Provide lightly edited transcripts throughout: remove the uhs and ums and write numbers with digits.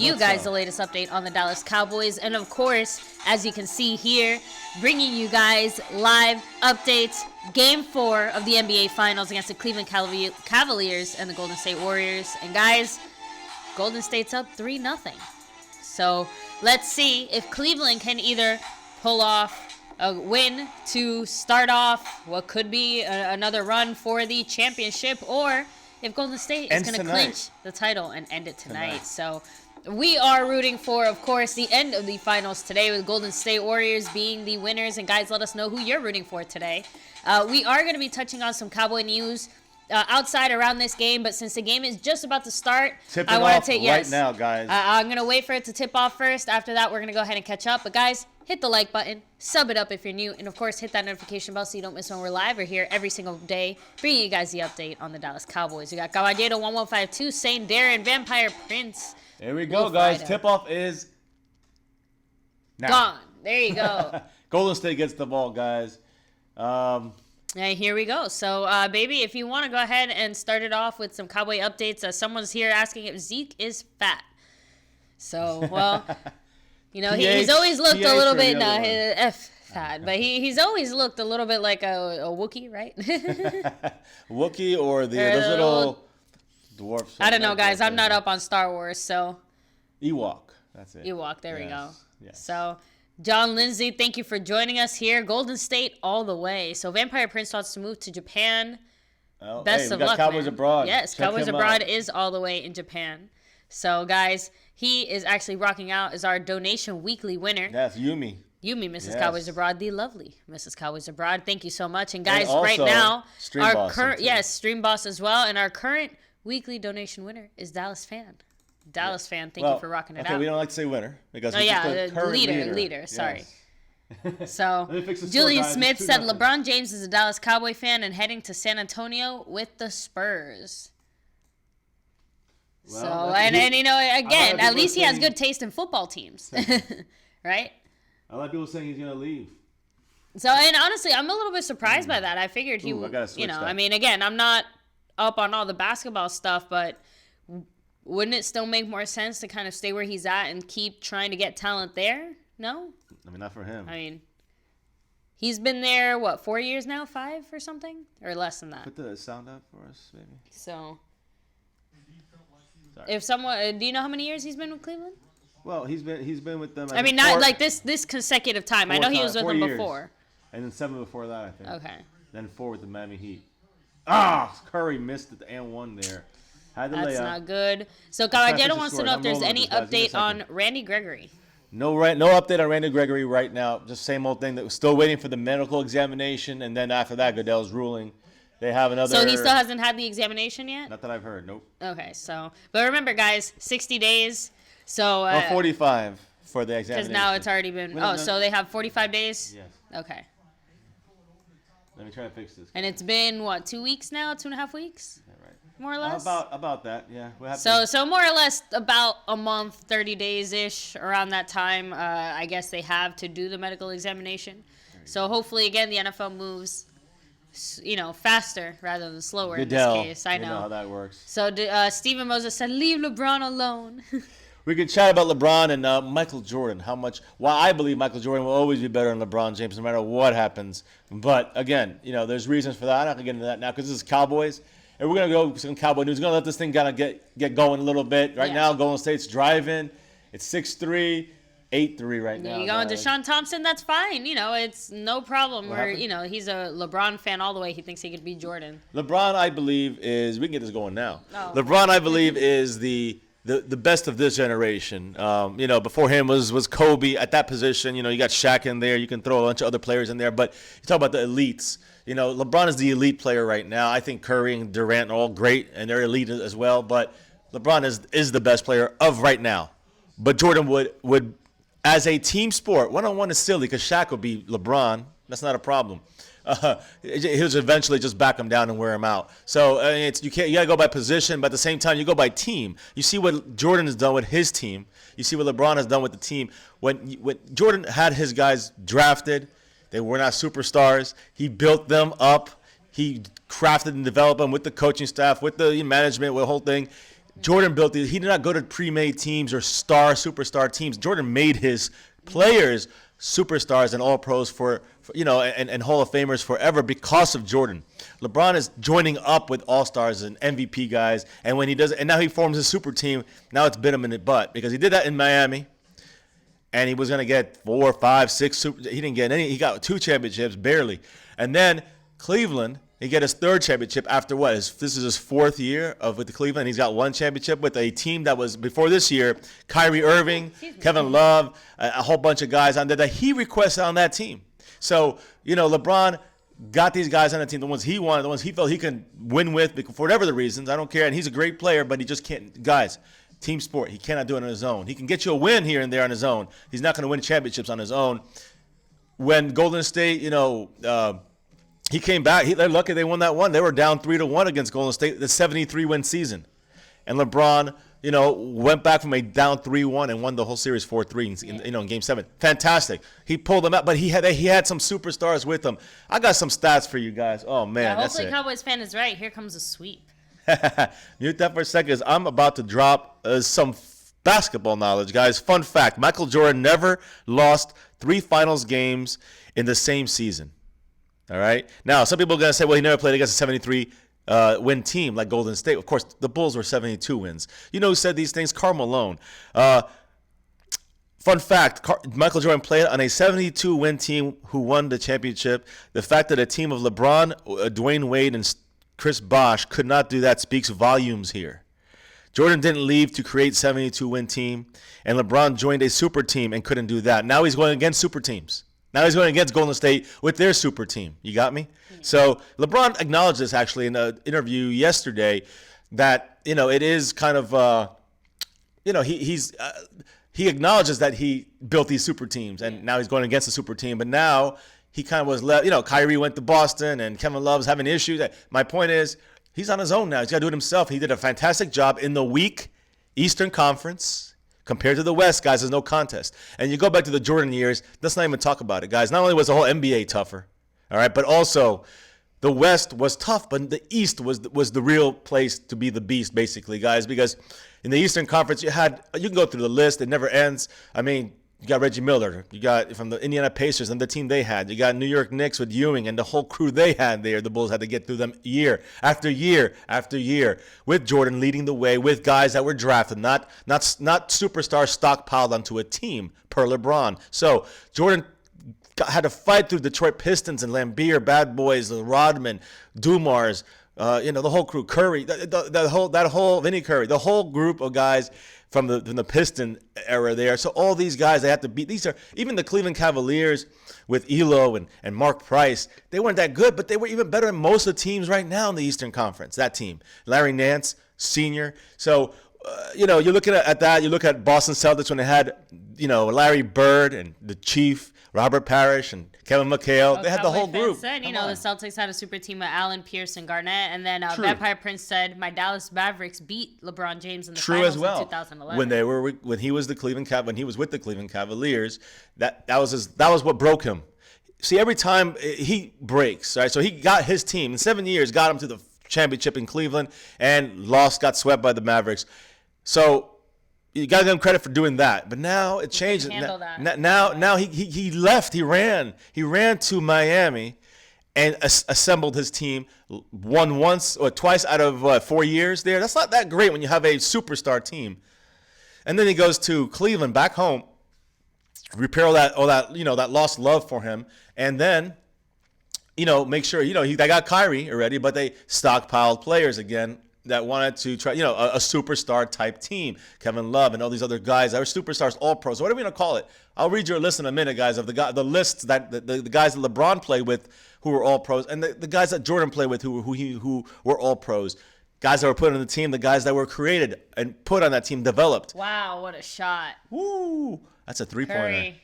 You guys the latest update on the Dallas Cowboys, and of course, as you can see here, bringing you guys live updates. Game 4 of the NBA Finals against the Cleveland Cavaliers and the Golden State Warriors. And guys, Golden State's up 3-0. So let's see if Cleveland can either pull off a win to start off what could be another run for the championship, or if Golden State is going to clinch the title and end it tonight. So we are rooting for, of course, the end of the finals today, with Golden State Warriors being the winners. And guys, let us know who you're rooting for today. We are going to be touching on some Cowboy news outside around this game, but since the game is just about to start, I want to take right now, guys. I'm going to wait for it to tip off first. After that, we're going to go ahead and catch up. But guys, hit the like button, sub it up if you're new, and of course, hit that notification bell so you don't miss when we're live. We're here every single day, bringing you guys the update on the Dallas Cowboys. We got Caballero 1152, Saint Darren, Vampire Prince. There we go, guys. Tip-off is now. Gone. There you go. Golden State gets the ball, guys. And here we go. So, baby, if you want to go ahead and start it off with some Cowboy updates, someone's here asking if Zeke is fat. So, well, you know, he's always looked a little bit fat, but he's always looked a little bit like a Wookiee, right? Wookiee or those little dwarfs. I don't know, guys. I'm not up on Star Wars, so. Ewok. That's it. Ewok. There we go. Yes. So, John Lindsay, thank you for joining us here. Golden State all the way. So, Vampire Prince wants to move to Japan. Well, Best of luck, Cowboys man. Abroad. Yes, Check Cowboys him Abroad out. is all the way in Japan. So, guys, he is actually rocking out as our donation weekly winner. Yes, Yumi. Yumi, Mrs. Yes. Cowboys Abroad, the lovely Mrs. Cowboys Abroad. Thank you so much. And guys, also, right now, Stream our Boss current too. Stream Boss as well, and our current weekly donation winner is Dallas Fan. Dallas Fan, thank you for rocking it out. Okay, we don't like to say winner because Oh he's yeah, just the current leader. Sorry. Yes. So Let me fix the score, Julian guys. Smith It's said 2-0. LeBron James is a Dallas Cowboy fan and heading to San Antonio with the Spurs. Well, So and you know, again, at least he has saying- good taste in football teams, right? A lot of people saying he's gonna leave. So, and honestly, I'm a little bit surprised by that. I figured he, Ooh, I gotta switch that. I mean, again, I'm not up on all the basketball stuff, but wouldn't it still make more sense to kind of stay where he's at and keep trying to get talent there? No? I mean, not for him. I mean, he's been there, what, 4 years now? 5 or something? Or less than that? Put the sound up for us, baby. So, Sorry. if someone, do you know how many years he's been with Cleveland? Well, he's been with them. I mean, not like this consecutive time. I know he was with 4 them years. before. And then 7 before that, I think. Okay. Then 4 with the Miami Heat. Ah, Curry missed it and 1 there. Had the That's layup. not good. So, try to Caballero fix the wants to scores. know if I'm there's rolling any with this, guys. Give me a update on second. Randy Gregory. No update on Randy Gregory right now. Just same old thing. That we're still waiting for the medical examination, and then after that, Goodell's ruling. They have another. So he still hasn't had the examination yet? Not that I've heard. Nope. Okay, so. But remember, guys, 60 days. So. Or 45 for the Because examination. now it's already been. Wait, no. So they have 45 days? Yes. Okay. Let me try to fix this. And it's been, what, 2 weeks now? 2.5 weeks? Yeah, right. More or less? About that, yeah. We'll have So more or less about a month, 30 days-ish, around that time, I guess they have to do the medical examination. So hopefully, again, the NFL moves, faster rather than slower Goodell, in this case. I you know how that works. So Stephen Moses said, leave LeBron alone. We can chat about LeBron and Michael Jordan. Why I believe Michael Jordan will always be better than LeBron James no matter what happens. But again, there's reasons for that. I'm not gonna get into that now because this is Cowboys, and we're gonna go with some Cowboy news. We're gonna let this thing kind of get going a little bit. Right now, Golden State's driving. It's 6-3, 8-3 right now. You go into Deshaun Thompson, that's fine. It's no problem. What Where happened? he's a LeBron fan all the way. He thinks he could beat Jordan. LeBron, I believe, we can get this going now. Oh. LeBron, I believe, is the best of this generation. Before him was Kobe at that position. You got Shaq in there. You can throw a bunch of other players in there. But you talk about the elites. LeBron is the elite player right now. I think Curry and Durant are all great, and they're elite as well. But LeBron is the best player of right now. But Jordan would as a team sport, one-on-one is silly because Shaq would be LeBron. That's not a problem. He'll eventually just back him down and wear him out. So you gotta go by position, but at the same time you go by team. You see what Jordan has done with his team. You see what LeBron has done with the team. When Jordan had his guys drafted, they were not superstars. He built them up. He crafted and developed them with the coaching staff, with the management, with the whole thing. Jordan built these. He did not go to pre-made teams or superstar teams. Jordan made his players superstars and all pros for and Hall of Famers forever because of Jordan. LeBron is joining up with all-stars and MVP guys, and when he does, and now he forms a super team. Now it's bit him in the butt because he did that in Miami, and he was going to get 4, 5, 6 super. He didn't get any. He got 2 championships barely, and then Cleveland. He got his 3rd championship after what? This is his 4th year with the Cleveland. He's got 1 championship with a team that was, before this year, Kyrie Irving, Kevin Love, a whole bunch of guys on there that he requested on that team. So, LeBron got these guys on the team, the ones he wanted, the ones he felt he can win with for whatever the reasons. I don't care. And he's a great player, but he just can't. Guys, team sport. He cannot do it on his own. He can get you a win here and there on his own. He's not going to win championships on his own. When Golden State, he came back. They're lucky they won that one. They were down 3-1 against Golden State, the 73-win season. And LeBron, went back from a down 3-1 and won the whole series 4-3 in Game 7. Fantastic. He pulled them out, but he had some superstars with him. I got some stats for you guys. Oh, man. Yeah, hopefully Cowboys fan is right. Here comes a sweep. Mute that for a second, because I'm about to drop some basketball knowledge, guys. Fun fact, Michael Jordan never lost 3 finals games in the same season. All right. Now, some people are going to say, well, he never played against a 73-win team like Golden State. Of course, the Bulls were 72 wins. You know who said these things? Karl Malone. Fun fact, Michael Jordan played on a 72-win team who won the championship. The fact that a team of LeBron, Dwayne Wade, and Chris Bosh could not do that speaks volumes here. Jordan didn't leave to create 72-win team, and LeBron joined a super team and couldn't do that. Now he's going against super teams. Now he's going against Golden State with their super team. You got me? Yeah. So LeBron acknowledged this actually in an interview yesterday that, it is kind of, he acknowledges that he built these super teams and now he's going against a super team. But now he kind of was left, Kyrie went to Boston and Kevin Love's having issues. My point is he's on his own now. He's got to do it himself. He did a fantastic job in the weak Eastern Conference. Compared to the West, guys, there's no contest. And you go back to the Jordan years, let's not even talk about it, guys. Not only was the whole NBA tougher, all right, but also the West was tough, but the East was the real place to be the beast, basically, guys, because in the Eastern Conference, you can go through the list. It never ends. I mean, you got Reggie Miller. You got from the Indiana Pacers and the team they had. You got New York Knicks with Ewing and the whole crew they had there. The Bulls had to get through them year after year after year with Jordan leading the way with guys that were drafted, not superstars stockpiled onto a team per LeBron. So Jordan had to fight through Detroit Pistons and Lambeer, Bad Boys, Rodman, Dumars, the whole crew, Curry, that whole Vinny Curry, the whole group of guys from the Piston era there. So all these guys they have to beat. These are even the Cleveland Cavaliers with Elo and Mark Price. They weren't that good, but they were even better than most of the teams right now in the Eastern Conference. That team, Larry Nance, Sr. So you're looking at that. You look at Boston Celtics when they had Larry Bird and the Chief, Robert Parrish and Kevin McHale. They had the whole group. Said, the Celtics had a super team with Allen, Pierce, and Garnett. And then Vampire Prince said, my Dallas Mavericks beat LeBron James in the finals in 2011. When he was with the Cleveland Cavaliers, that was what broke him. See, every time he breaks, right? So he got his team in 7 years, got him to the championship in Cleveland, and got swept by the Mavericks. So you got to give him credit for doing that, but now it changed. Now he left. He ran to Miami, and assembled his team. Won once or twice out of 4 years there. That's not that great when you have a superstar team. And then he goes to Cleveland, back home, repair all that lost love for him, and then make sure they got Kyrie already, but they stockpiled players again that wanted to try, a superstar type team. Kevin Love and all these other guys that were superstars, all pros. What are we gonna call it? I'll read your list in a minute, guys, of the lists that the guys that LeBron played with who were all pros, and the guys that Jordan played with who were all pros. Guys that were put on the team, the guys that were created and put on that team, developed. Wow, what a shot! Woo, that's a 3-pointer. Curry.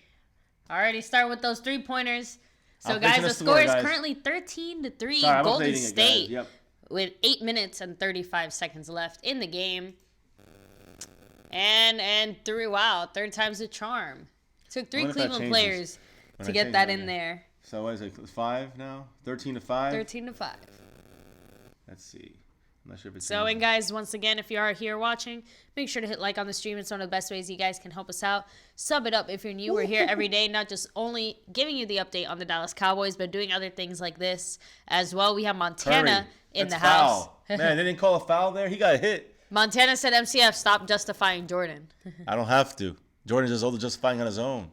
Already start with those 3-pointers. So guys, the score is currently 13-3 Golden State. Yep. With 8 minutes and 35 seconds left in the game. And third time's a charm. Took 3 Cleveland players to get that in there. So what is it, 5 now? 13-5? 13-5. Let's see. I'm not sure if it's So, and guys, once again, if you are here watching, make sure to hit like on the stream. It's one of the best ways you guys can help us out. Sub it up if you're new. We're here every day, not just only giving you the update on the Dallas Cowboys, but doing other things like this as well. We have Montana in the house. Man, they didn't call a foul there. He got hit. Montana said MCF, stop justifying Jordan. I don't have to. Jordan's just over justifying on his own.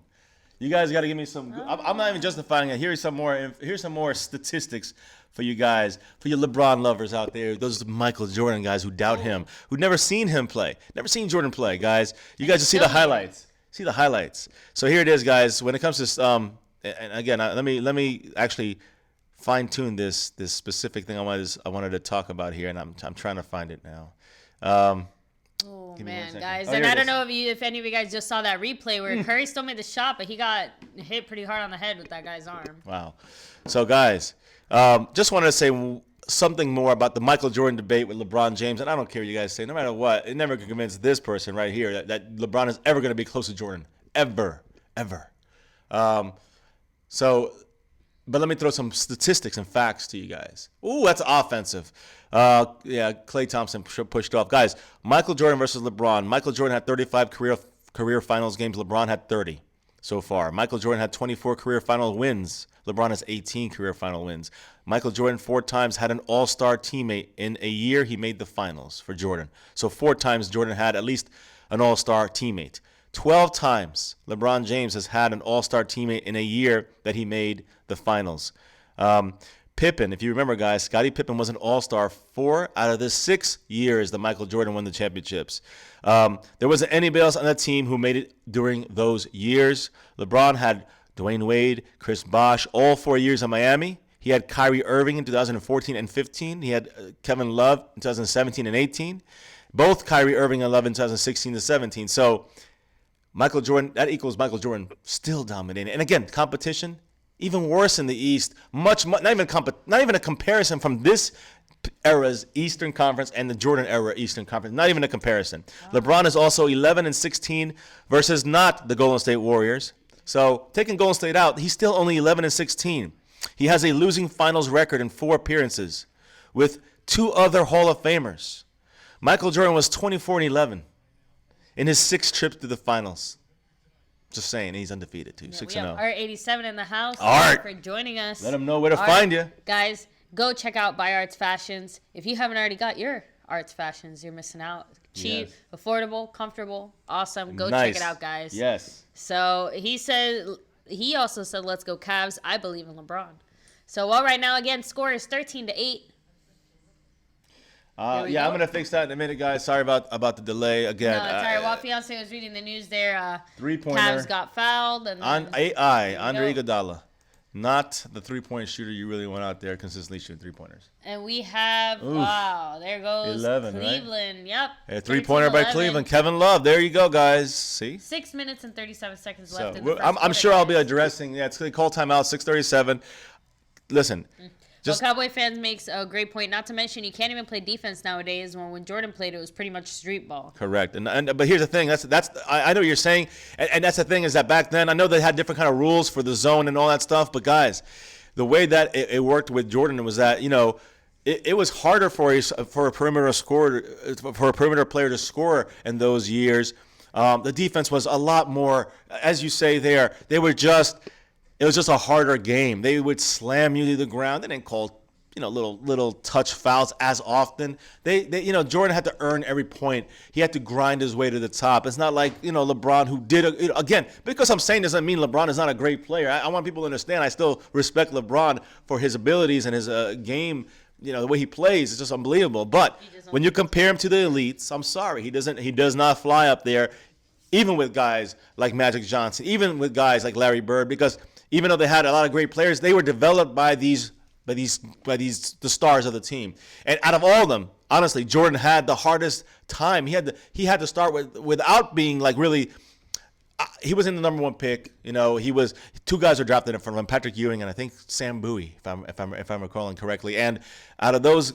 You guys got to give me some. I'm not even justifying it. Here's some more statistics for you guys, for your LeBron lovers out there. Those Michael Jordan guys who doubt him, who've never seen him play, never seen Jordan play. Guys, you guys just see the highlights. See the highlights. So here it is, guys. When it comes to and again, let me actually fine tune this specific thing I wanted to talk about here, and I'm trying to find it now. Oh man, guys, and I don't know if any of you guys just saw that replay where Curry still made the shot, but he got hit pretty hard on the head with that guy's arm. Wow. So guys, just wanted to say something more about the Michael Jordan debate with LeBron James, and I don't care what you guys say. No matter what, it never can convince this person right here that LeBron is ever going to be close to Jordan, ever. But let me throw some statistics and facts to you guys. Ooh, that's offensive. Klay Thompson pushed off. Guys, Michael Jordan versus LeBron. Michael Jordan had 35 career finals games. LeBron had 30 so far. Michael Jordan had 24 career final wins. LeBron has 18 career final wins. Michael Jordan 4 times had an all-star teammate in a year he made the finals for Jordan. So 4 times Jordan had at least an all-star teammate. 12 times LeBron James has had an all-star teammate in a year that he made the finals. Pippen, if you remember, guys, Scottie Pippen was an all-star 4 out of the 6 years that Michael Jordan won the championships. There wasn't anybody else on that team who made it during those years. LeBron had Dwayne Wade, Chris Bosh, all 4 years in Miami. He had Kyrie Irving in 2014 and 15. He had Kevin Love in 2017 and 18. Both Kyrie Irving and Love in 2016 to 17. So Michael Jordan, that equals Michael Jordan still dominating. And again, competition, even worse in the East. Not even a comparison from this era's Eastern Conference and the Jordan era Eastern Conference. Not even a comparison. Wow. LeBron is also 11-16 versus not the Golden State Warriors. So taking Golden State out, he's still only 11-16. He has a losing finals record in 4 appearances with 2 other Hall of Famers. Michael Jordan was 24-11 in his 6 trips to the finals. Just saying, he's undefeated too. 6-0. We have Art 87 in the house. Art, thank you for joining us. Let him know where to find you, guys. Go check out Buy Arts Fashions. If you haven't already got your Arts Fashions, you're missing out. Cheap, affordable, comfortable, awesome. Go check it out, guys. Yes. So he also said, "Let's go Cavs." I believe in LeBron. So right now, again, score is 13-8. I'm gonna fix that in a minute, guys. Sorry about the delay again. No, sorry. While Fiance was reading the news, there, 3-pointer. Cavs got fouled, and Andre Iguodala, not the 3-point shooter you really want out there consistently shooting 3-pointers. And we have there goes 11, Cleveland. Right? Yep. A 3-pointer by Cleveland. Kevin Love. There you go, guys. See. 6 minutes and 37 seconds left. I'm sure I'll be addressing. Yeah, it's gonna call timeout. 6:37. Listen. Cowboy fans makes a great point. Not to mention, you can't even play defense nowadays. When Jordan played, it was pretty much street ball. Correct. But here's the thing. I know what you're saying, and that's the thing is that back then I know they had different kind of rules for the zone and all that stuff. But guys, the way that it worked with Jordan was that it was harder for a perimeter player to score in those years. The defense was a lot more, as you say there. It was just a harder game. They would slam you to the ground. They didn't call, little touch fouls as often. Jordan had to earn every point. He had to grind his way to the top. It's not like, LeBron who did, again, because I'm saying doesn't mean LeBron is not a great player. I want people to understand I still respect LeBron for his abilities and his game, the way he plays is just unbelievable. But when you compare him to the elites, I'm sorry, he does not fly up there, even with guys like Magic Johnson, even with guys like Larry Bird, because even though they had a lot of great players, they were developed by the stars of the team. And out of all of them, honestly, Jordan had the hardest time. He had to start without being like really. He was in the number 1 pick. He was 2 guys were drafted in front of him, Patrick Ewing and I think Sam Bowie, if I'm recalling correctly. And out of those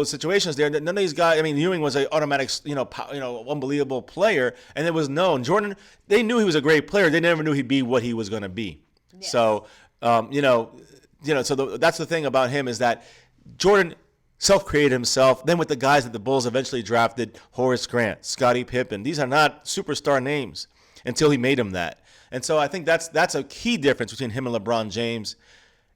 situations there, none of these guys. I mean, Ewing was an automatic, unbelievable player, and it was known. Jordan, they knew he was a great player. They never knew he'd be what he was going to be. Yes. So, so that's the thing about him is that Jordan self-created himself. Then with the guys that the Bulls eventually drafted, Horace Grant, Scottie Pippen. These are not superstar names until he made them that. And so I think that's a key difference between him and LeBron James.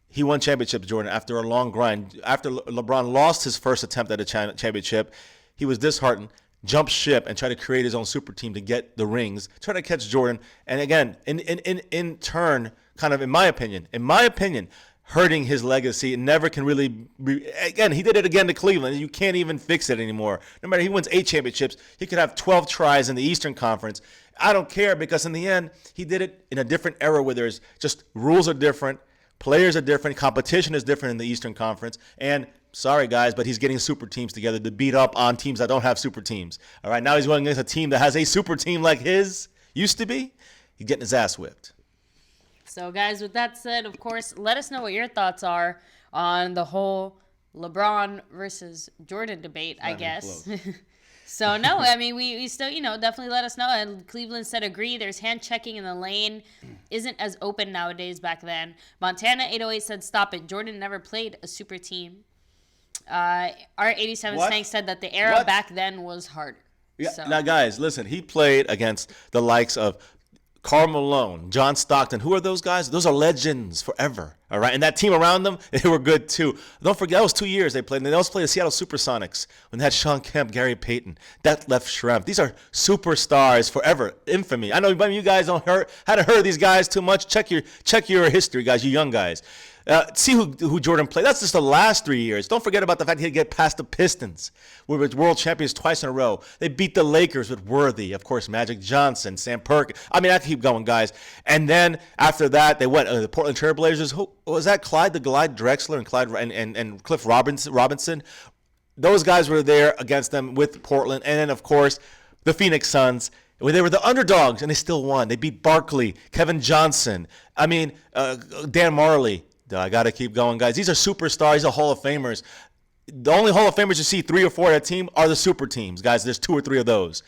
He won championships, Jordan, after a long grind. After LeBron lost his first attempt at a championship, he was disheartened, jumped ship, and tried to create his own super team to get the rings, try to catch Jordan. And again, in turn, kind of, in my opinion, hurting his legacy. It never can really be. Again, he did it again to Cleveland. You can't even fix it anymore. No matter, he wins 8 championships. He could have 12 tries in the Eastern Conference. I don't care, because in the end, he did it in a different era where there's just rules are different, players are different, competition is different in the Eastern Conference. And sorry, guys, but he's getting super teams together to beat up on teams that don't have super teams. All right, now he's going against a team that has a super team like his used to be. He's getting his ass whipped. So, guys, with that said, of course, let us know what your thoughts are on the whole LeBron versus Jordan debate, I guess. So, no, I mean, we still, definitely let us know. And Cleveland said agree. There's hand checking in the lane. Isn't as open nowadays back then. Montana 808 said stop it. Jordan never played a super team. R87 Stank said that the era back then was harder. Yeah. So. Now, guys, listen. He played against the likes of Karl Malone, John Stockton. Who are those guys? Those are legends forever. All right. And that team around them, they were good too. Don't forget, that was 2 years they played. And they also played the Seattle Supersonics when they had Sean Kemp, Gary Payton, that left Schrempf. These are superstars forever. Infamy. I know you guys hadn't heard of these guys too much. Check your history, guys, you young guys. See who Jordan played. That's just the last 3 years. Don't forget about the fact he'd get past the Pistons, who were world champions twice in a row. They beat the Lakers with Worthy, of course, Magic Johnson, Sam Perkins. I mean, I can keep going, guys. And then after that, they went the Portland Trailblazers. Who was that? Clyde Drexler and Cliff Robinson. Those guys were there against them with Portland. And then, of course, the Phoenix Suns. They were the underdogs, and they still won. They beat Barkley, Kevin Johnson. I mean, Dan Marley. I got to keep going, guys. These are superstars. These are Hall of Famers. The only Hall of Famers you see 3 or 4 at a team are the super teams, guys. There's 2 or 3 of those.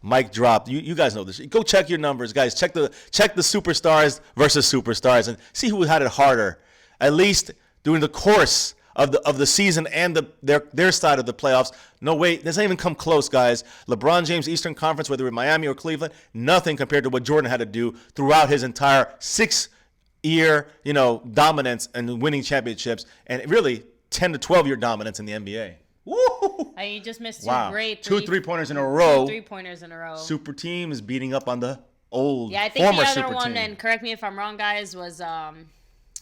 Mic dropped. You guys know this. Go check your numbers, guys. Check the superstars versus superstars and see who had it harder, at least during the course of the season and their side of the playoffs. No, wait, doesn't even come close, guys. LeBron James, Eastern Conference, whether in Miami or Cleveland, nothing compared to what Jordan had to do throughout his entire 6-year, dominance and winning championships, and really 10 to 12-year dominance in the NBA. Woo! You just missed 2 great 2 3-pointers in a row. 2 3-pointers in a row. Super team is beating up on the old, I think former the super other one, team. and correct me if I'm wrong, guys, was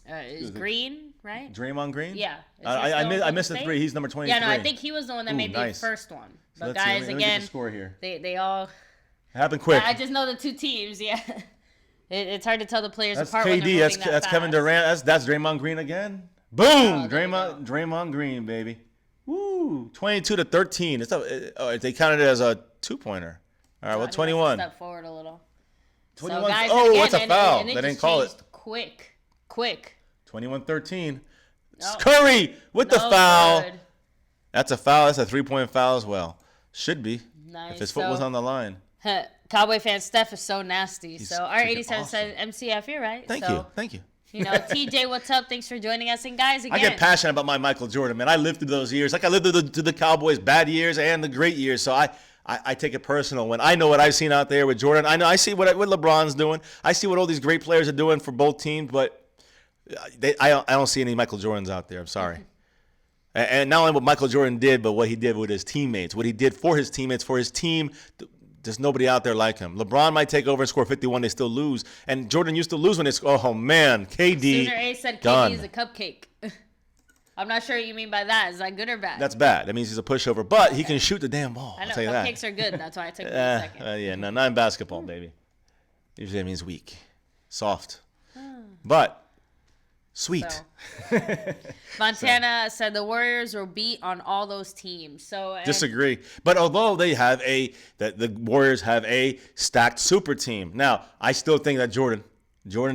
is Green, right? Draymond Green? Yeah. I missed the 3. He's number 23. Yeah, no, I think he was the one that made the first one. But guys, let me again, get the score here. They all It happened quick. I just know the 2 teams. Yeah. It's hard to tell the players That's apart. KD. When That's fast. Kevin Durant. That's Draymond Green again. Boom! Draymond Green, baby. Woo! 22-13. They counted it as a 2-pointer. All right, well, 21. Step forward a little. 21. So, guys, again, what's a foul? They didn't call it. Quick. 21-13. Oh. Curry with the foul. Good. That's a foul. That's a 3-point foul as well. Should be. Nice. If his foot was on the line. Cowboy fan Steph is so nasty. He's so R87 awesome. says MCF, you're right. Thank you. TJ, what's up? Thanks for joining us. And guys, again, I get passionate about my Michael Jordan, man. I lived through those years. Like I lived through the Cowboys' bad years and the great years. So I take it personal when I know what I've seen out there with Jordan. I see what LeBron's doing. I see what all these great players are doing for both teams, but I don't see any Michael Jordans out there. I'm sorry. And not only what Michael Jordan did, but what he did with his teammates, what he did for his teammates, for his team. There's nobody out there like him. LeBron might take over and score 51. They still lose. And Jordan used to lose when it's, oh, man, KD. Sooner A said done. KD is a cupcake. I'm not sure what you mean by that. Is that good or bad? That's bad. That means he's a pushover. But he can shoot the damn ball. I know. I'll tell you Cupcakes that. are good. That's why I took it a second. Yeah, no, not in basketball, baby. Usually that means weak, soft. But sweet. So. Montana said the Warriors were beat on all those teams. So disagree. But although the Warriors have a stacked super team. Now, I still think that Jordan,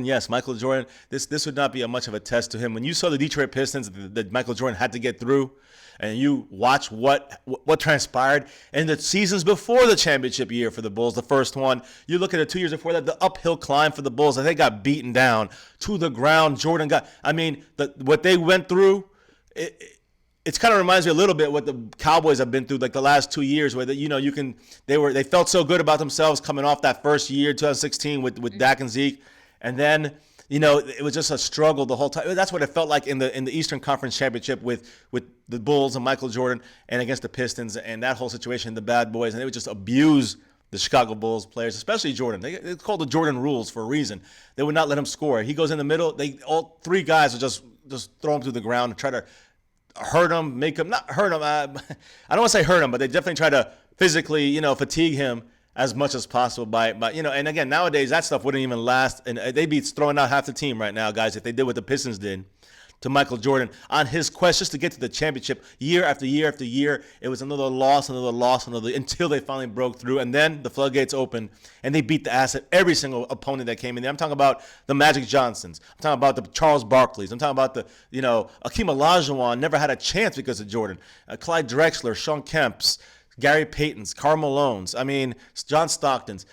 yes, Michael Jordan, this would not be much of a test to him. When you saw the Detroit Pistons that Michael Jordan had to get through, and you watch what transpired in the seasons before the championship year for the Bulls, the first one, you look at the 2 years before that, the uphill climb for the Bulls, and they got beaten down to the ground. Jordan got, what they went through, It kind of reminds me a little bit what the Cowboys have been through like the last 2 years, where they felt so good about themselves coming off that first year, 2016, with Dak and Zeke, and then it was just a struggle the whole time. That's what it felt like in the Eastern Conference Championship with the Bulls and Michael Jordan, and against the Pistons and that whole situation, the bad boys, and they would just abuse the Chicago Bulls players, especially Jordan. They called the Jordan rules for a reason. They would not let him score. He goes in the middle. All three guys would just throw him to the ground and try to hurt him, not hurt him. I don't want to say hurt him, but they definitely try to physically, fatigue him as much as possible by and again, nowadays that stuff wouldn't even last, and they'd be throwing out half the team right now, guys, if they did what the Pistons did to Michael Jordan on his quest just to get to the championship year after year after year. It was another loss, until they finally broke through, and then the floodgates opened and they beat the ass of every single opponent that came in there. I'm talking about the Magic Johnsons. I'm talking about the Charles Barkleys. I'm talking about the Akeem Olajuwon never had a chance because of Jordan. Clyde Drexler, Sean Kemp's, Gary Payton's, Karl Malone's. John Stockton's.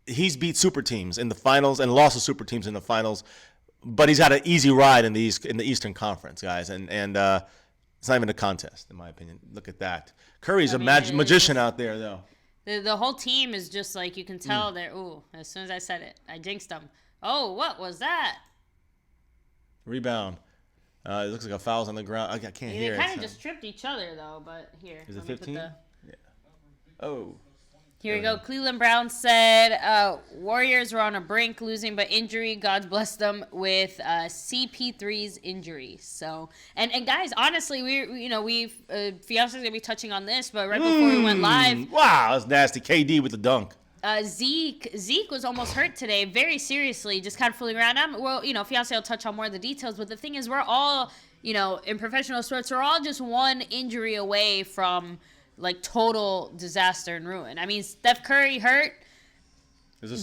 He's beat super teams in the finals and lost to super teams in the finals. But he's had an easy ride in the Eastern Conference, guys, and it's not even a contest, in my opinion. Look at that. Curry's magician out there, though. The whole team is just like, you can tell they're, as soon as I said it, I jinxed them. Oh, what was that? Rebound. It looks like a foul's on the ground. I can't hear it. They kind of just tripped each other, though, but here. Is it 15? Yeah. Oh. Here we go. Cleveland Browns said Warriors were on a brink, losing by injury. God bless them with CP3's injury. So, and guys, honestly, we've Fiance's gonna be touching on this, but right before we went live, wow, that's nasty. KD with the dunk. Zeke was almost hurt today, very seriously, just kind of fooling around. Fiance will touch on more of the details, but the thing is, we're all, in professional sports, we're all just one injury away from like total disaster and ruin. Steph Curry hurt.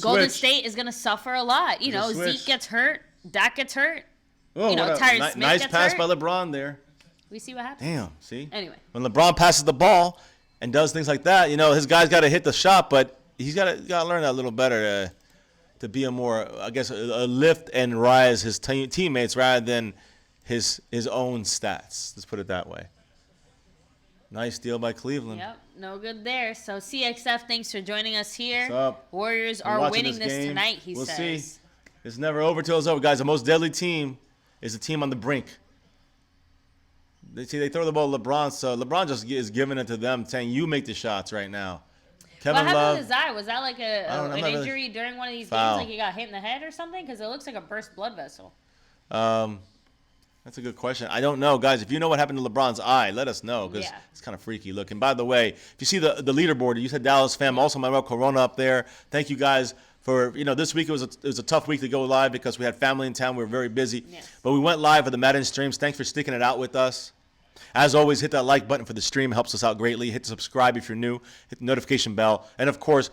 Golden State is going to suffer a lot. Zeke gets hurt. Dak gets hurt. Oh, Tyrese Smith nice gets pass hurt. by LeBron there. We see what happens. Damn, see? Anyway. When LeBron passes the ball and does things like that, his guy's got to hit the shot, but he's got to learn that a little better to be a more, I guess, a lift and rise his teammates rather than his own stats. Let's put it that way. Nice steal by Cleveland. Yep, no good there. So CXF, thanks for joining us here. What's up? Warriors are winning this tonight, he says. We'll see. It's never over till it's over, guys. The most deadly team is the team on the brink. They throw the ball to LeBron, so LeBron just is giving it to them, saying, you make the shots right now. Kevin What Love. happened to Zai? Was that like an injury during one of these games? Like he got hit in the head or something? Because it looks like a burst blood vessel. That's a good question. I don't know, guys. If you know what happened to LeBron's eye, let us know, because it's kind of freaky looking. By the way, if you see the leaderboard, you said Dallas fam, also Manuel Corona up there. Thank you guys for this week. It was a tough week to go live because we had family in town. We were very busy, but we went live for the Madden streams. Thanks for sticking it out with us. As always, hit that like button for the stream. It helps us out greatly. Hit subscribe if you're new. Hit the notification bell, and of course,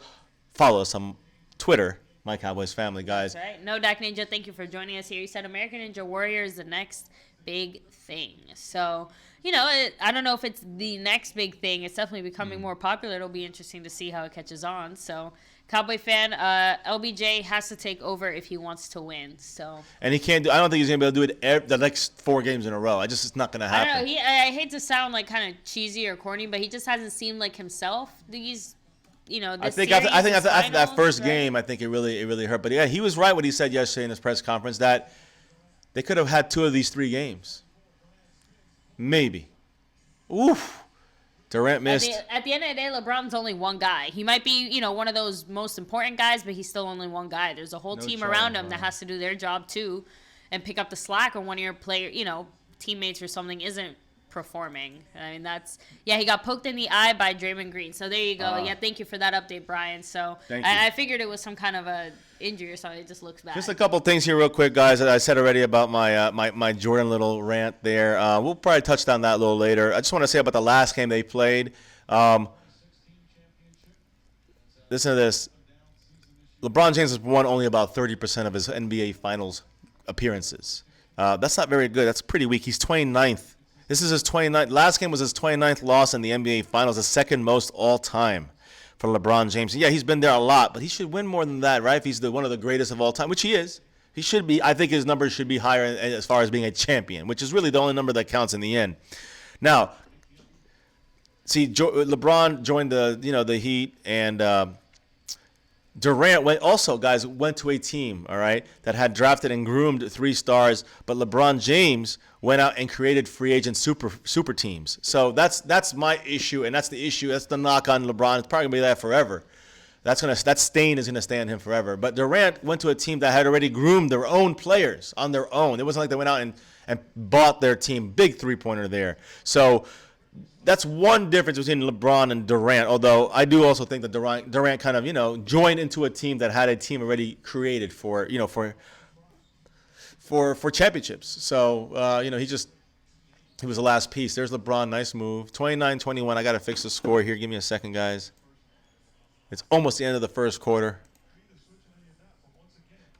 follow us on Twitter. My Cowboys family, guys. That's right. No Dak Ninja, thank you for joining us here. You said American Ninja Warrior is the next big thing. So, I don't know if it's the next big thing. It's definitely becoming more popular. It'll be interesting to see how it catches on. So, Cowboy fan, LBJ has to take over if he wants to win. So, and he can't do. I don't think he's gonna be able to do it the next 4 games in a row. It's not gonna happen. I don't know. I hate to sound like kind of cheesy or corny, but he just hasn't seemed like himself. These. I think after that first game, I think it really hurt. But yeah, he was right what he said yesterday in his press conference that they could have had 2 of these 3 games. Maybe. Oof. Durant missed. At the end of the day, LeBron's only one guy. He might be, one of those most important guys, but he's still only one guy. There's a whole team around him that has to do their job too and pick up the slack when one of your teammates or something isn't performing. He got poked in the eye by Draymond Green. So there you go. Thank you for that update, Brian. So I figured it was some kind of a injury or something. It just looks bad. Just a couple things here real quick, guys, that I said already about my Jordan little rant there. We'll probably touch on that a little later. I just want to say about the last game they played. Listen to this. LeBron James has won only about 30% of his NBA Finals appearances. That's not very good. That's pretty weak. He's 29th. This is his 29th. Last game was his 29th loss in the NBA Finals, the second most all time for LeBron James. Yeah, he's been there a lot, but he should win more than that, right? If he's one of the greatest of all time, which he is. He should be. I think his numbers should be higher as far as being a champion, which is really the only number that counts in the end. Now, see, LeBron joined the Heat, and Durant went to a team, all right, that had drafted and groomed 3 stars, but LeBron James went out and created free agent super teams. So that's my issue, and that's the issue. That's the knock on LeBron. It's probably gonna be that forever. That stain is gonna stay on him forever. But Durant went to a team that had already groomed their own players on their own. It wasn't like they went out and bought their team. Big 3-pointer there. So that's one difference between LeBron and Durant, although I do also think that Durant kind of, joined into a team that had a team already created for championships. So, he was the last piece. There's LeBron, nice move. 29-21, I got to fix the score here. Give me a second, guys. It's almost the end of the first quarter.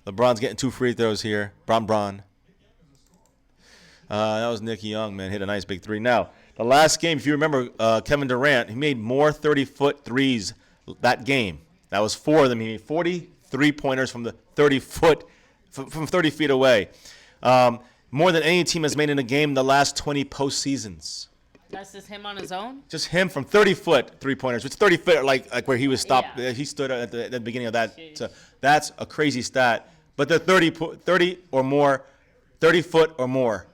LeBron's getting 2 free throws here. Bron. That was Nick Young, man. Hit a nice big 3. Now, the last game, if you remember, Kevin Durant, he made more 30-foot threes that game. That was 4 of them. He made 43 pointers from the 30-foot, from 30 feet away. More than any team has made in a game in the last 20 postseasons. That's just him on his own? Just him from 30-foot 3-pointers, which 30 foot like where he was stopped. Yeah. He stood at the beginning of that. So that's a crazy stat. But the 30 or more, 30-foot or more,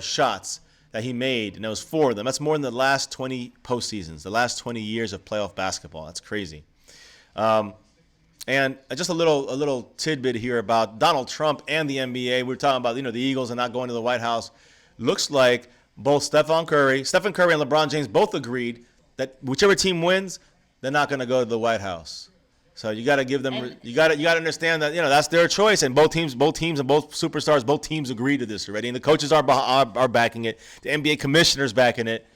shots that he made, and it was 4 of them. That's more than the last 20 postseasons, the last 20 years of playoff basketball. That's crazy. And just a little tidbit here about Donald Trump and the NBA. We were talking about the Eagles and not going to the White House. Looks like both Stephen Curry and LeBron James both agreed that whichever team wins, they're not going to go to the White House. So you got to give them. You got to understand that that's their choice, and both teams, and both superstars, both teams agreed to this already, and the coaches are backing it. The NBA commissioner's backing it.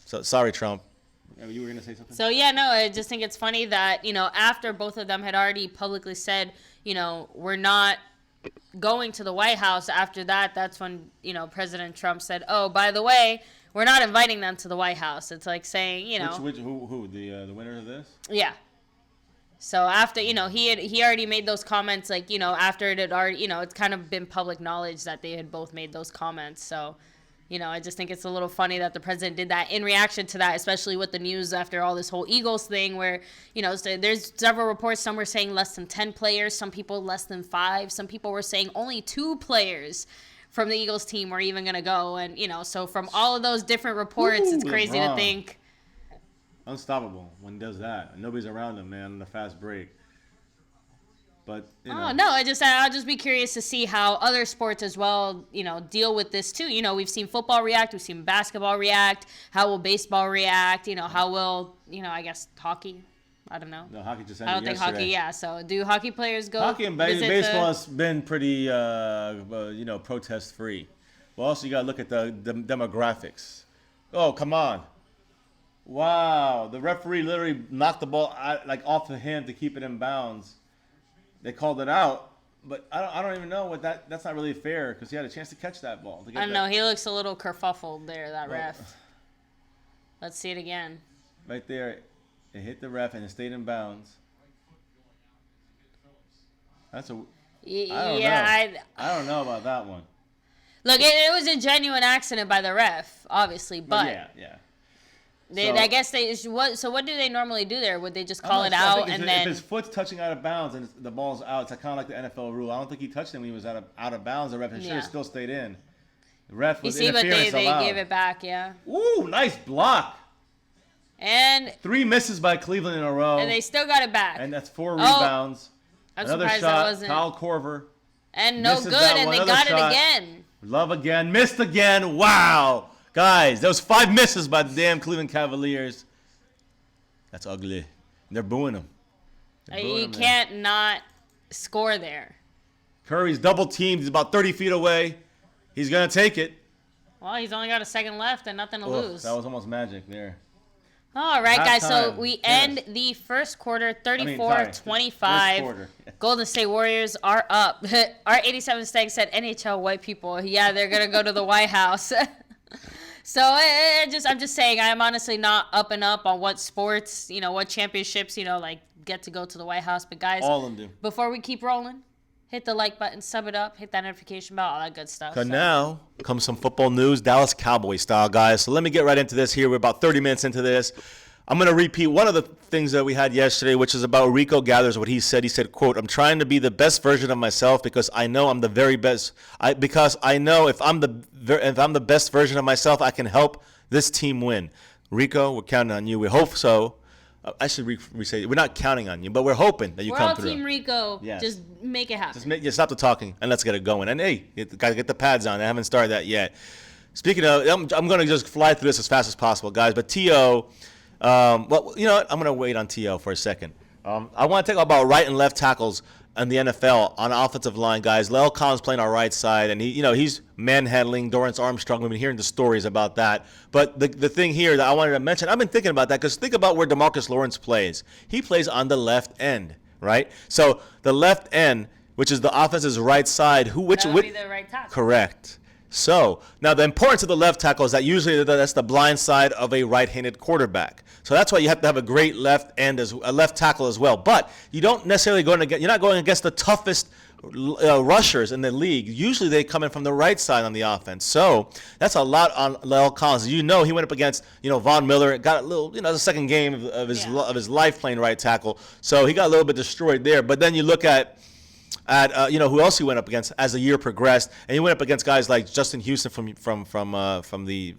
So sorry, Trump. You were going to say something? So I just think it's funny that after both of them had already publicly said we're not going to the White House. After that, that's when President Trump said, "Oh, by the way, we're not inviting them to the White House." It's like saying who the winners of this? Yeah. So after he already made those comments after it had already it's kind of been public knowledge that they had both made those comments. So I just think it's a little funny that the president did that in reaction to that, especially with the news after all this whole Eagles thing where, so there's several reports. Some were saying less than 10 players, some people less than 5. Some people were saying only 2 players from the Eagles team were even going to go. And, so from all of those different reports, it's crazy to think. Unstoppable when he does that. Nobody's around him, man, on a fast break. But Oh no! I'll just be curious to see how other sports as well, deal with this too. We've seen football react, we've seen basketball react. How will baseball react? How will I guess hockey? I don't know. No, hockey just ended. I don't think hockey. Yeah. So do hockey players go? Hockey and baseball has been pretty, protest free. Well, also you got to look at the demographics. Oh, come on! Wow, the referee literally knocked the ball off of him to keep it in bounds. They called it out, but I don't even know what that's not really fair because he had a chance to catch that ball. I don't know. He looks a little kerfuffled there, that ref. Let's see it again. Right there, it hit the ref and it stayed in bounds. I don't know about that one. Look, it was a genuine accident by the ref, obviously, but yeah. I guess So what do they normally do there? Would they just call it out and then? If his foot's touching out of bounds and the ball's out, it's kind of like the NFL rule. I don't think he touched him when he was out of bounds. The ref should have still stayed in. The ref was interference but they gave it back, yeah. Ooh, nice block. And 3 misses by Cleveland in a row. And they still got it back. And that's 4 rebounds. I'm Another surprised shot. that wasn't. Kyle Korver. And no good, and they got it again. Love again. Missed again. Wow. Guys, those 5 misses by the damn Cleveland Cavaliers. That's ugly. They're booing him. You can't not score there. Curry's double teamed. He's about 30 feet away. He's going to take it. Well, he's only got a second left and nothing to lose. That was almost magic there. All right, guys. So we end the first quarter 34-25. Golden State Warriors are up. Our 87 Stag said NHL white people. Yeah, they're going to go to the White House. So I'm just saying, I'm honestly not up and up on what sports, what championships, get to go to the White House. But guys, all of them do. Before we keep rolling, hit the like button, sub it up, hit that notification bell, all that good stuff. So now comes some football news, Dallas Cowboys style, guys. So let me get right into this here. We're about 30 minutes into this. I'm going to repeat one of the things that we had yesterday, which is about Rico Gathers, what he said. He said, quote, "I'm trying to be the best version of myself because I know I'm the very best. Because I know if I'm the best version of myself, I can help this team win. Rico, we're counting on you. We hope so." I should re-say we're not counting on you, but we're hoping that you come through. We're all Team Rico. Yes. Just make it happen. Just stop the talking and let's get it going. And hey, got to get the pads on. I haven't started that yet. Speaking of, I'm going to just fly through this as fast as possible, guys. But T.O., well, you know what? I'm going to wait on T.O. for a second. I want to talk about right and left tackles in the NFL on offensive line, guys. La'el Collins playing our right side, and he's manhandling Dorrance Armstrong. We've been hearing the stories about that. But the thing here that I wanted to mention, I've been thinking about that because think about where DeMarcus Lawrence plays. He plays on the left end, right? So the left end, which is the offense's right side, That would be the right tackle. Correct. So now the importance of the left tackle is that usually that's the blind side of a right-handed quarterback. So that's why you have to have a great left tackle as well. But you don't necessarily you're not going against the toughest rushers in the league. Usually they come in from the right side on the offense. So that's a lot on La'el Collins. He went up against Von Miller, got a little the second game of his life playing right tackle. So he got a little bit destroyed there. But then you look at who else he went up against as the year progressed, and he went up against guys like Justin Houston from the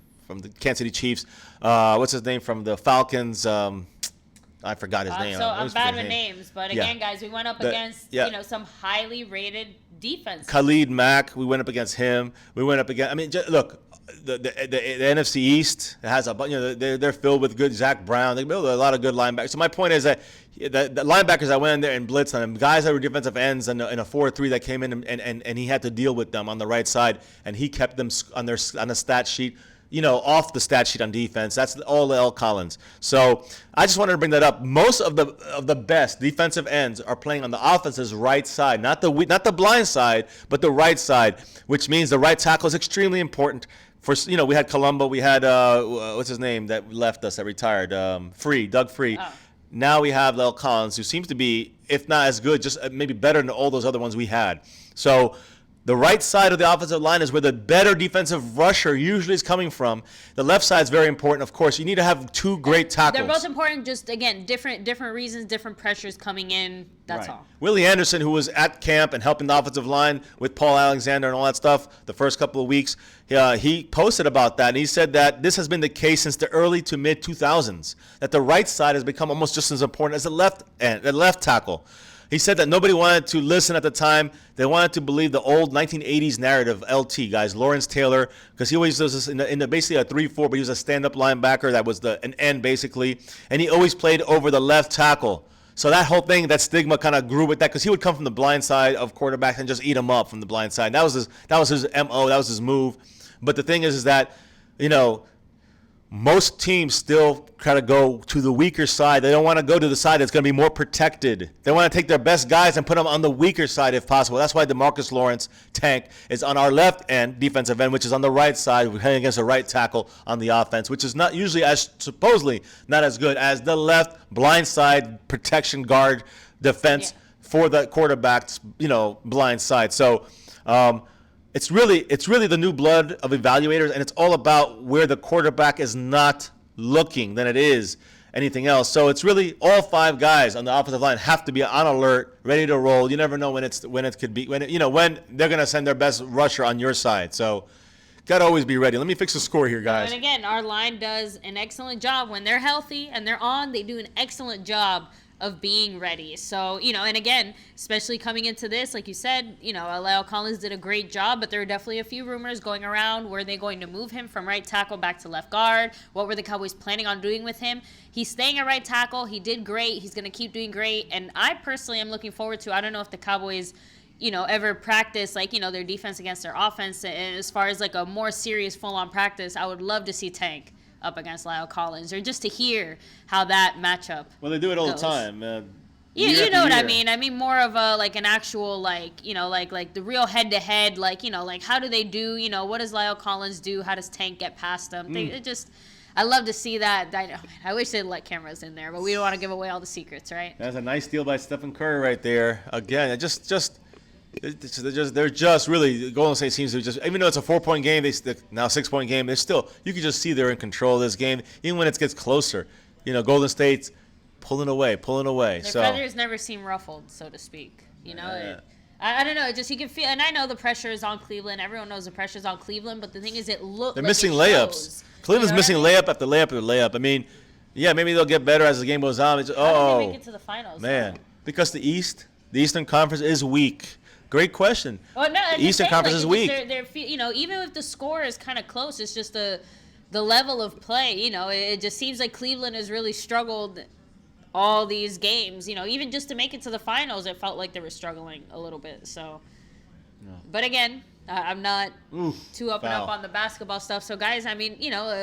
Kansas City Chiefs. What's his name from the Falcons? I forgot his name. So I'm bad with names, but again, guys, we went up against some highly rated defense. Khalid Mack, we went up against him. We went up against. I mean, look. The NFC East has they're filled with good Zach Brown. They build a lot of good linebackers. So my point is that the linebackers that went in there and blitzed on them, guys that were defensive ends in a 4-3 that came in and he had to deal with them on the right side, and he kept them on the stat sheet. Off the stat sheet on defense. That's all La'el Collins. So I just wanted to bring that up. Most of the best defensive ends are playing on the offense's right side, not the blind side, but the right side, which means the right tackle is extremely important. We had Colombo, we had what's his name that left us, that retired, Doug Free. Oh. Now we have La'el Collins, who seems to be, if not as good, just maybe better than all those other ones we had. So the right side of the offensive line is where the better defensive rusher usually is coming from. The left side is very important. Of course, you need to have two great tackles. They're both important, just, again, different reasons, different pressures coming in. That's all. Willie Anderson, who was at camp and helping the offensive line with Paul Alexander and all that stuff the first couple of weeks, he posted about that, and he said that this has been the case since the early to mid-2000s, that the right side has become almost just as important as the left tackle. He said that nobody wanted to listen at the time. They wanted to believe the old 1980s narrative, LT, guys, Lawrence Taylor, because he always does this in basically a 3-4, but he was a stand-up linebacker that was an end, basically, and he always played over the left tackle. So that whole thing, that stigma kind of grew with that because he would come from the blind side of quarterbacks and just eat them up from the blind side. That was his MO, that was his move. But the thing is that, most teams still try to go to the weaker side. They don't want to go to the side that's going to be more protected. They want to take their best guys and put them on the weaker side if possible. That's why DeMarcus Lawrence tank is on our left end, defensive end, which is on the right side. We're heading against a right tackle on the offense, which is not usually supposedly not as good as the left blind side protection guard defense for the quarterback's, blind side. So, It's really the new blood of evaluators, and it's all about where the quarterback is not looking than it is anything else. So it's really all five guys on the offensive line have to be on alert, ready to roll. You never know when they're going to send their best rusher on your side. So got to always be ready. Let me fix the score here, guys. And again, our line does an excellent job when they're healthy and they're on. They do an excellent job of being ready. So, and again, especially coming into this, like you said, La'el Collins did a great job, but there are definitely a few rumors going around. Were they going to move him from right tackle back to left guard? What were the Cowboys planning on doing with him? He's staying at right tackle. He did great. He's going to keep doing great. And I personally am looking forward to, I don't know if the Cowboys, ever practice, their defense against their offense. And as far as a more serious full-on practice, I would love to see Tank up against La'el Collins, or just to hear how that matchup Well, they do it all goes. the time. You know what I mean. I mean more of a an actual the real head-to-head, how do they do, what does La'el Collins do? How does Tank get past them? I love to see that. I wish they'd let cameras in there, but we don't want to give away all the secrets, right? That's a nice deal by Stephen Curry right there. Again, just They're just really Golden State seems to just, even though it's a 4-point game, now 6-point game. They're still, you can just see they're in control of this game, even when it gets closer. Golden State's pulling away. Their feathers never seem ruffled, so to speak. I don't know. It just, you can feel, and I know the pressure is on Cleveland. Everyone knows the pressure is on Cleveland, but the thing is, they're missing layups. Cleveland's missing layup after layup after layup. I mean, yeah, maybe they'll get better as the game goes on. How did they make it to the finals? Man, because the Eastern Conference is weak. Great question. Oh, no, the Eastern Conference is weak. They're, even if the score is kind of close, it's just the level of play. It just seems like Cleveland has really struggled all these games. Even just to make it to the finals, it felt like they were struggling a little bit. So, but again, I'm not too up and up on the basketball stuff. So, guys, I mean,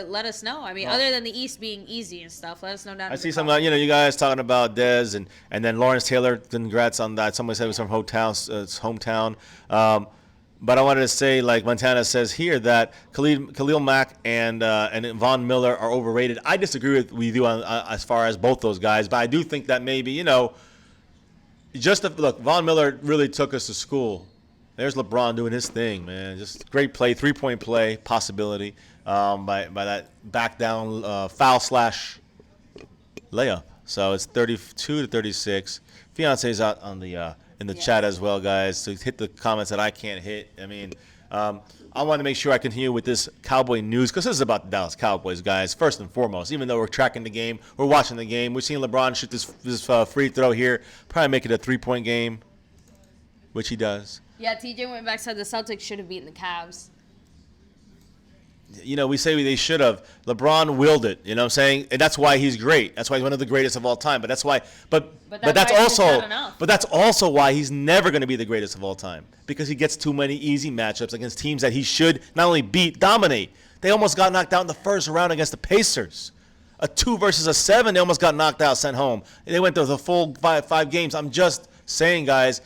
let us know. I mean, other than the East being easy and stuff, let us know down. I see some, you guys talking about Dez and then Lawrence Taylor. Congrats on that. Someone said it was from hometown. But I wanted to say, like Montana says here, that Khalil Mack and Von Miller are overrated. I disagree with you on as far as both those guys, but I do think that maybe, look, Von Miller really took us to school. There's LeBron doing his thing, man. Just great play, 3-point play possibility by that back down foul / layup. So it's 32-36. Fiance's out on the in the chat as well, guys. So hit the comments that I can't hit. I mean, I want to make sure I continue with this Cowboy news because this is about the Dallas Cowboys, guys. First and foremost, even though we're tracking the game, we're watching the game. We're seeing LeBron shoot this free throw here, probably make it a 3-point game, which he does. Yeah, TJ went back, said the Celtics should have beaten the Cavs. We say they should have. LeBron willed it. You know what I'm saying? And that's why he's great. That's why he's one of the greatest of all time. But that's why. But that's also why he's never going to be the greatest of all time, because he gets too many easy matchups against teams that he should not only beat, dominate. They almost got knocked out in the first round against the Pacers. A 2 versus a 7, they almost got knocked out, sent home. They went through the full five games. I'm just saying, guys.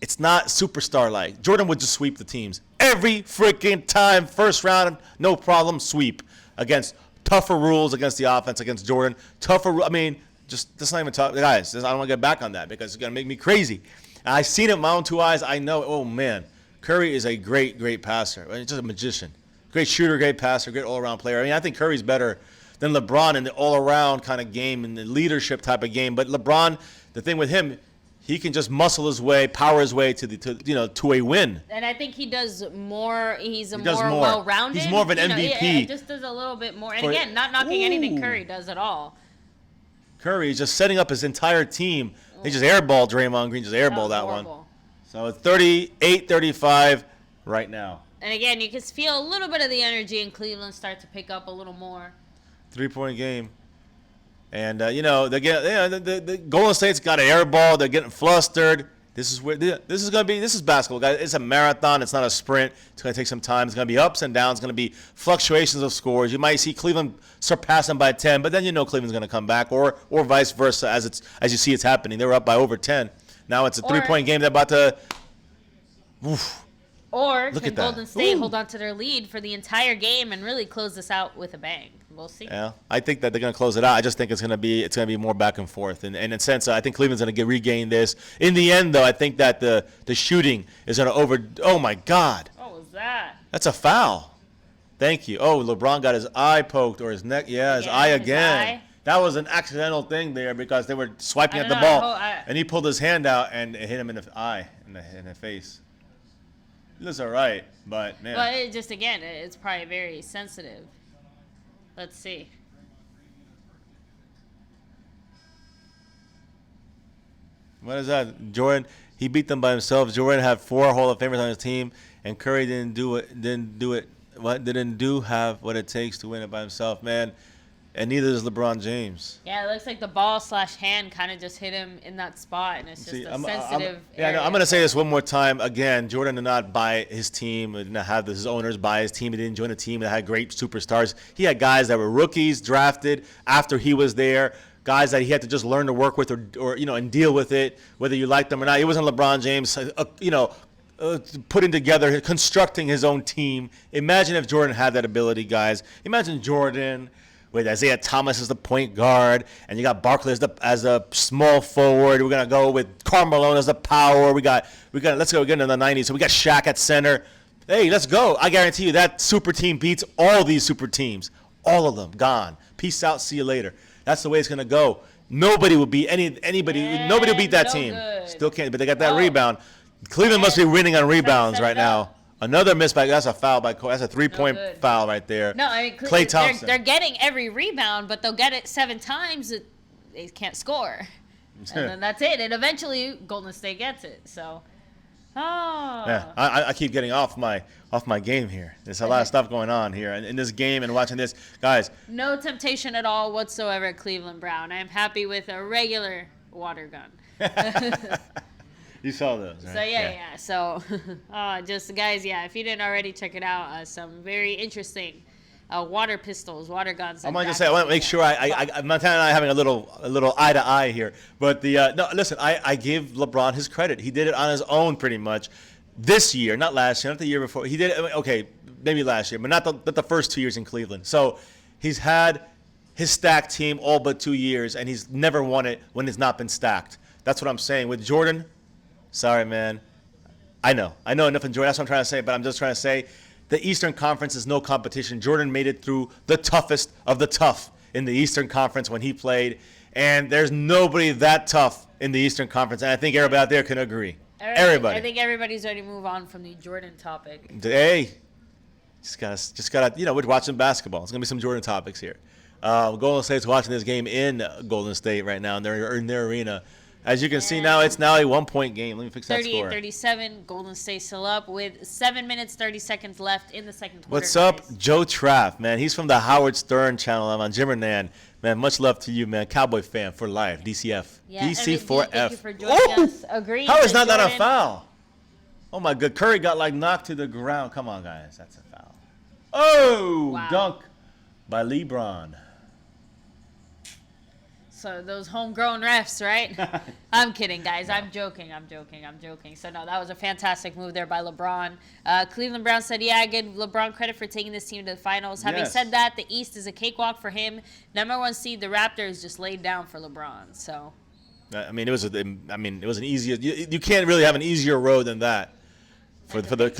It's not superstar-like. Jordan would just sweep the teams. Every freaking time, first round, no problem, sweep. Against tougher rules against the offense, against Jordan. That's not even tough. Guys, I don't want to get back on that because it's going to make me crazy. I've seen it with my own 2 eyes. I know, oh, man. Curry is a great, great passer. He's just a magician. Great shooter, great passer, great all-around player. I think Curry's better than LeBron in the all-around kind of game, in the leadership type of game. But LeBron, the thing with him, he can just muscle his way, power his way to a win. And I think he does more. He's more well-rounded. He's more of an MVP. He just does a little bit more. And again, not knocking anything Curry does at all. Curry is just setting up his entire team. He just airballed Draymond Green, just airballed that one. So it's 38-35 right now. And again, you can feel a little bit of the energy in Cleveland start to pick up a little more. 3-point game. And the Golden State's got an air ball. They're getting flustered. This is basketball, guys. It's a marathon. It's not a sprint. It's going to take some time. It's going to be ups and downs. It's going to be fluctuations of scores. You might see Cleveland surpass them by 10, but then Cleveland's going to come back, or vice versa. As you see, it's happening. They were up by over 10. Now it's a 3-point game. They're about to. Oof. Or can Golden State hold on to their lead for the entire game and really close this out with a bang? We'll see. Yeah, I think that they're going to close it out. I just think it's going to be more back and forth. And in a sense, I think Cleveland's going to regain this. In the end, though, I think that the shooting is going to Oh, my God. What was that? That's a foul. Thank you. Oh, LeBron got his eye poked or his neck. Yeah, his eye again. That was an accidental thing there because they were swiping at the ball. And he pulled his hand out and it hit him in the eye, in the face. It looks all right, but, man. But it just, again, it's probably very sensitive. Let's see. What is that? Jordan, he beat them by himself. Jordan had 4 Hall of Famers on his team, and Curry didn't have what it takes to win it by himself, man. And neither does LeBron James. Yeah, it looks like the ball/hand kind of just hit him in that spot, and it's just sensitive area. I'm going to say this one more time. Again, Jordan did not buy his team. He did not have his owners buy his team. He didn't join a team that had great superstars. He had guys that were rookies drafted after he was there, guys that he had to just learn to work with or and deal with it, whether you liked them or not. It wasn't LeBron James, putting together, constructing his own team. Imagine if Jordan had that ability, guys. Imagine Jordan with Isaiah Thomas as the point guard, and you got Barkley as a small forward. We're gonna go with Carmelo as the power. Let's go again in the 90s. So we got Shaq at center. Hey, let's go. I guarantee you that super team beats all these super teams. All of them gone. Peace out. See you later. That's the way it's gonna go. Nobody will beat anybody. Nobody will beat that team. Good. Still can't. But they got that rebound. Cleveland must be winning on rebounds right now. Another miss by that's a foul by That's a 3-point foul right there. No, I mean Klay Thompson. They're getting every rebound, but they'll get it 7 times. They can't score, and then that's it. And eventually, Golden State gets it. So, yeah, I keep getting off my game here. There's a lot of stuff going on here in this game and watching this, guys. No temptation at all whatsoever at Cleveland Brown. I'm happy with a regular water gun. You saw those, right? So yeah. So, just guys, if you didn't already check it out, some very interesting water pistols, water guns. I want to make sure Montana and I are having a little eye to eye here. But no, listen, I give LeBron his credit. He did it on his own pretty much this year, not last year, not the year before. He did it, okay, maybe last year, but not the first 2 years in Cleveland. So he's had his stacked team all but 2 years, and he's never won it when it's not been stacked. That's what I'm saying. With Jordan, sorry, man. I know enough in Jordan. That's what I'm trying to say, but I'm just trying to say the Eastern Conference is no competition. Jordan made it through the toughest of the tough in the Eastern Conference when he played, and there's nobody that tough in the Eastern Conference, and I think everybody out there can agree. Everybody. I think everybody's ready to move on from the Jordan topic. Hey, just gotta, we're watching basketball. It's gonna be some Jordan topics here. Golden State's watching this game in Golden State right now, and they're in their arena. As you can see now, it's now a 1-point game. Let me fix that score. 38-37, Golden State still up with 7 minutes, 30 seconds left in the second quarter. What's up, Joe Traff, man? He's from the Howard Stern channel. I'm on Jim Hernan. Man, much love to you, man. Cowboy fan for life. DCF. Yeah, DC4F. Thank you for joining us. Agreed. How is not that a foul? Oh, my God. Curry got, knocked to the ground. Come on, guys. That's a foul. Oh, wow. Dunk by LeBron. So those homegrown refs, right? I'm kidding, guys. I'm joking. So, no, that was a fantastic move there by LeBron. Cleveland Brown said, I give LeBron credit for taking this team to the finals. Having said that, the East is a cakewalk for him. Number 1 seed, the Raptors, just laid down for LeBron. So, it was an easier. You can't really have an easier road than that. For the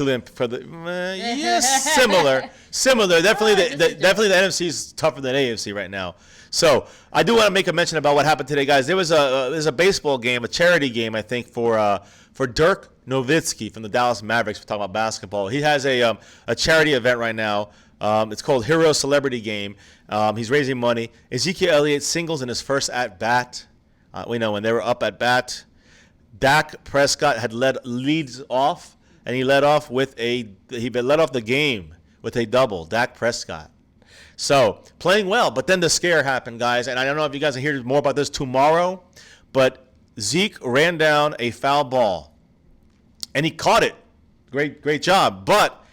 similar. Definitely the NFC is tougher than AFC right now. So I do want to make a mention about what happened today, guys. There was a baseball game, a charity game, I think, for Dirk Nowitzki from the Dallas Mavericks. We're talking about basketball. He has a charity event right now. It's called Hero Celebrity Game. He's raising money. Ezekiel Elliott singles in his first at bat. We know when they were up at bat. Dak Prescott had leads off. And he led off the game with a double, Dak Prescott. So, playing well, but then the scare happened, guys. And I don't know if you guys will hear more about this tomorrow, but Zeke ran down a foul ball. And he caught it. Great job. But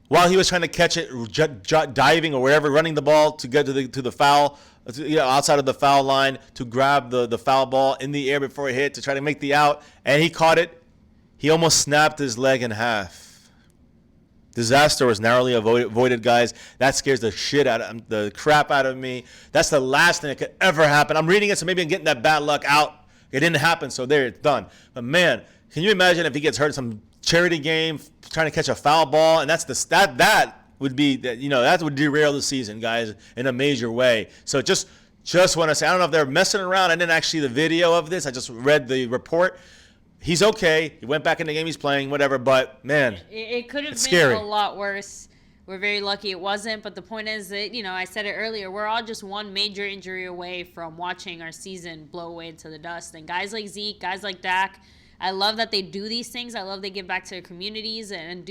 while he was trying to catch it, diving or wherever, running the ball to get to the foul, outside of the foul line to grab the foul ball in the air before it hit to try to make the out, and he caught it. He almost snapped his leg in half. Disaster was narrowly avoided, guys. That scares the crap out of me. That's the last thing that could ever happen. I'm reading it, so maybe I'm getting that bad luck out. It didn't happen, so there, it's done. But man, can you imagine if he gets hurt in some charity game trying to catch a foul ball? And that would be that would derail the season, guys, in a major way. So just want to say, I don't know if they're messing around. I didn't actually see the video of this. I just read the report. He's okay. He went back in the game. He's playing, whatever. But, man, it could have been scary. A lot worse. We're very lucky it wasn't. But the point is that, I said it earlier, we're all just one major injury away from watching our season blow away into the dust. And guys like Zeke, guys like Dak, I love that they do these things. I love they give back to their communities and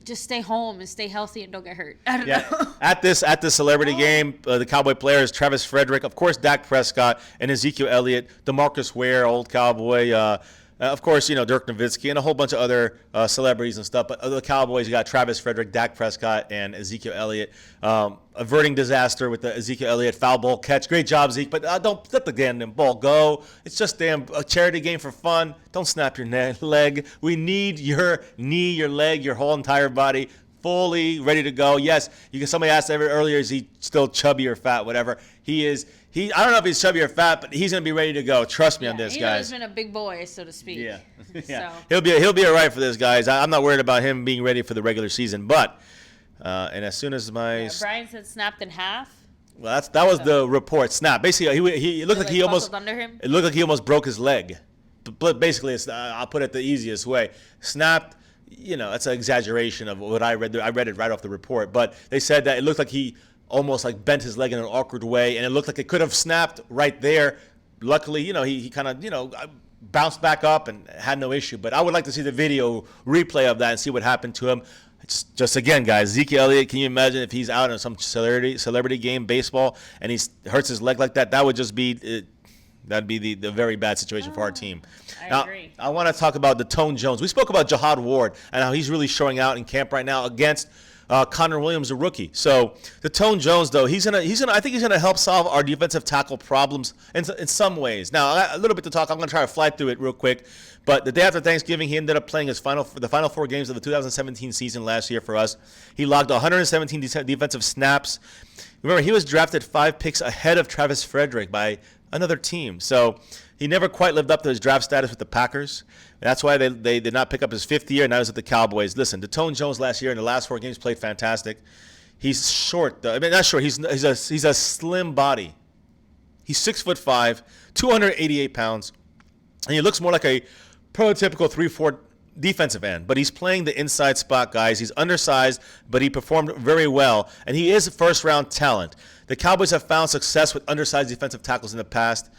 just stay home and stay healthy and don't get hurt. I don't know. At this celebrity game, the Cowboy players, Travis Frederick, of course, Dak Prescott, and Ezekiel Elliott, DeMarcus Ware, old Cowboy, of course, Dirk Nowitzki, and a whole bunch of other celebrities and stuff. But the Cowboys, you got Travis Frederick, Dak Prescott, and Ezekiel Elliott. Averting disaster with the Ezekiel Elliott foul ball catch. Great job, Zeke, but don't let the damn ball go. It's just a charity game for fun. Don't snap your leg. We need your knee, your leg, your whole entire body fully ready to go. Yes, somebody asked earlier, is he still chubby or fat, whatever. He is. I don't know if he's chubby or fat, but he's going to be ready to go. Trust me on this, guys. He's been a big boy, so to speak. Yeah. So. He'll be all right for this, guys. I'm not worried about him being ready for the regular season. But, and as soon as Brian said snapped in half. Well, that was the report. Snap. Basically, he looked like he almost under him? It looked like he almost broke his leg. But basically, I'll put it the easiest way. Snapped. That's an exaggeration of what I read. I read it right off the report. But they said that it looked like he almost like bent his leg in an awkward way, and it looked like it could have snapped right there. Luckily, he kind of bounced back up and had no issue. But I would like to see the video replay of that and see what happened to him. It's just again, guys, Ezekiel Elliott. Can you imagine if he's out in some celebrity game, baseball, and he hurts his leg like that? That would just be that'd be the very bad situation for our team. I agree. I want to talk about DeTone Jones. We spoke about Jihad Ward and how he's really showing out in camp right now against Connor Williams, a rookie. So DeTone Jones, though, I think he's gonna help solve our defensive tackle problems in some ways. Now, a little bit to talk. I'm gonna try to fly through it real quick. But the day after Thanksgiving, he ended up playing the final 4 games of the 2017 season last year for us. He logged 117 defensive snaps. Remember, he was drafted 5 picks ahead of Travis Frederick by another team. So he never quite lived up to his draft status with the Packers. That's why they did not pick up his 5th year, and now he's at the Cowboys. Listen, DeTone Jones last year in the last 4 games played fantastic. He's short, though. I mean, not short. He's a slim body. He's 6'5", 288 pounds, and he looks more like a prototypical 3-4 defensive end. But he's playing the inside spot, guys. He's undersized, but he performed very well, and he is a first-round talent. The Cowboys have found success with undersized defensive tackles in the past.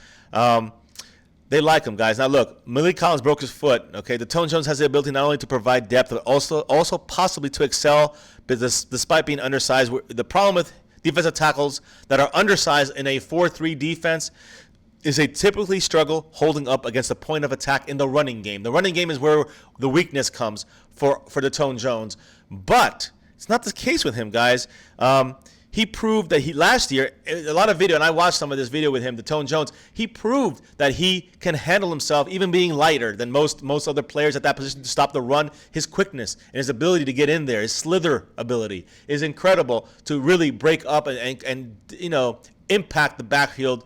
They like him, guys. Now, look, Malik Collins broke his foot. Okay, DeTone Jones has the ability not only to provide depth, but also possibly to excel, despite being undersized. The problem with defensive tackles that are undersized in a 4-3 defense is they typically struggle holding up against the point of attack in the running game. The running game is where the weakness comes for DeTone Jones. But it's not the case with him, guys. He proved that last year, a lot of video, and I watched some of this video with him, DeTone Jones, he proved that he can handle himself, even being lighter than most other players at that position to stop the run. His quickness and his ability to get in there, his slither ability is incredible to really break up and impact the backfield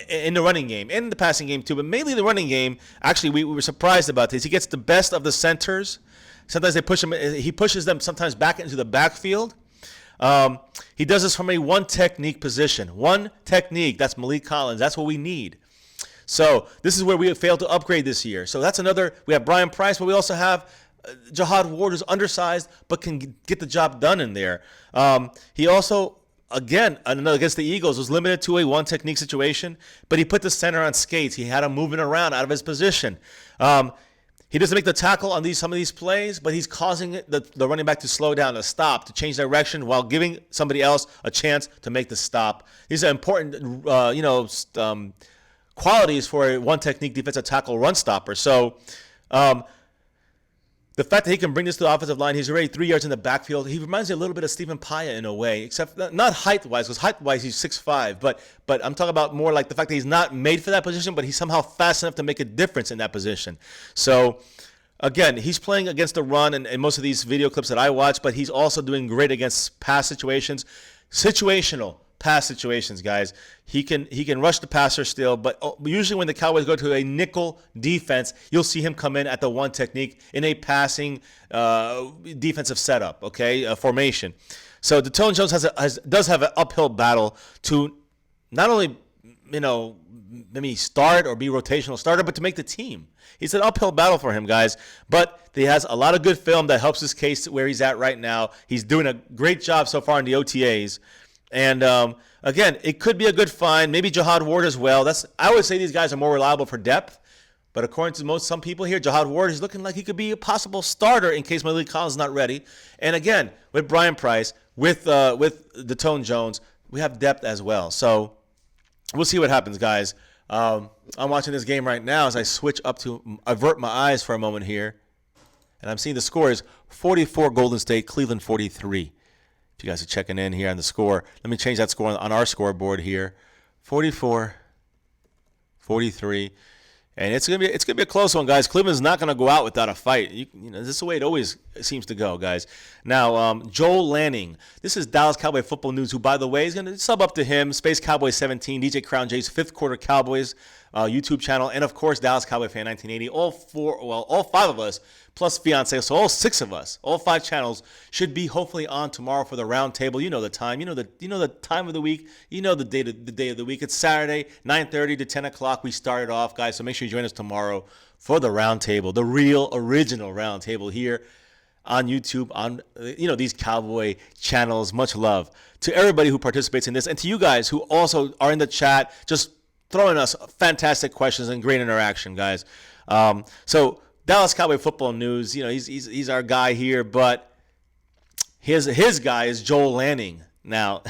in the running game, and the passing game too, but mainly the running game. Actually, we were surprised about this. He gets the best of the centers. Sometimes he pushes them sometimes back into the backfield. He does this from a one technique position. One technique, that's Malik Collins. That's what we need. So this is where we have failed to upgrade this year. So that's another. We have Brian Price, but we also have Jihad Ward, who's undersized but can get the job done in there. He also, again, against the Eagles, was limited to a one technique situation, but he put the center on skates. He had him moving around out of his position. He doesn't make the tackle on some of these plays, but he's causing the running back to slow down, to stop, to change direction, while giving somebody else a chance to make the stop. These are important, qualities for a one technique defensive tackle run stopper. So, the fact that he can bring this to the offensive line, he's already 3 yards in the backfield. He reminds me a little bit of Stephen Paya in a way, except not height-wise, because height-wise he's 6'5". But I'm talking about more like the fact that he's not made for that position, but he's somehow fast enough to make a difference in that position. So, again, he's playing against the run in most of these video clips that I watch, but he's also doing great against pass situations. Situational pass situations, guys. He can rush the passer still, but usually when the Cowboys go to a nickel defense, you'll see him come in at the one technique in a passing defensive setup, formation. So DeTone Jones does have an uphill battle to not only maybe start or be rotational starter, but to make the team. It's an uphill battle for him, guys, but he has a lot of good film that helps his case where he's at right now. He's doing a great job so far in the OTAs. And, again, it could be a good find. Maybe Jihad Ward as well. I would say these guys are more reliable for depth. But according to some people here, Jihad Ward is looking like he could be a possible starter in case Malik Collins is not ready. And, again, with Brian Price, with DeTone Jones, we have depth as well. So we'll see what happens, guys. I'm watching this game right now as I switch up to avert my eyes for a moment here. And I'm seeing the score is 44 Golden State, Cleveland 43. If you guys are checking in here on the score, let me change that score on our scoreboard here. 44-43. And it's gonna be a close one, guys. Cleveland's not gonna go out without a fight. You know, this is the way it always seems to go, guys. Now, Joel Lanning. This is Dallas Cowboy football news. Who, by the way, is gonna sub up to him. Space Cowboy 17, DJ Crown J's fifth quarter Cowboys YouTube channel, and of course Dallas Cowboy Fan 1980. All five of us plus fiance, so all six of us, all five channels should be hopefully on tomorrow for the round table. You know the time, you know the time of the week, you know the day of the week. It's Saturday, 9:30 to 10 o'clock. We started off, guys, so make sure you join us tomorrow for the round table, the real original round table here on YouTube, on these Cowboy channels. Much love to everybody who participates in this, and to you guys who also are in the chat, just throwing us fantastic questions and great interaction, guys. So Dallas Cowboy football news, he's our guy here, but his guy is Joel Lanning. Now,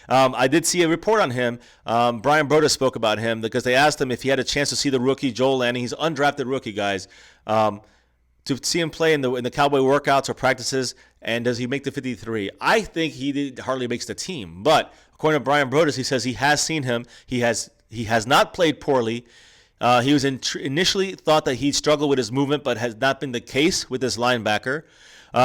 I did see a report on him. Brian Broda spoke about him because they asked him if he had a chance to see the rookie Joel Lanning. He's an undrafted rookie, guys. To see him play in the Cowboy workouts or practices, and does he make the 53? I think he hardly makes the team, but according to Brian Broda, he says he has seen him. He has not played poorly. He was initially thought that he'd struggle with his movement, but has not been the case with this linebacker.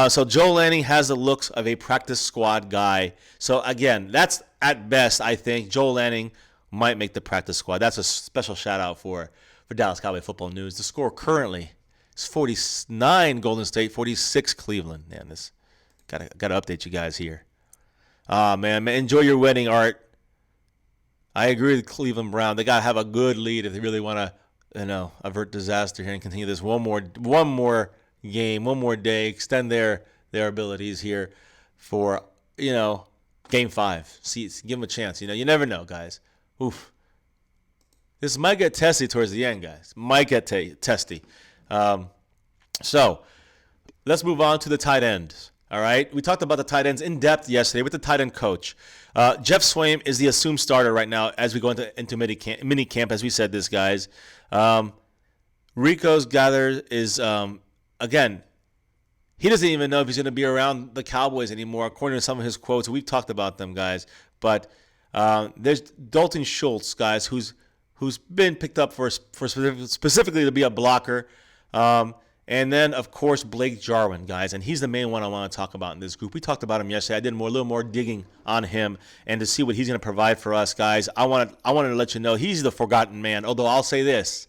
So Joel Lanning has the looks of a practice squad guy. So again, that's at best, I think. Joel Lanning might make the practice squad. That's a special shout out for Dallas Cowboy football news. The score currently is 49 Golden State, 46 Cleveland. Man, this gotta update you guys here. Man, enjoy your wedding, Art. I agree with Cleveland Brown. They got to have a good lead if they really want to, avert disaster here and continue this one more game, one more day, extend their abilities here for, game 5. See, give them a chance. You never know, guys. Oof. This might get testy towards the end, guys. Might get testy. So let's move on to the tight ends. All right, we talked about the tight ends in depth yesterday with the tight end coach. Jeff Swaim is the assumed starter right now as we go into mini camp, as we said this, guys. Rico's gather is, again, he doesn't even know if he's going to be around the Cowboys anymore, according to some of his quotes. We've talked about them, guys. But there's Dalton Schultz, guys, who's been picked up for specifically to be a blocker. And then, of course, Blake Jarwin, guys, and he's the main one I want to talk about in this group. We talked about him yesterday. I did a little more digging on him and to see what he's going to provide for us, guys. I wanted to let you know he's the forgotten man, although I'll say this.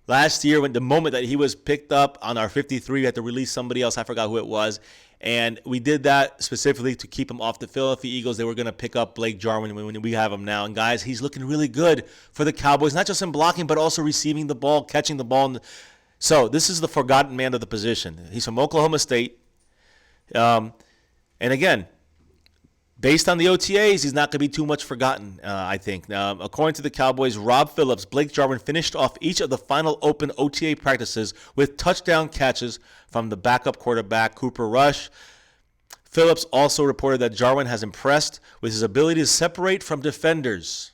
Last year, when the moment that he was picked up on our 53, we had to release somebody else. I forgot who it was. And we did that specifically to keep him off the Philadelphia Eagles. They were going to pick up Blake Jarwin when we have him now. And, guys, he's looking really good for the Cowboys, not just in blocking, but also receiving the ball, catching the ball. So this is the forgotten man of the position. He's from Oklahoma State. And again, based on the OTAs, he's not going to be too much forgotten, I think. According to the Cowboys, Rob Phillips, Blake Jarwin finished off each of the final open OTA practices with touchdown catches from the backup quarterback, Cooper Rush. Phillips also reported that Jarwin has impressed with his ability to separate from defenders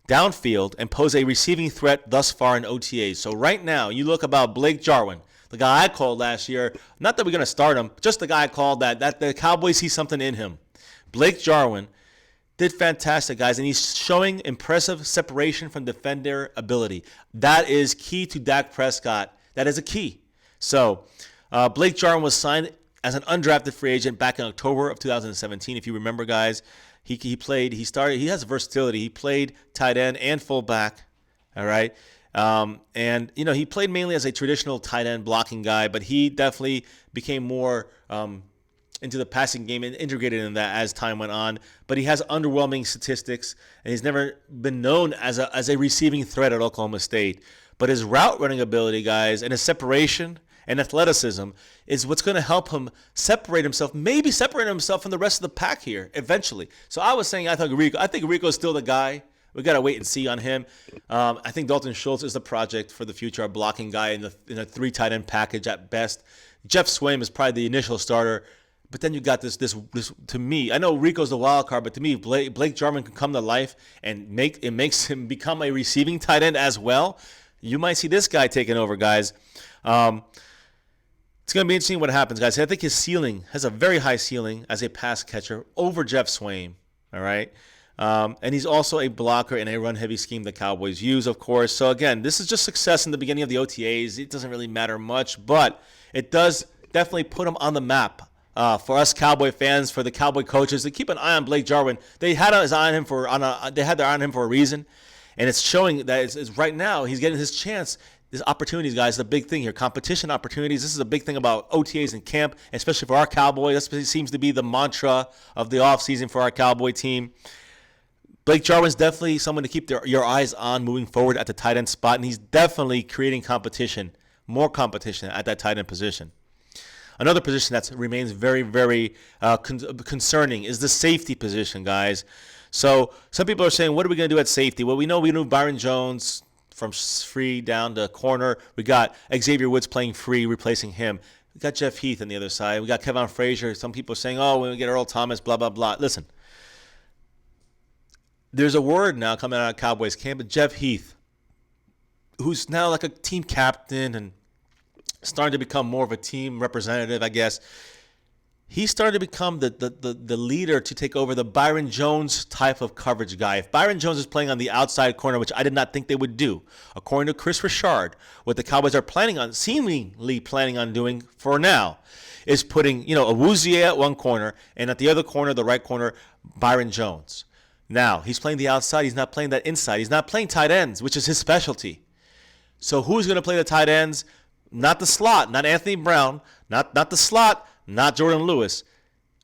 downfield and pose a receiving threat thus far in OTAs. So right now, you look about Blake Jarwin, the guy I called last year, not that we're going to start him, just the guy I called that the Cowboys see something in him. Blake Jarwin did fantastic, guys, and he's showing impressive separation from defender ability. That is key to Dak Prescott. That is a key. So Blake Jarwin was signed as an undrafted free agent back in October of 2017, if you remember, guys. He played, he has versatility. He played tight end and fullback, all right? And, he played mainly as a traditional tight end blocking guy, but he definitely became more into the passing game and integrated in that as time went on. But he has underwhelming statistics, and he's never been known as a receiving threat at Oklahoma State. But his route running ability, guys, and his separation and athleticism is what's going to help him separate himself from the rest of the pack here eventually. So I was saying I think Rico's still the guy. We got to wait and see on him. I think Dalton Schultz is the project for the future, a blocking guy in a 3 tight end package at best. Jeff Swaim is probably the initial starter. But then you got this to me. I know Rico's the wild card, but to me, Blake Jarwin can come to life and makes him become a receiving tight end as well. You might see this guy taking over, guys. It's going to be interesting what happens, guys. I think his ceiling has a very high ceiling as a pass catcher over Jeff Swaim. All right. And he's also a blocker in a run-heavy scheme the Cowboys use, of course. So, again, this is just success in the beginning of the OTAs. It doesn't really matter much, but it does definitely put him on the map for us Cowboy fans, for the Cowboy coaches to keep an eye on Blake Jarwin. They had their eye on him for a reason, and it's showing that it's right now he's getting his chance. These opportunities, guys, the big thing here. Competition opportunities. This is a big thing about OTAs in camp, especially for our Cowboys. That seems to be the mantra of the offseason for our Cowboy team. Blake Jarwin's definitely someone to keep your eyes on moving forward at the tight end spot, and he's definitely creating competition, more competition at that tight end position. Another position that remains very, very concerning is the safety position, guys. So some people are saying, what are we going to do at safety? Well, we know we moved Byron Jones from free down to corner. We got Xavier Woods playing free, replacing him. We got Jeff Heath on the other side. We got Kevin Frazier. Some people are saying, oh, when we get Earl Thomas, blah, blah, blah. Listen, there's a word now coming out of Cowboys camp, Jeff Heath, who's now like a team captain and starting to become more of a team representative, I guess. He's starting to become the leader to take over the Byron Jones type of coverage guy. If Byron Jones is playing on the outside corner, which I did not think they would do, according to Chris Richard, what the Cowboys are seemingly planning on doing for now, is putting, Awuzie at one corner, and at the other corner, the right corner, Byron Jones. Now, he's playing the outside. He's not playing that inside. He's not playing tight ends, which is his specialty. So who's going to play the tight ends? Not the slot, not Anthony Brown, not the slot, not Jordan Lewis,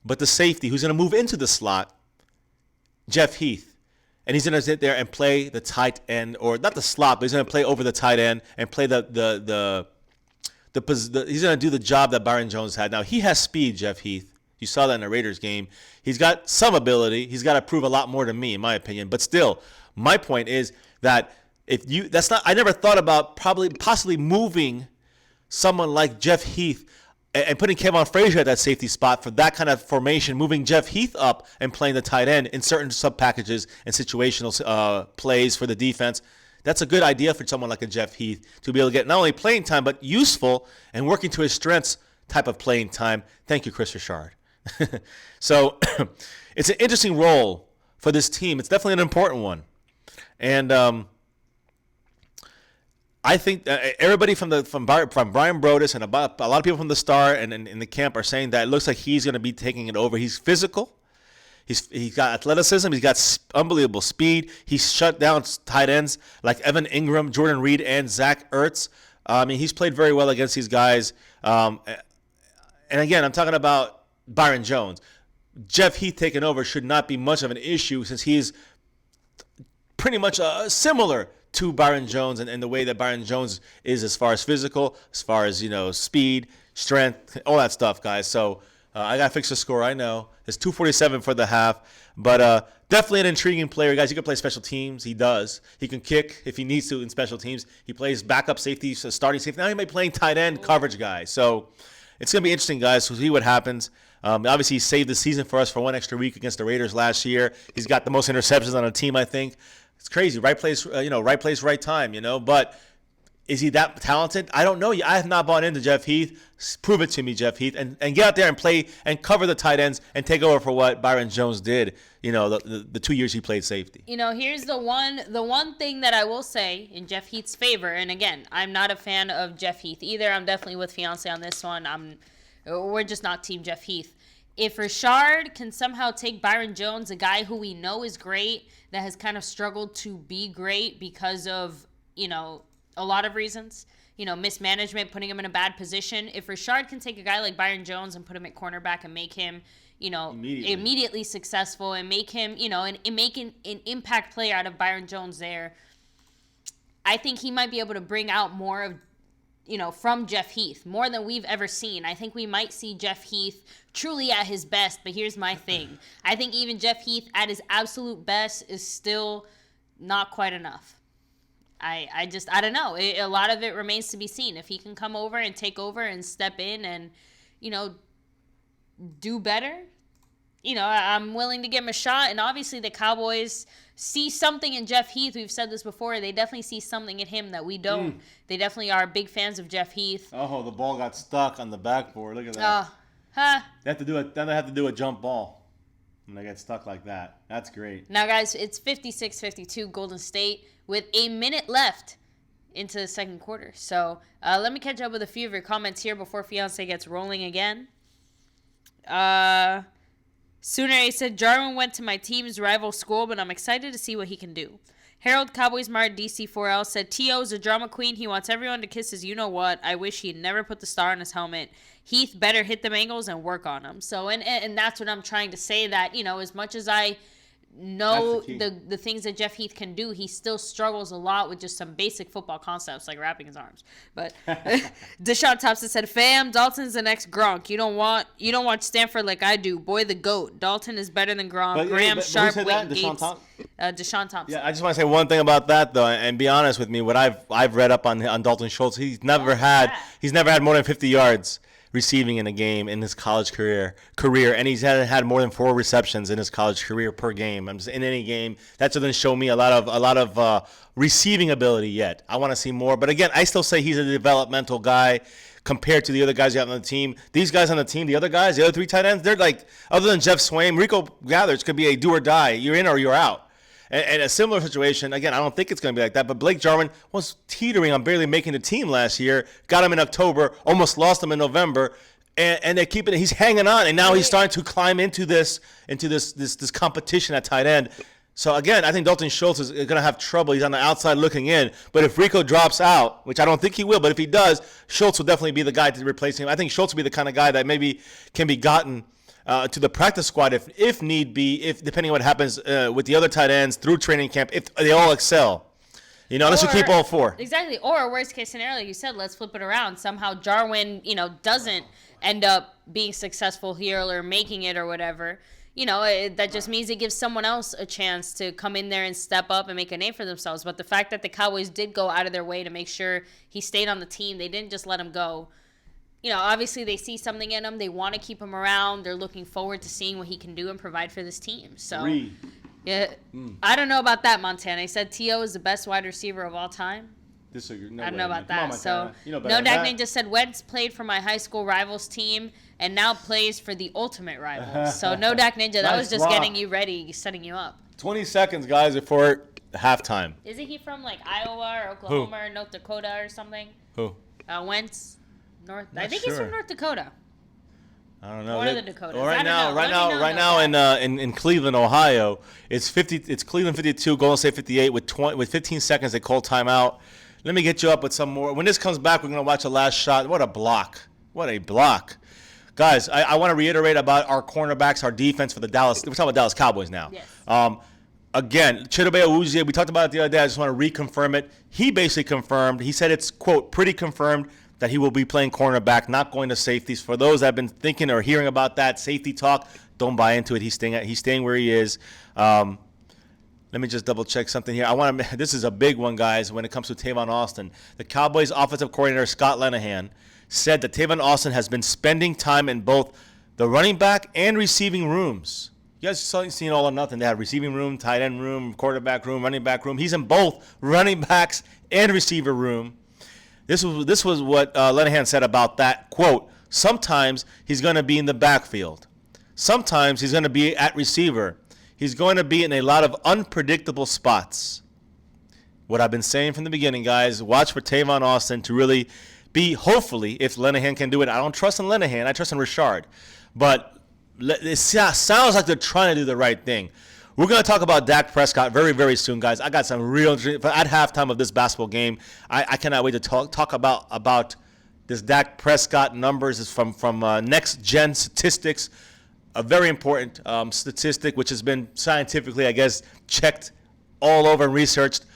but the safety who's going to move into the slot, Jeff Heath. And he's going to sit there and play the tight end, or not the slot, but he's going to play over the tight end and play he's going to do the job that Byron Jones had. Now, he has speed, Jeff Heath. You saw that in the Raiders game. He's got some ability. He's got to prove a lot more to me, in my opinion. But still, my point is that I never thought about possibly moving someone like Jeff Heath and putting Kevin Frazier at that safety spot for that kind of formation, moving Jeff Heath up and playing the tight end in certain sub-packages and situational plays for the defense. That's a good idea for someone like a Jeff Heath to be able to get not only playing time, but useful and working to his strengths type of playing time. Thank you, Chris Richard. So it's an interesting role for this team. It's definitely an important one. And I think everybody from Brian Brodus and a lot of people from the Star and in the camp are saying that it looks like he's going to be taking it over. He's physical. He's got athleticism. He's got unbelievable speed. He's shut down tight ends like Evan Ingram, Jordan Reed, and Zach Ertz. He's played very well against these guys. And again, I'm talking about Byron Jones. Jeff Heath taking over should not be much of an issue since he's pretty much similar to Byron Jones and the way that Byron Jones is as far as physical, as far as, speed, strength, all that stuff, guys. So I got to fix the score. I know. It's 247 for the half. But definitely an intriguing player, guys. He can play special teams. He does. He can kick if he needs to in special teams. He plays backup safety, starting safety. Now he may be playing tight end coverage guy. So it's going to be interesting, guys, to see what happens. Obviously, he saved the season for us for one extra week against the Raiders last year. He's got the most interceptions on the team, I think. It's crazy. Right place, right place, right time, But is he that talented? I don't know. I have not bought into Jeff Heath. Prove it to me, Jeff Heath. And get out there and play and cover the tight ends and take over for what Byron Jones did, the 2 years he played safety. Here's the one thing that I will say in Jeff Heath's favor. And again, I'm not a fan of Jeff Heath either. I'm definitely with Fiance on this one. We're just not team Jeff Heath. If Richard can somehow take Byron Jones, a guy who we know is great, that has kind of struggled to be great because of, a lot of reasons, mismanagement, putting him in a bad position. If Richard can take a guy like Byron Jones and put him at cornerback and make him, immediately successful and make him, and make an impact player out of Byron Jones there, I think he might be able to bring out more of, from Jeff Heath, more than we've ever seen. I think we might see Jeff Heath truly at his best, but here's my thing. I think even Jeff Heath at his absolute best is still not quite enough. I don't know. A lot of it remains to be seen. If he can come over and take over and step in and, do better, I'm willing to give him a shot. And obviously the Cowboys see something in Jeff Heath. We've said this before. They definitely see something in him that we don't. They definitely are big fans of Jeff Heath. Oh, the ball got stuck on the backboard. Look at that. They have to do a jump ball. And they get stuck like that. That's great. Now, guys, it's 56-52 Golden State with a minute left into the second quarter. So let me catch up with a few of your comments here before Fiance gets rolling again. Sooner said, Jarwin went to my team's rival school, but I'm excited to see what he can do. Harold Cowboys Mart DC4L said, T.O. is a drama queen. He wants everyone to kiss his you-know-what. I wish he'd never put the star on his helmet. Heath better hit them angles and work on them. So, and that's what I'm trying to say, that, you know, as much as I know the things that Jeff Heath can do, he still struggles a lot with just some basic football concepts like wrapping his arms. But Deshaun Thompson said, "Fam, Dalton's the next Gronk. You don't want Stanford like I do. Boy, the GOAT. Dalton is better than Gronk. Graham, Sharp, Wayne Gates." Deshaun Thompson. Yeah, I just want to say one thing about that though, and be honest with me. What I've read up on Dalton Schultz, he's never had more than 50 yards receiving in a game in his college career, and he's had more than 4 receptions in his college career per game. I'm just, in any game, that doesn't show me a lot of receiving ability yet. I want to see more, but again, I still say he's a developmental guy compared to the other guys you have on the team. These guys on the team, the other 3 tight ends, they're like, other than Jeff Swain, Rico Gathers could be a do or die. You're in or you're out. And a similar situation, again, I don't think it's going to be like that, but Blake Jarwin was teetering on barely making the team last year, got him in October, almost lost him in November, and they keep it. He's hanging on, and now he's starting to climb into this competition at tight end. So, again, I think Dalton Schultz is going to have trouble. He's on the outside looking in. But if Rico drops out, which I don't think he will, but if he does, Schultz will definitely be the guy to replace him. I think Schultz will be the kind of guy that maybe can be gotten to the practice squad if need be, if depending on what happens with the other tight ends through training camp, if they all excel. You know, unless you keep all 4. Exactly. Or worst case scenario, like you said, let's flip it around. Somehow Jarwin, doesn't end up being successful here or making it or whatever. That just means it gives someone else a chance to come in there and step up and make a name for themselves. But the fact that the Cowboys did go out of their way to make sure he stayed on the team, they didn't just let him go. Obviously they see something in him. They want to keep him around. They're looking forward to seeing what he can do and provide for this team. So, yeah, I don't know about that, Montana. He said T.O. is the best wide receiver of all time. Disagree. I don't know about that. So, No Dak Ninja said Wentz played for my high school rivals team and now plays for the ultimate rivals. So, No Dak Ninja, that was just getting you ready, setting you up. 20 seconds, guys, before halftime. Isn't he from like Iowa or Oklahoma or North Dakota or something? Who? Wentz. I think he's from North Dakota. I don't know. One of the Dakotas. Right now in Cleveland, Ohio, it's Cleveland 52, Golden State 58 with 15 seconds. They call timeout. Let me get you up with some more. When this comes back, we're gonna watch a last shot. What a block! What a block, guys! I want to reiterate about our cornerbacks, our defense for the Dallas. We're talking about Dallas Cowboys now. Yes. Again, Chidobe Awuzie, we talked about it the other day. I just want to reconfirm it. He basically confirmed. He said it's, quote, pretty confirmed that he will be playing cornerback, not going to safeties. For those that have been thinking or hearing about that safety talk, don't buy into it. He's staying where he is. Let me just double check something here. This is a big one, guys, when it comes to Tavon Austin. The Cowboys offensive coordinator, Scott Linehan, said that Tavon Austin has been spending time in both the running back and receiving rooms. You guys seen All or Nothing. They have receiving room, tight end room, quarterback room, running back room. He's in both running backs and receiver room. This was what Linehan said about that, quote, sometimes he's going to be in the backfield. Sometimes he's going to be at receiver. He's going to be in a lot of unpredictable spots. What I've been saying from the beginning, guys, watch for Tavon Austin to really be, hopefully, if Linehan can do it. I don't trust in Linehan. I trust in Richard. But it sounds like they're trying to do the right thing. We're going to talk about Dak Prescott very, very soon, guys. I got some real at halftime of this basketball game. I cannot wait to talk about this Dak Prescott numbers. Is from Next Gen Statistics, a very important statistic which has been scientifically, I guess, checked all over and researched.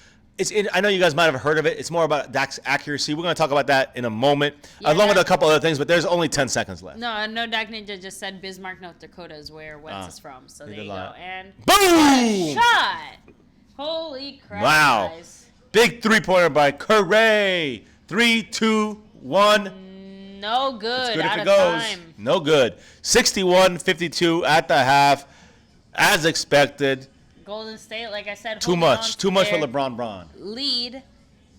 I know you guys might have heard of it. It's more about Dak's accuracy. We're going to talk about that in a moment, along with a couple other things, but there's only 10 seconds left. No Dak Ninja just said Bismarck, North Dakota is where Wentz is from. So there you go. And boom! Shot! Holy crap, wow. guys. Big three-pointer by Curry. 3, 2, 1. No good. It's good out if of it goes. time. No good. 61-52 at the half, as expected. Golden State, like I said, too much for LeBron. Lead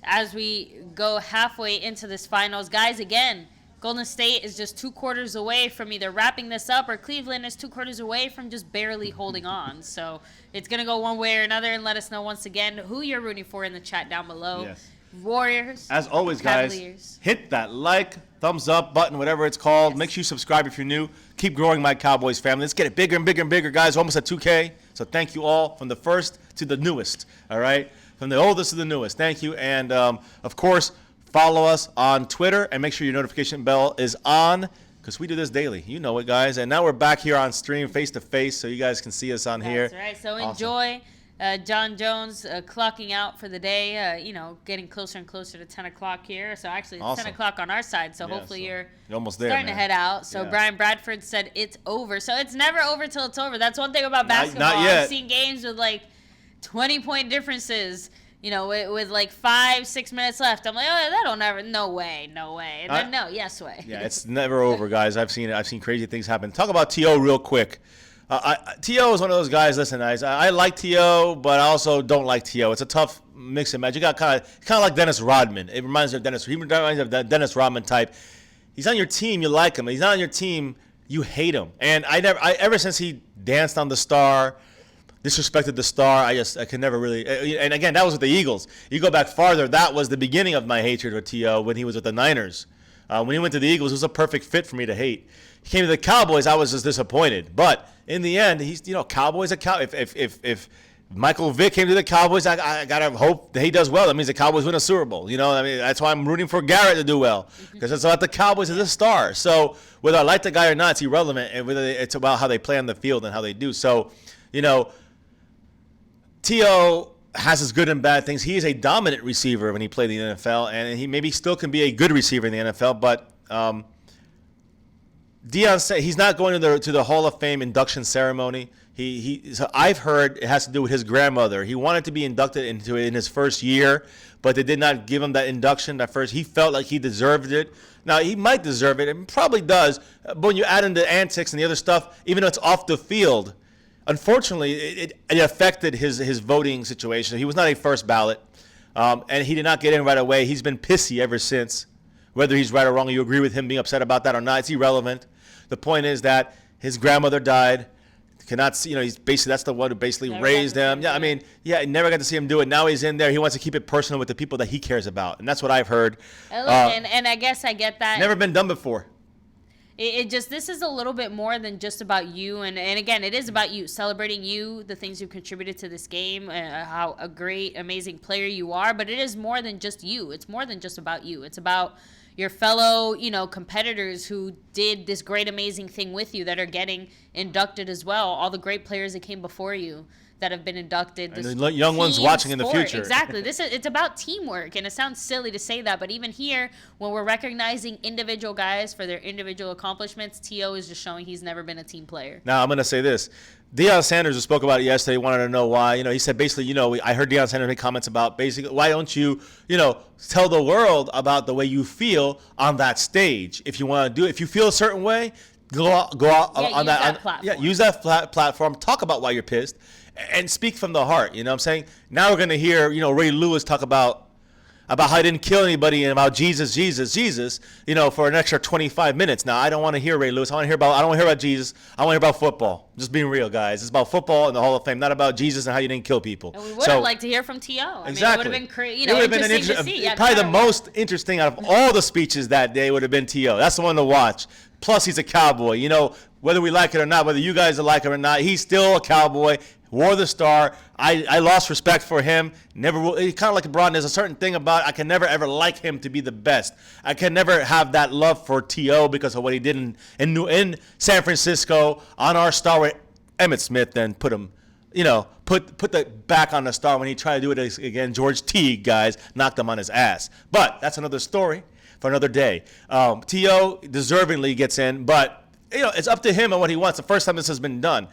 as we go halfway into this finals. Guys, again, Golden State is just 2 quarters away from either wrapping this up, or Cleveland is 2 quarters away from just barely holding on. So it's going to go one way or another, and let us know once again who you're rooting for in the chat down below. Yes. Warriors. As always, Cavaliers. guys, hit that like, thumbs up button, whatever it's called. Yes. Make sure you subscribe if you're new. Keep growing my Cowboys family. Let's get it bigger and bigger and bigger, guys. Almost at 2K. So thank you all, from the first to the newest, all right? From the oldest to the newest. Thank you. And, of course, follow us on Twitter and make sure your notification bell is on, because we do this daily. You know it, guys. And now we're back here on stream face-to-face, so you guys can see us on here. That's right. So Awesome. Enjoy. John Jones clocking out for the day, getting closer and closer to 10 o'clock here. So actually it's Awesome. 10 o'clock on our side, so Yeah, hopefully so you're almost there, starting man. to head out. So Yeah. Brian Bradford said it's over. So it's never over till it's over. That's one thing about basketball. not yet. I've seen games with like 20-point differences, with like 5-6 minutes left. I'm like, oh, that'll never, no way. And then yes way. Yeah, it's never over, guys. I've seen crazy things happen. Talk about T.O. real quick. T.O. is one of those guys. Listen, guys, I like T.O., but I also don't like T.O. It's a tough mix and match. You got kind of like Dennis Rodman. It reminds me of Dennis. He reminds me of that Dennis Rodman type. He's on your team, you like him. He's not on your team, you hate him. And ever since he danced on the star, disrespected the star, I could never really. And again, that was with the Eagles. You go back farther, that was the beginning of my hatred with T.O. when he was with the Niners. When he went to the Eagles, it was a perfect fit for me to hate. He came to the Cowboys, I was just disappointed. But in the end, he's Cowboys. If Michael Vick came to the Cowboys, I gotta hope that he does well. That means the Cowboys win a Super Bowl. That's why I'm rooting for Garrett to do well, because it's about the Cowboys as a star. So whether I like the guy or not, it's irrelevant, and whether it's about how they play on the field and how they do. So, T.O. has his good and bad things. He is a dominant receiver when he played in the NFL, and he maybe still can be a good receiver in the NFL. But Deion said he's not going to the Hall of Fame induction ceremony. So I've heard it has to do with his grandmother. He wanted to be inducted into it in his first year, but they did not give him that induction that first. He felt like he deserved it. Now, he might deserve it, and probably does, but when you add in the antics and the other stuff, even though it's off the field, unfortunately, it affected his voting situation. He was not a first ballot, and he did not get in right away. He's been pissy ever since. Whether he's right or wrong, you agree with him being upset about that or not, it's irrelevant. The point is that his grandmother died. Cannot see, he's basically, that's the one who basically raised him. Yeah, never got to see him do it. Now he's in there. He wants to keep it personal with the people that he cares about, and that's what I've heard. And I guess I get that. Never been done before. This is a little bit more than just about you, and again, it is about you, celebrating you, the things you've contributed to this game, how a great, amazing player you are, but it is more than just you. It's more than just about you. It's about your fellow, competitors who did this great, amazing thing with you that are getting inducted as well. All the great players that came before you that have been inducted. And the young ones watching in the future. Exactly. It's about teamwork, and it sounds silly to say that, but even here, when we're recognizing individual guys for their individual accomplishments, T.O. is just showing he's never been a team player. Now, I'm going to say this. Deion Sanders, who spoke about it yesterday, wanted to know why. He said basically, I heard Deion Sanders make comments about basically, why don't you, tell the world about the way you feel on that stage? If you want to do it, if you feel a certain way, go out on that platform. Yeah, use that platform. Talk about why you're pissed, and speak from the heart. You know what I'm saying? Now we're going to hear, Ray Lewis talk about how he didn't kill anybody and about Jesus, for an extra 25 minutes. Now, I don't want to hear Ray Lewis. I don't want to hear about Jesus. I want to hear about football. Just being real, guys. It's about football and the Hall of Fame, not about Jesus and how you didn't kill people. And we would have liked to hear from T.O. Exactly. It would have been interesting to see. Probably the most interesting out of all the speeches that day would have been T.O. That's the one to watch. Plus, he's a Cowboy. Whether we like it or not, whether you guys like him or not, he's still a Cowboy. Wore the star. I lost respect for him. Never will. Kind of like LeBron. There's a certain thing about I can never ever like him to be the best. I can never have that love for T.O. because of what he did in San Francisco on our star with Emmitt Smith. Then put him, put the back on the star when he tried to do it again. George Teague, guys, knocked him on his ass. But that's another story for another day. T.O. deservingly gets in, but it's up to him and what he wants. The first time this has been done.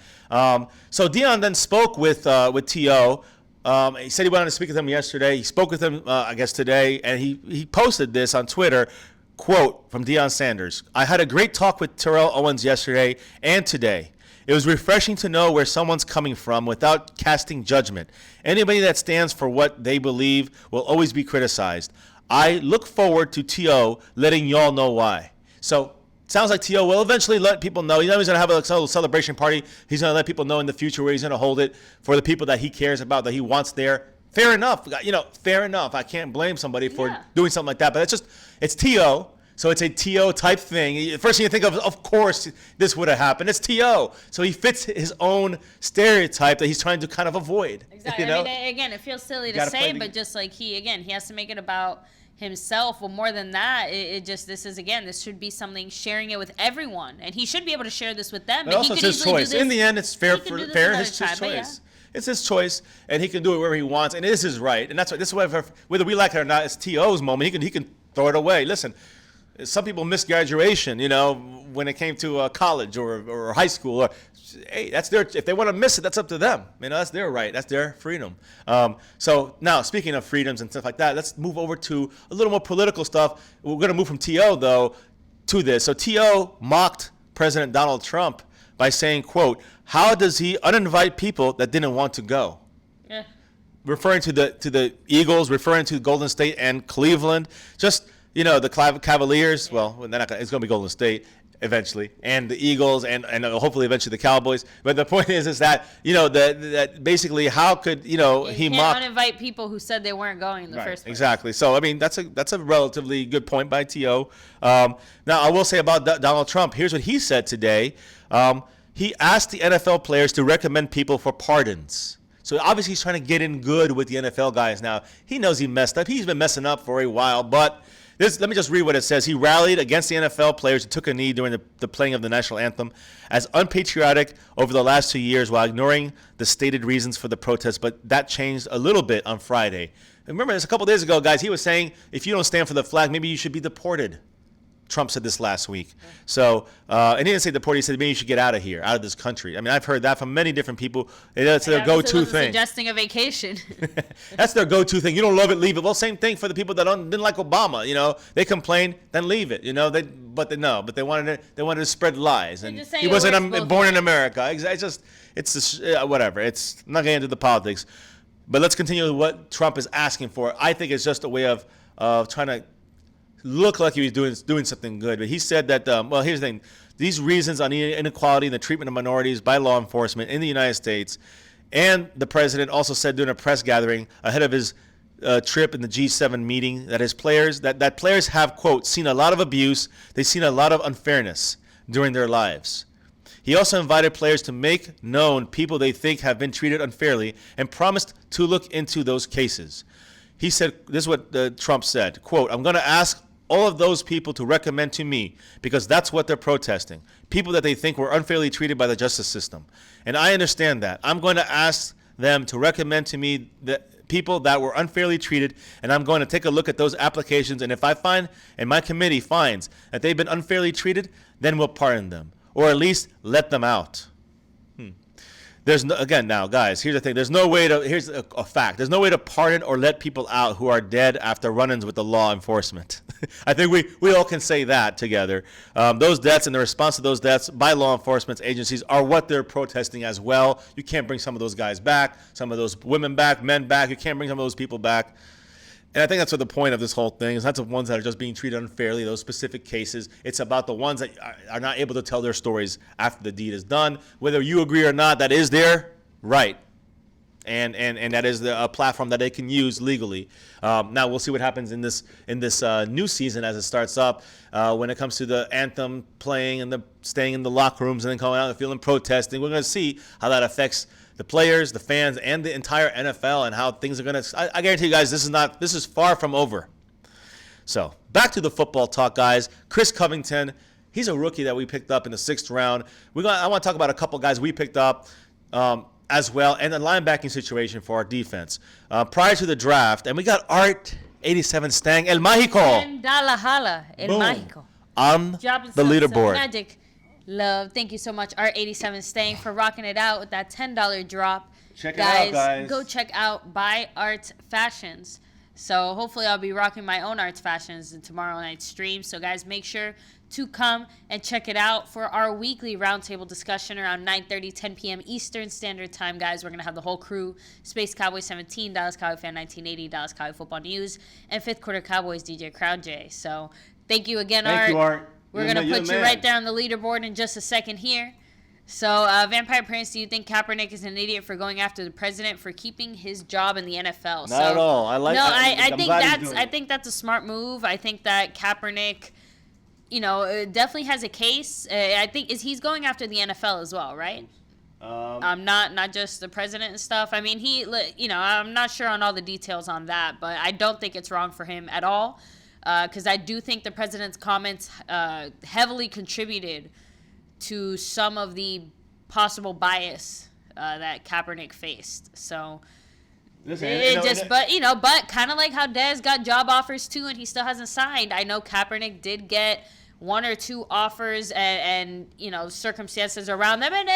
So Deion then spoke with T.O. He said he wanted to speak with him yesterday. He spoke with him, I guess, today, and he posted this on Twitter. Quote from Deion Sanders: "I had a great talk with Terrell Owens yesterday and today. It was refreshing to know where someone's coming from without casting judgment. Anybody that stands for what they believe will always be criticized. I look forward to T.O. letting y'all know why. So sounds like T.O. will eventually let people know. He's going to have a little celebration party. He's going to let people know in the future where he's going to hold it for the people that he cares about, that he wants there. Fair enough. Fair enough. I can't blame somebody for doing something like that. But it's T.O., so it's a T.O. type thing. First thing you think of course, this would have happened. It's T.O. So he fits his own stereotype that he's trying to kind of avoid. Exactly. I mean, again, it feels silly to say, but just like he has to make it about himself. Well, more than that, this should be something, sharing it with everyone, and he should be able to share this with them. But also it's his choice. In the end, it's fair. It's his choice. It's his choice, and he can do it wherever he wants, and it is his right. And this is whether we like it or not, it's T.O.'s moment. He can throw it away. Listen, some people missed graduation, when it came to college or high school. Or, hey, that's if they want to miss it, that's up to them. That's their right. That's their freedom. So now, speaking of freedoms and stuff like that, let's move over to a little more political stuff. We're going to move from T.O., though, to this. So T.O. mocked President Donald Trump by saying, quote, "How does he uninvite people that didn't want to go?" Yeah. Referring to the Eagles, referring to Golden State and Cleveland. Just, the Cavaliers. Well, it's going to be Golden State eventually, and the Eagles, and hopefully eventually the Cowboys. But the point is that that basically, how could he mock? Uninvite people who said they weren't going in the first place. Exactly. So I mean, that's a relatively good point by T.O. Now I will say about Donald Trump. Here's what he said today. He asked the NFL players to recommend people for pardons. So obviously he's trying to get in good with the NFL guys now. He knows he messed up. He's been messing up for a while, but let me just read what it says. He rallied against the NFL players who took a knee during the playing of the national anthem as unpatriotic over the last 2 years while ignoring the stated reasons for the protest, but that changed a little bit on Friday. Remember this a couple days ago, guys, he was saying if you don't stand for the flag, maybe you should be deported. Trump said this last week. So, and he didn't say deported. He said maybe you should get out of here, out of this country. I mean, I've heard that from many different people. That's their go-to thing. Suggesting a vacation. That's their go-to thing. You don't love it, leave it. Well, same thing for the people that didn't like Obama. They complain, then leave it. But they wanted to spread lies, and he wasn't born in America. It's whatever. It's I'm not getting into the politics, but let's continue with what Trump is asking for. I think it's just a way of trying to look like he was doing something good. But he said that, here's the thing. These reasons on inequality and the treatment of minorities by law enforcement in the United States, and the president also said during a press gathering ahead of his trip in the G7 meeting that that players have, quote, seen a lot of abuse. They've seen a lot of unfairness during their lives. He also invited players to make known people they think have been treated unfairly and promised to look into those cases. He said, this is what Trump said, quote, "I'm going to ask all of those people to recommend to me because that's what they're protesting. People that they think were unfairly treated by the justice system. And I understand that. I'm going to ask them to recommend to me the people that were unfairly treated, and I'm going to take a look at those applications. And if I find, and my committee finds, that they've been unfairly treated, then we'll pardon them, or at least let them out." Now, guys, here's the thing. Here's a fact. There's no way to pardon or let people out who are dead after run-ins with the law enforcement. I think we all can say that together. Those deaths and the response to those deaths by law enforcement agencies are what they're protesting as well. You can't bring some of those guys back, some of those women back, men back. You can't bring some of those people back. And I think that's what the point of this whole thing is. Not the ones that are just being treated unfairly, those specific cases. It's about the ones that are not able to tell their stories after the deed is done. Whether you agree or not, that is their right. And that is a platform that they can use legally. Now we'll see what happens in this new season as it starts up. When it comes to the anthem playing and the staying in the locker rooms and then coming out in the field and protesting, we're going to see how that affects the players, the fans, and the entire NFL, and how things are going to. I guarantee you guys, this is far from over. So back to the football talk, guys. Chris Covington, he's a rookie that we picked up in the 6th round. I want to talk about a couple guys we picked up as well, and the linebacking situation for our defense prior to the draft. And we got Art 87 Stang El Mágico. And Dalahala El Mágico on the leaderboard. Magic. Love. Thank you so much, Art87 Staying, for rocking it out with that $10 drop. Check it out, guys. Go check out Buy Arts Fashions. So hopefully I'll be rocking my own Arts Fashions in tomorrow night's stream. So guys, make sure to come and check it out for our weekly roundtable discussion around 9:30, 10 p.m. Eastern Standard Time, guys. We're going to have the whole crew, Space Cowboy 17, Dallas Cowboy Fan 1980, Dallas Cowboy Football News, and 5th Quarter Cowboys DJ Crowd J. So thank you again, Art. Thank you, Art. We're going to put you right there on the leaderboard in just a second here. So, Vampire Prince, do you think Kaepernick is an idiot for going after the president for keeping his job in the NFL? Not at all. I think that's a smart move. I think that Kaepernick, definitely has a case. I think he's going after the NFL as well, right? Not just the president and stuff. I mean, I'm not sure on all the details on that, but I don't think it's wrong for him at all, because I do think the president's comments heavily contributed to some of the possible bias that Kaepernick faced. So but kind of like how Dez got job offers too, and he still hasn't signed. I know Kaepernick did get 1 or 2 offers, and circumstances around them, and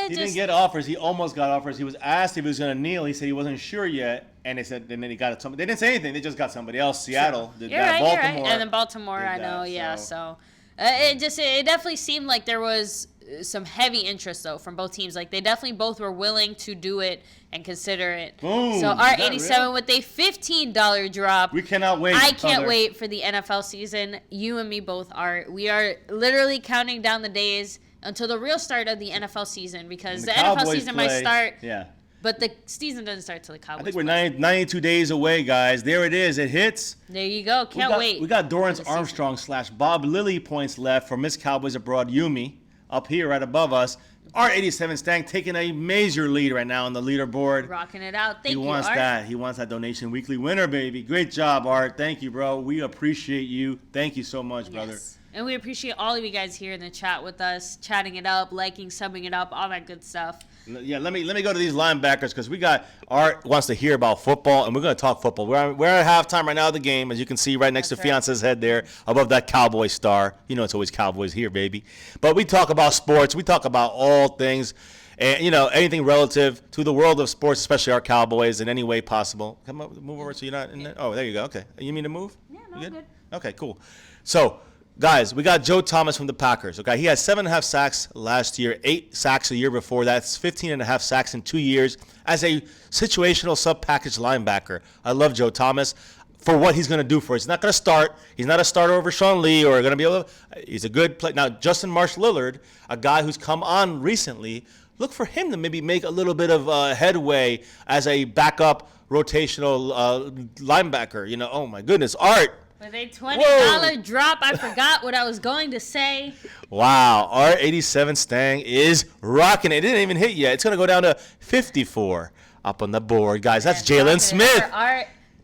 he didn't get offers. He almost got offers. He was asked if he was going to kneel. He said he wasn't sure yet, and then he got somebody. They didn't say anything. They just got somebody else. Seattle did that. Baltimore, you're right. And then Baltimore, I know, yeah. So it definitely seemed like there was some heavy interest though from both teams. Like they definitely both were willing to do it and consider it. Boom. So Art87 with a $15 drop. We cannot wait. I can't wait for the NFL season. You and me both are. We are literally counting down the days until the real start of the NFL season, because the NFL season might start. Yeah. But the season doesn't start till the Cowboys. I think we're 92 days away, guys. There it is. It hits. There you go. Can't wait. We got Dorrance Armstrong / Bob Lilly points left for Miss Cowboys Abroad Yumi. Up here, right above us, Art87 Stank taking a major lead right now on the leaderboard. Rocking it out. Thank you, Art. He wants that donation weekly winner, baby. Great job, Art. Thank you, bro. We appreciate you. Thank you so much, brother. And we appreciate all of you guys here in the chat with us, chatting it up, liking, subbing it up, all that good stuff. Yeah, let me go to these linebackers, because we got Art wants to hear about football, and we're going to talk football. We're at halftime right now of the game, as you can see right next to Fiance's head there, above that Cowboy star. You know it's always Cowboys here, baby. But we talk about sports. We talk about all things, and anything relative to the world of sports, especially our Cowboys, in any way possible. Come up, move over so you're not in there. Oh, there you go. Okay, you mean to move? Yeah, no, good? Okay, cool. So, guys, we got Joe Thomas from the Packers. Okay, he had 7.5 sacks last year, 8 sacks a year before. That's 15.5 sacks in 2 years as a situational sub-package linebacker. I love Joe Thomas for what he's going to do for us. He's not going to start. He's not a starter over Sean Lee or going to be able to. He's a good player. Now, Justin Marsh-Lillard, a guy who's come on recently, look for him to maybe make a little bit of headway as a backup rotational linebacker. Oh my goodness, Art. With a $20 drop, I forgot what I was going to say. Wow, Art87 Stang is rocking it. It didn't even hit yet. It's going to go down to 54 up on the board. Guys, that's Jalen Smith.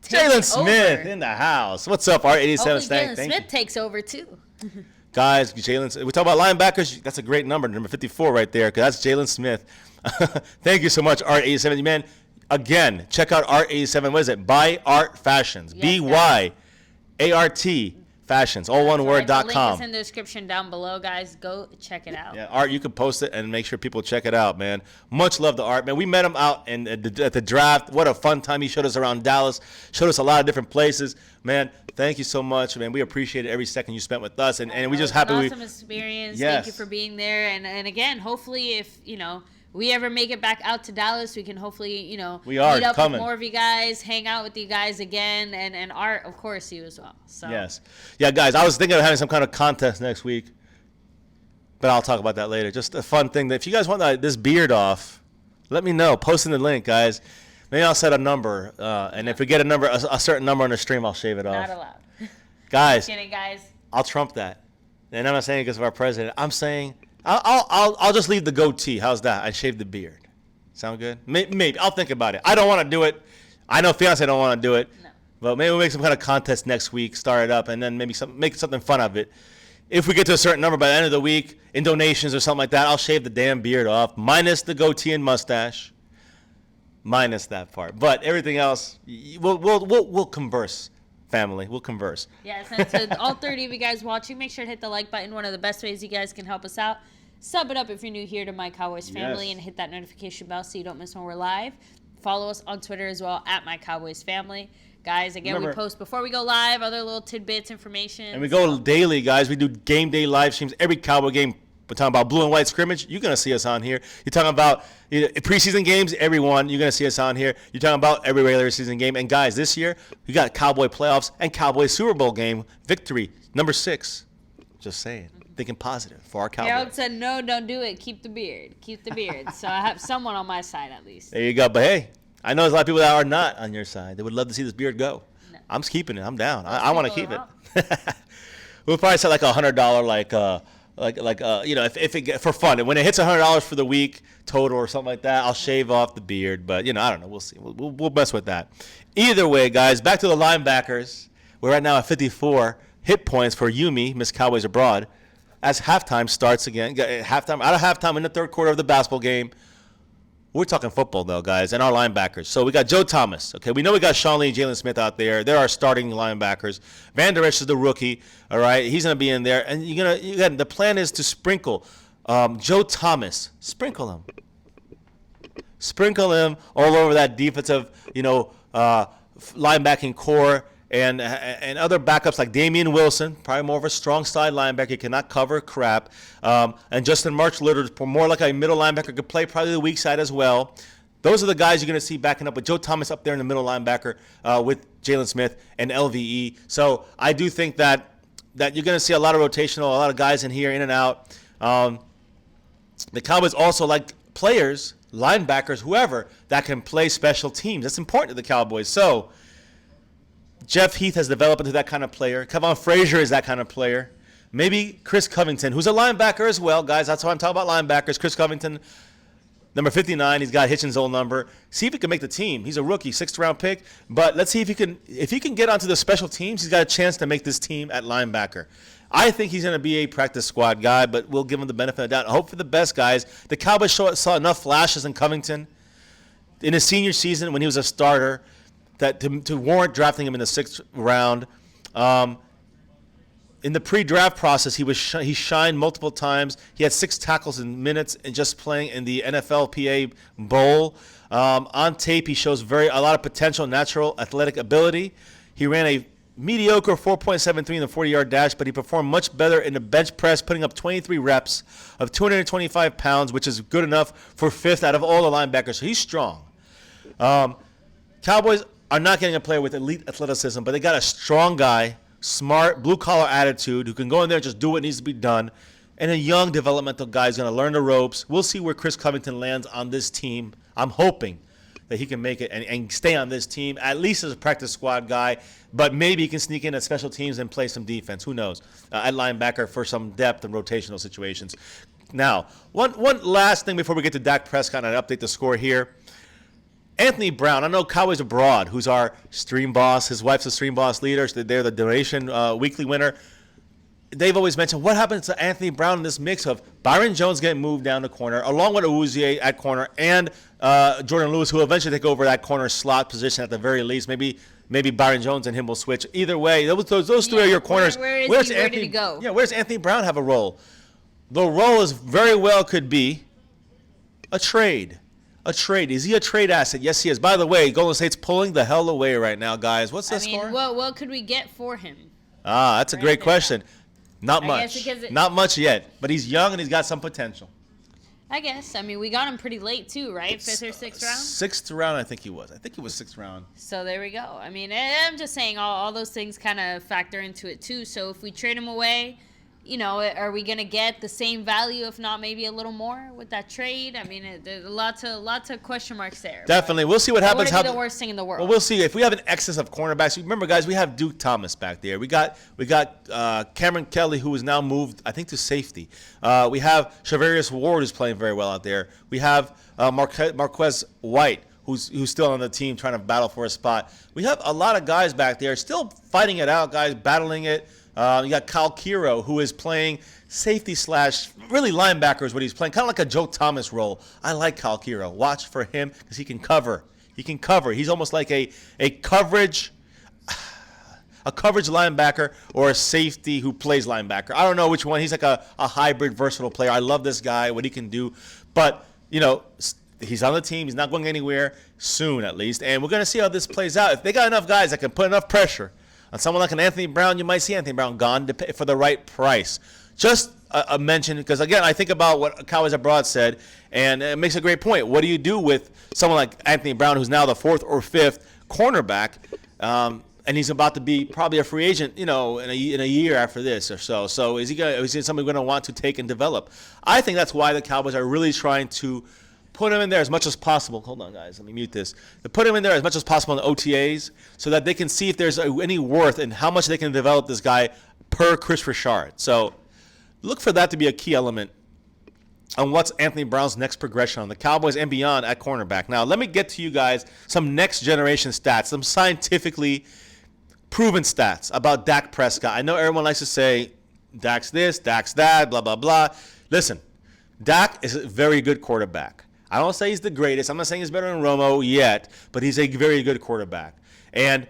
Jalen Smith in the house. What's up, Art87 Stang? Jalen Smith takes over, too. Guys, we talk about linebackers. That's a great number 54 right there, because that's Jalen Smith. Thank you so much, Art87. Man, again, check out Art87. What is it? Buy Art Fashions. Yes, BYART Fashions. All one word.com. The link is in the description down below, guys. Go check it out. Yeah, Art, you can post it and make sure people check it out, man. Much love to Art, man. We met him out at the draft. What a fun time. He showed us around Dallas, showed us a lot of different places. Man, thank you so much, man. We appreciate every second you spent with us, and we're just happy. Awesome experience. Yes. Thank you for being there. And again, hopefully if, we ever make it back out to Dallas, we can hopefully, we are meet up coming. with more of you guys, hang out with you guys again, and Art, of course, you as well. So. Yes. Yeah, guys, I was thinking of having some kind of contest next week, but I'll talk about that later. Just a fun thing that if you guys want this beard off, let me know. Post in the link, guys. Maybe I'll set a number, and if we get a certain number on the stream, I'll shave it off. Not allowed. Guys. Just kidding, guys. I'll trump that. And I'm not saying it because of our president. I'm saying I'll just leave the goatee. How's that? I shave the beard. Sound good? Maybe. I'll think about it. I don't want to do it. I know fiance don't want to do it. No. But maybe we'll make some kind of contest next week, start it up, and then maybe make something fun of it. If we get to a certain number by the end of the week, in donations or something like that, I'll shave the damn beard off, minus the goatee and mustache. Minus that part. But everything else, we'll converse. Family, we'll converse. Yes, and to all 30 of you guys watching, make sure to hit the like button. One of the best ways you guys can help us out. Sub it up if you're new here to My Cowboys Family, and hit that notification bell so you don't miss when we're live. Follow us on Twitter as well, at My Cowboys Family. Guys, again, we post before we go live, other little tidbits, information. And we go daily, guys. We do game day live streams. Every Cowboy game, we're talking about blue and white scrimmage, you're going to see us on here. You're talking about preseason games, everyone, you're going to see us on here. You're talking about every regular season game. And, guys, this year, we got Cowboy playoffs and Cowboy Super Bowl game victory, number 6. Just saying. Thinking positive for our Cowboys. Harold said, no, don't do it. Keep the beard. Keep the beard. So I have someone on my side at least. There you go. But hey, I know there's a lot of people that are not on your side. They would love to see this beard go. No. I'm keeping it. I'm down. I want to keep it. We'll probably set like $100 if it for fun. And when it hits $100 for the week total or something like that, I'll shave off the beard. But I don't know. We'll see. We'll mess with that. Either way, guys, back to the linebackers. We're right now at 54 hit points for Yumi, Miss Cowboys Abroad, as halftime starts again. Out of halftime in the third quarter of the basketball game. We're talking football, though, guys, and our linebackers. So we got Joe Thomas. Okay, we know we got Sean Lee and Jalen Smith out there. They're our starting linebackers. Van Der Esch is the rookie. All right, he's gonna be in there, and the plan is to sprinkle Joe Thomas. Sprinkle him all over that defensive, linebacking core. And other backups like Damian Wilson, probably more of a strong side linebacker, he cannot cover crap. And Justin March-Litter, more like a middle linebacker, could play probably the weak side as well. Those are the guys you're going to see backing up with Joe Thomas up there in the middle linebacker with Jalen Smith and LVE. So I do think that you're going to see a lot of rotational, a lot of guys in here, in and out. The Cowboys also like players, linebackers, whoever, that can play special teams. That's important to the Cowboys. So Jeff Heath has developed into that kind of player. Kevon Frazier is that kind of player. Maybe Chris Covington, who's a linebacker as well, guys. That's why I'm talking about linebackers. Chris Covington, number 59. He's got Hitchens' old number. See if he can make the team. He's a rookie, 6th-round pick. But let's see if he can get onto the special teams. He's got a chance to make this team at linebacker. I think he's going to be a practice squad guy, but we'll give him the benefit of the doubt. Hope for the best, guys. The Cowboys saw enough flashes in Covington in his senior season when he was a starter that to warrant drafting him in the 6th round. In the pre-draft process, he shined multiple times. He had 6 tackles in minutes and just playing in the NFLPA Bowl. On tape, he shows a lot of potential, natural athletic ability. He ran a mediocre 4.73 in the 40-yard dash, but he performed much better in the bench press, putting up 23 reps of 225 pounds, which is good enough for 5th out of all the linebackers. So he's strong. Cowboys are not getting a player with elite athleticism, but they got a strong guy, smart, blue-collar attitude, who can go in there and just do what needs to be done, and a young developmental guy is going to learn the ropes. We'll see where Chris Covington lands on this team. I'm hoping that he can make it and stay on this team, at least as a practice squad guy, but maybe he can sneak in at special teams and play some defense. Who knows? At linebacker for some depth and rotational situations. Now, one last thing before we get to Dak Prescott and I update the score here. Anthony Brown, I know Cowboys Abroad, who's our stream boss. His wife's a stream boss leader. They're the donation weekly winner. They've always mentioned what happens to Anthony Brown in this mix of Byron Jones getting moved down the corner, along with Awuzie at corner, and Jordan Lewis, who will eventually take over that corner slot position at the very least. Maybe Byron Jones and him will switch. Either way, those three are your corners. Where did he go? Yeah, where's Anthony Brown have a role? The role is very well could be a trade. A trade. Is he a trade asset? Yes, he is. By the way, Golden State's pulling the hell away right now, guys. What's the score? What could we get for him? That's a great question. Not much. Not much yet. But he's young and he's got some potential. I guess. We got him pretty late too, right? 5th or 6th round? 6th round, I think he was. I think he was 6th round. So there we go. I'm just saying all those things kind of factor into it too. So if we trade him away, are we going to get the same value, if not maybe a little more with that trade? There's lots of question marks there. Definitely. We'll see what happens. It wouldn't be the worst thing in the world. Well, we'll see. If we have an excess of cornerbacks, remember, guys, we have Duke Thomas back there. We got Cameron Kelly, who is now moved, I think, to safety. We have Shavarius Ward, who's playing very well out there. We have Marquez White, who's still on the team trying to battle for a spot. We have a lot of guys back there still fighting it out, guys, battling it. You got Kyle Kiro, who is playing safety / really linebacker is what he's playing, kind of like a Joe Thomas role. I like Kyle Kiro. Watch for him because he can cover. He's almost like a coverage linebacker or a safety who plays linebacker. I don't know which one. He's like a hybrid, versatile player. I love this guy, what he can do. But, he's on the team. He's not going anywhere soon, at least. And we're going to see how this plays out. If they got enough guys that can put enough pressure on someone like an Anthony Brown, you might see Anthony Brown gone for the right price. Just a mention, because, again, I think about what Cowboys Abroad said, and it makes a great point. What do you do with someone like Anthony Brown, who's now the 4th or 5th cornerback? And he's about to be probably a free agent, in a year after this or so. So is he somebody going to want to take and develop? I think that's why the Cowboys are really trying to put him in there as much as possible. Hold on, guys. Let me mute this. To put him in there as much as possible in the OTAs so that they can see if there's any worth and how much they can develop this guy per Chris Richard. So look for that to be a key element on what's Anthony Brown's next progression on the Cowboys and beyond at cornerback. Now, let me get to you guys some next generation stats, some scientifically proven stats about Dak Prescott. I know everyone likes to say Dak's this, Dak's that, blah, blah, blah. Listen, Dak is a very good quarterback. I don't say he's the greatest. I'm not saying he's better than Romo yet, but he's a very good quarterback. And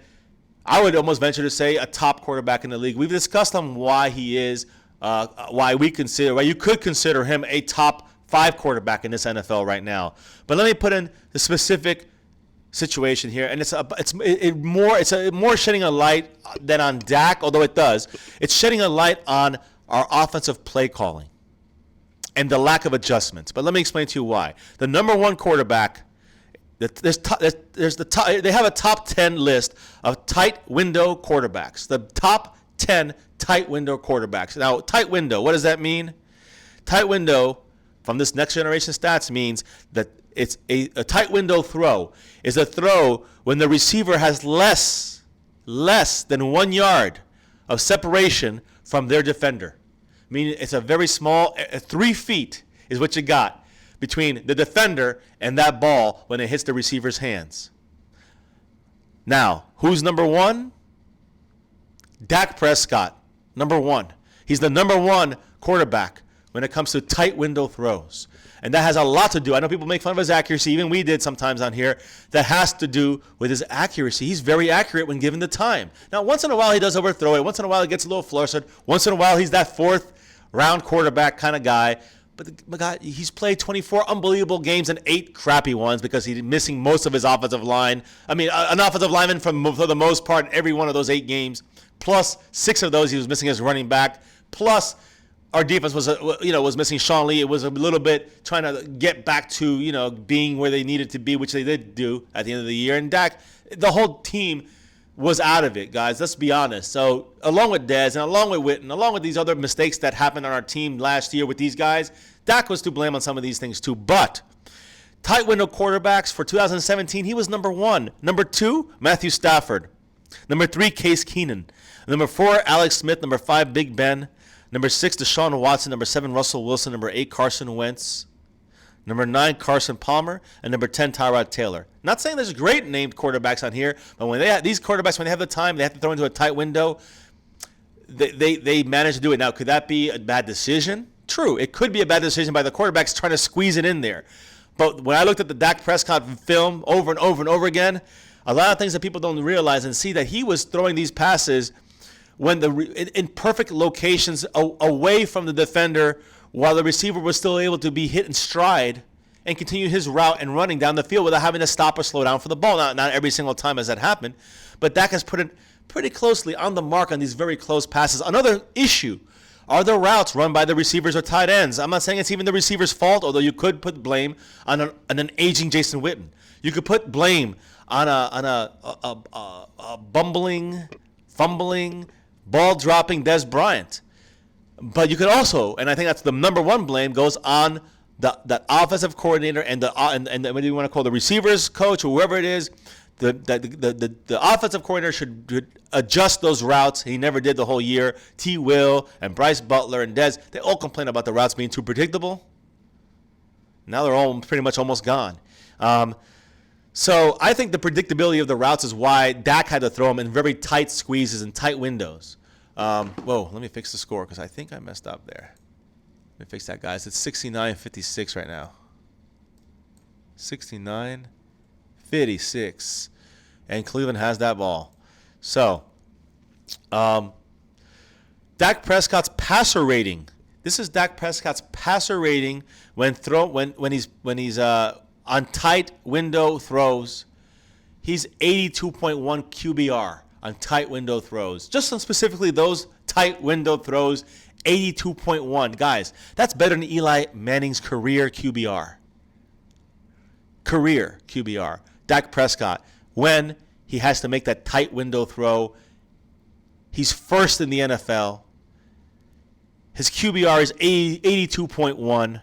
I would almost venture to say a top quarterback in the league. We've discussed on why he is, why you could consider him a top 5 quarterback in this NFL right now. But let me put in the specific situation here, and it's more shedding a light than on Dak, although it does. It's shedding a light on our offensive play calling and the lack of adjustments. But let me explain to you why. The number 1 quarterback, they have a top 10 list of tight window quarterbacks. The top 10 tight window quarterbacks. Now, tight window, what does that mean? Tight window, from this next generation stats, means that it's a tight window throw is a throw when the receiver has less than 1 yard of separation from their defender. Meaning it's a very small, 3 feet is what you got between the defender and that ball when it hits the receiver's hands. Now, who's number 1? Dak Prescott, number 1. He's the number 1 quarterback when it comes to tight window throws. And that has a lot to do. I know people make fun of his accuracy. Even we did sometimes on here. That has to do with his accuracy. He's very accurate when given the time. Now, once in a while, he does overthrow it. Once in a while, he gets a little flustered. Once in a while, he's that 4th-round quarterback kind of guy. But he's played 24 unbelievable games and 8 crappy ones because he's missing most of his offensive line. I mean, an offensive lineman for the most part in every one of those 8 games. Plus 6 of those he was missing his running back. Plus our defense was missing Sean Lee. It was a little bit trying to get back to, being where they needed to be, which they did do at the end of the year. And Dak, the whole team was out of it, guys. Let's be honest. So along with Dez and along with Witten, along with these other mistakes that happened on our team last year with these guys, Dak was to blame on some of these things too. But tight window quarterbacks for 2017, he was number 1. Number 2, Matthew Stafford. Number 3, Case Keenum. Number 4, Alex Smith. Number 5, Big Ben. Number 6, Deshaun Watson. Number 7, Russell Wilson. Number 8, Carson Wentz. Number 9, Carson Palmer. And number 10, Tyrod Taylor. Not saying there's great named quarterbacks on here, but when these quarterbacks, when they have the time, they have to throw into a tight window, they manage to do it. Now, could that be a bad decision? True. It could be a bad decision by the quarterbacks trying to squeeze it in there. But when I looked at the Dak Prescott film over and over and over again, a lot of things that people don't realize and see that he was throwing these passes when in perfect locations away from the defender while the receiver was still able to be hit in stride and continue his route and running down the field without having to stop or slow down for the ball. Not every single time has that happened, but Dak has put it pretty closely on the mark on these very close passes. Another issue are the routes run by the receivers or tight ends. I'm not saying it's even the receiver's fault, although you could put blame on an aging Jason Witten. You could put blame on a bumbling, fumbling, ball-dropping Dez Bryant. But you could also, and I think that's the number 1 blame, goes on the offensive coordinator and what do you want to call the receivers coach or whoever it is. The offensive coordinator should adjust those routes. He never did the whole year. T. Will and Bryce Butler and Dez, they all complain about the routes being too predictable. Now they're all pretty much almost gone. So I think the predictability of the routes is why Dak had to throw them in very tight squeezes and tight windows. Whoa, let me fix the score because I think I messed up there. Let me fix that, guys. It's 69-56 right now. 69-56. And Cleveland has that ball. So, Dak Prescott's passer rating. This is Dak Prescott's passer rating when he's on tight window throws. He's 82.1 QBR on tight window throws. Just on specifically those tight window throws, 82.1. Guys, that's better than Eli Manning's career QBR. Career QBR. Dak Prescott, when he has to make that tight window throw. He's first in the NFL. His QBR is 82.1.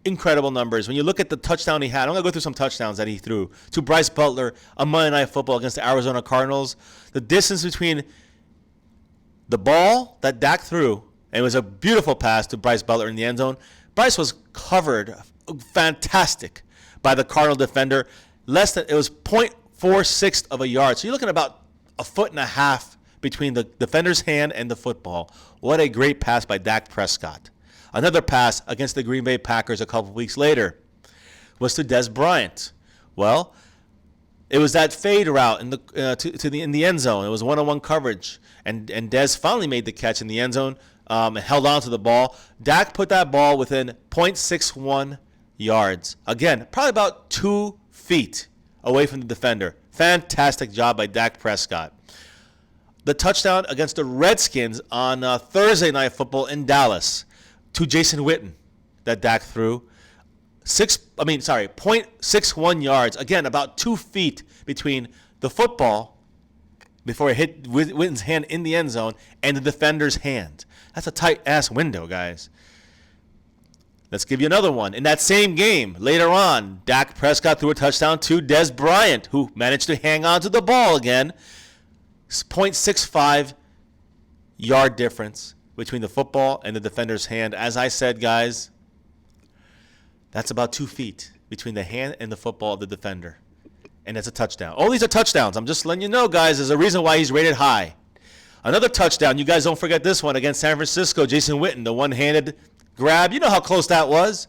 Incredible numbers. When you look at the touchdown he had, I'm going to go through some touchdowns that he threw. To Bryce Butler on Monday Night Football against the Arizona Cardinals. The distance between the ball that Dak threw, and it was a beautiful pass to Bryce Butler in the end zone. Bryce was covered fantastic by the Cardinal defender. It was 0.46 of a yard. So you're looking at about a foot and a half between the defender's hand and the football. What a great pass by Dak Prescott. Another pass against the Green Bay Packers a couple weeks later was to Dez Bryant. Well, it was that fade route in the end zone. It was one-on-one coverage, and Dez finally made the catch in the end zone and held on to the ball. Dak put that ball within 0.61 yards. Again, probably about 2 feet away from the defender. Fantastic job by Dak Prescott. The touchdown against the Redskins on Thursday Night Football in Dallas to Jason Witten that Dak threw. 0.61 yards. Again, about 2 feet between the football before it hit Witten's hand in the end zone and the defender's hand. That's a tight-ass window, guys. Let's give you another one. In that same game, later on, Dak Prescott threw a touchdown to Dez Bryant, who managed to hang on to the ball again. 0.65 yard difference between the football and the defender's hand. As I said, guys, that's about 2 feet between the hand and the football of the defender. And it's a touchdown. All these are touchdowns. I'm just letting you know, guys, there's a reason why he's rated high. Another touchdown. You guys don't forget this one against San Francisco. Jason Witten, the one-handed grab. You know how close that was.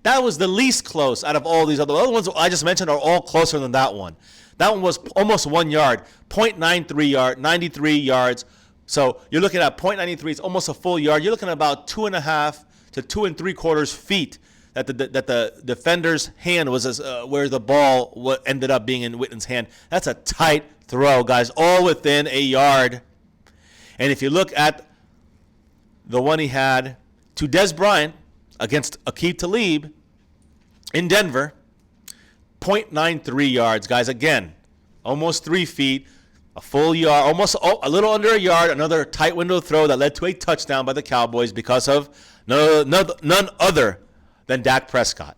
That was the least close out of all these other ones I just mentioned are all closer than that one. That one was almost 1 yard, 93 yards. So you're looking at 0.93. It's almost a full yard. You're looking at about 2.5 to 2 3/4 feet that the defender's hand was where the ball ended up being in Witten's hand. That's a tight throw, guys, all within a yard. And if you look at the one he had to Dez Bryant against Aqib Talib in Denver, 0.93 yards, guys. Again, almost 3 feet, a full yard, almost a little under a yard. Another tight window throw that led to a touchdown by the Cowboys because of none other than Dak Prescott.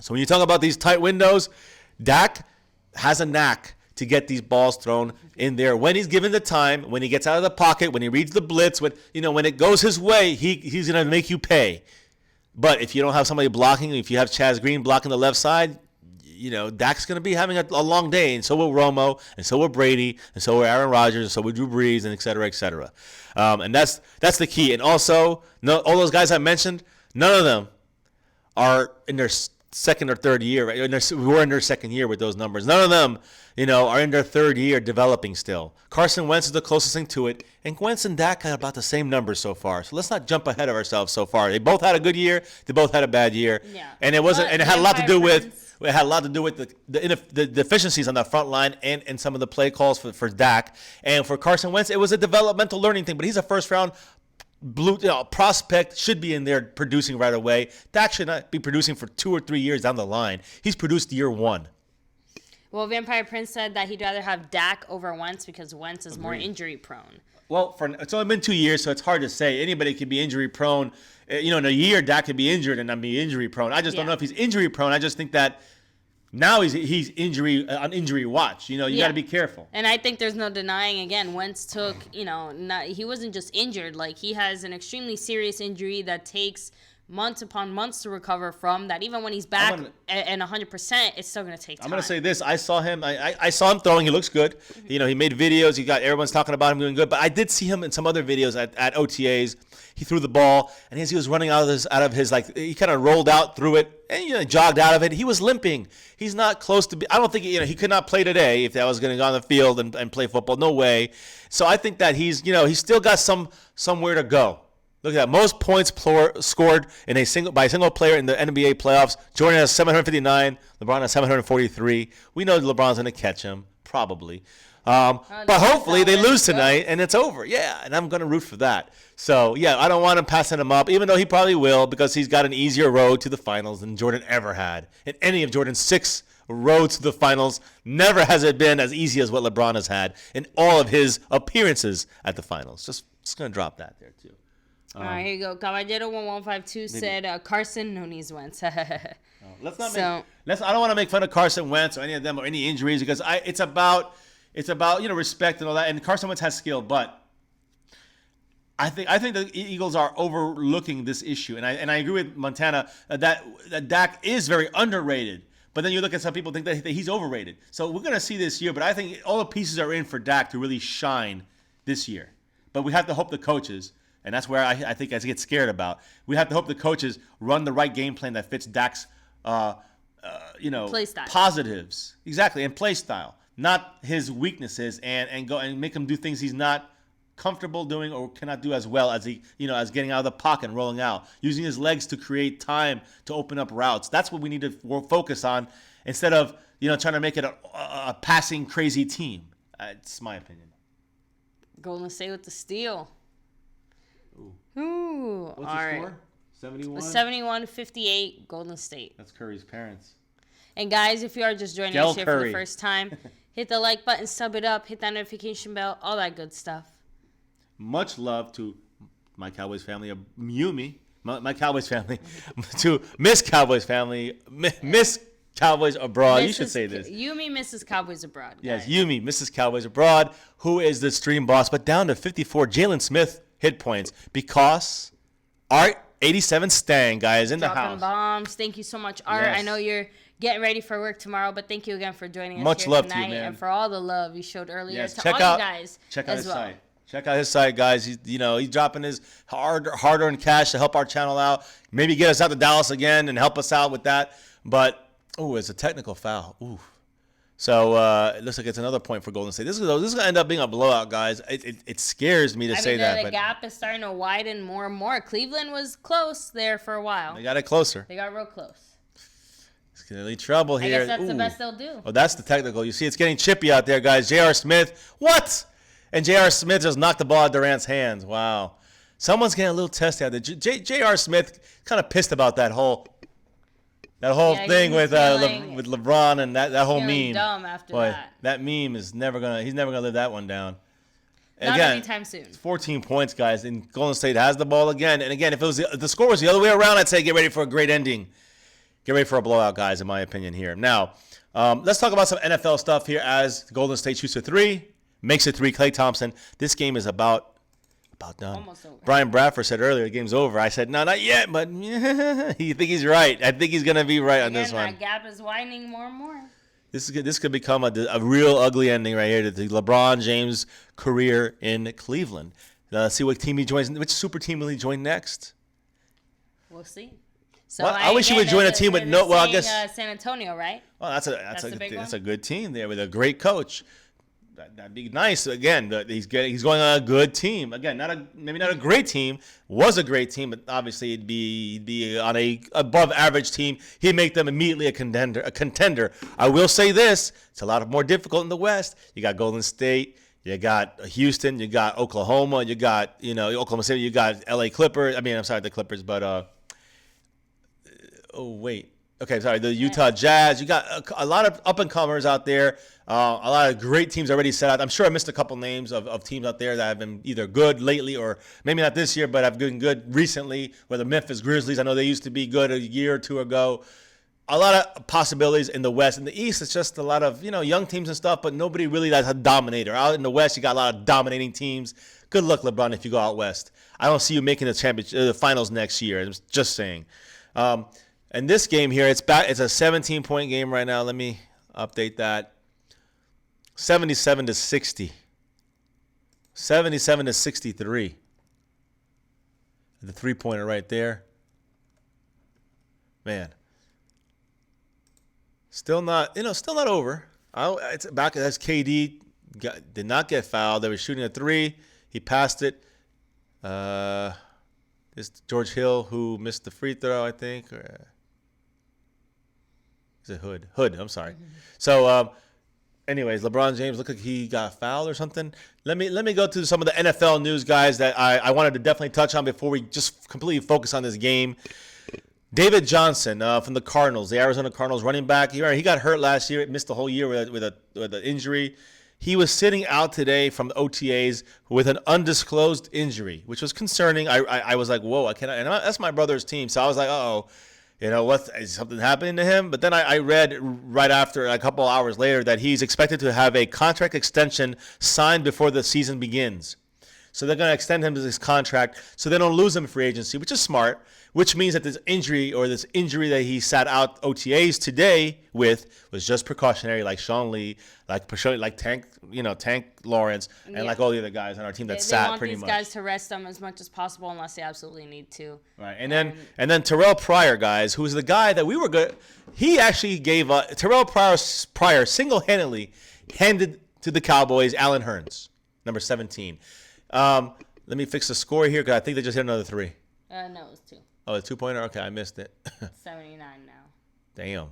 So when you talk about these tight windows, Dak has a knack to get these balls thrown in there when he's given the time, when he gets out of the pocket, when he reads the blitz, when it goes his way, he's going to make you pay. But if you don't have somebody blocking, if you have Chaz Green blocking the left side, Dak's going to be having a long day, and so will Romo, and so will Brady, and so will Aaron Rodgers, and so will Drew Brees, and et cetera, et cetera. And that's the key. And also, all those guys I mentioned, none of them are in their second or third year. Right? We're in their second year with those numbers. None of them, are in their third year developing still. Carson Wentz is the closest thing to it, and Wentz and Dak had about the same numbers so far. So let's not jump ahead of ourselves so far. They both had a good year. They both had a bad year. Yeah. And it wasn't. And it had a lot to do with. It had a lot to do with the deficiencies on the front line and some of the play calls for Dak. And for Carson Wentz, it was a developmental learning thing. But he's a first-round prospect, should be in there producing right away. Dak should not be producing for 2 or 3 years down the line. He's produced year one. Well, Vampire Prince said that he'd rather have Dak over Wentz because Wentz is more injury-prone. Well, it's only been 2 years, so it's hard to say. Anybody could be injury-prone. In a year, Dak could be injured and not be injury-prone. I just don't know if he's injury-prone. I just think that now he's on injury watch. You got to be careful. And I think there's no denying, again, Wentz took, he wasn't just injured. Like, he has an extremely serious injury that takes months upon months to recover from, that even when he's back and 100%, it's still going to take time. I'm going to say this. I saw him throwing. He looks good. He made videos. Everyone's talking about him doing good. But I did see him in some other videos at OTAs. He threw the ball, and as he was running out of his he kind of rolled out through it and jogged out of it. He was limping. He's not close to be. I don't think he could not play today if that was going to go on the field and play football. No way. So I think that he's still got somewhere to go. Look at that. Most points scored by a single player in the NBA playoffs. Jordan has 759. LeBron has 743. We know LeBron's going to catch him, probably. But hopefully they lose tonight and it's over. Yeah, and I'm going to root for that. So, yeah, I don't want him passing him up, even though he probably will, because he's got an easier road to the finals than Jordan ever had. In any of Jordan's 6 roads to the finals, never has it been as easy as what LeBron has had in all of his appearances at the finals. Just going to drop that there, too. All right, here you go. Caballero1152 said Carson, no knees Wentz. Let's not I don't want to make fun of Carson Wentz or any of them or any injuries because it's about respect and all that. And Carson Wentz has skill, but I think the Eagles are overlooking this issue. And I agree with Montana that Dak is very underrated. But then you look at some people think that he's overrated. So we're going to see this year. But I think all the pieces are in for Dak to really shine this year. But we have to hope the coaches. And that's where I think I get scared about. We have to hope the coaches run the right game plan that fits Dak's, play style. Positives. Exactly, and play style, not his weaknesses, and go and make him do things he's not comfortable doing or cannot do as well as as getting out of the pocket and rolling out, using his legs to create time to open up routes. That's what we need to focus on instead of trying to make it a passing crazy team. It's my opinion. Golden State with the steal. Ooh. What's the score? 71? 71-58, Golden State. That's Curry's parents. And guys, if you are just joining us here for the first time, hit the like button, sub it up, hit that notification bell, all that good stuff. Much love to my Cowboys family, Yumi, my Cowboys family, to Miss Cowboys family, Miss Cowboys Abroad. You should say this. Yumi, Mrs. Cowboys Abroad. Yes, Yumi, Mrs. Cowboys Abroad, who is the stream boss, but down to 54, Jalen Smith hit points because Art 87 Stang, guys, in the house. Dropping bombs. Thank you so much, Art. Yes. I know you're getting ready for work tomorrow, but thank you again for joining us Much here love tonight to you, man. and for all the love you showed earlier. Yes, to check all out you guys check out as his well. site. Check out his site, guys. He's dropping his hard-earned cash to help our channel out. Maybe get us out to Dallas again and help us out with that. But it's a technical foul. Ooh. So it looks like it's another point for Golden State. This is going to end up being a blowout, guys. It scares me to say that. The gap is starting to widen more and more. Cleveland was close there for a while. They got it closer. They got real close. It's going to be trouble here. I guess that's the best they'll do. Oh, that's the technical. You see, it's getting chippy out there, guys. J.R. Smith. What? And J.R. Smith just knocked the ball out of Durant's hands. Wow. Someone's getting a little testy out there. J.R. Smith kind of pissed about that whole thing with LeBron and that whole meme. Dumb after that. That meme is he's never gonna live that one down. Not again, anytime soon. It's 14 points, guys, and Golden State has the ball again. And again, if the score was the other way around, I'd say get ready for a great ending. Get ready for a blowout, guys, in my opinion here. Now, let's talk about some NFL stuff here as Golden State shoots a 3, makes a 3. Klay Thompson. This game is about done. Almost over. Brian Bradford said earlier the game's over. I said, no, not yet, but you think he's right. I think he's going to be right on this one. That gap is widening more and more. This could become a real ugly ending right here to the LeBron James career in Cleveland. Let's see what team he joins. Which super team will he join next? We'll see. So well, I wish he would join a team with no. Well, I guess San Antonio, right? Well, that's a good team there with a great coach. That'd be nice. Again, he's going on a good team. Again, maybe not a great team. Was a great team, but obviously he'd be on a above average team. He'd make them immediately a contender. I will say this: it's a lot more difficult in the West. You got Golden State, you got Houston, you got Oklahoma, you got Oklahoma City, you got L.A. Clippers. I mean, I'm sorry, the Clippers, but the Utah Jazz. You got a lot of up-and-comers out there. A lot of great teams already set out. I'm sure I missed a couple names of teams out there that have been either good lately or maybe not this year, but have been good recently, whether Memphis Grizzlies. I know they used to be good a year or two ago. A lot of possibilities in the West. In the East, it's just a lot of young teams and stuff, but nobody really that's a dominator. Out in the West, you got a lot of dominating teams. Good luck, LeBron, if you go out West. I don't see you making the finals next year. I'm just saying. And this game here, it's a 17-point game right now. Let me update that. 77-60. 77-63. The three-pointer right there. Man. Still not over. It's back as KD did not get fouled. They were shooting a 3. He passed it. It's George Hill who missed the free throw, I think. Or, is it Hood? I'm sorry. So Anyways, LeBron James looked like he got fouled or something. Let me go to some of the NFL news, guys, that I wanted to definitely touch on before we just completely focus on this game. David Johnson from the Cardinals, the Arizona Cardinals running back. He got hurt last year. Missed the whole year with an injury. He was sitting out today from the OTAs with an undisclosed injury, which was concerning. I was like, whoa, I cannot. And that's my brother's team, so I was like, uh-oh, is something happening to him? But then I read right after, a couple hours later, that he's expected to have a contract extension signed before the season begins. So they're going to extend him to this contract so they don't lose him in free agency, which is smart, which means that this injury that he sat out OTAs today with was just precautionary, like Sean Lee, like Tank Lawrence, and like all the other guys on our team that sat pretty much. They want these guys to rest them as much as possible unless they absolutely need to. Right, and then Terrell Pryor, guys, who's the guy that we were good. He actually gave Terrell Pryor single-handedly handed to the Cowboys Allen Hurns, number 17. Let me fix the score here because I think they just hit another 3. No, it was 2. Oh, a 2-pointer? Okay, I missed it. 79 now.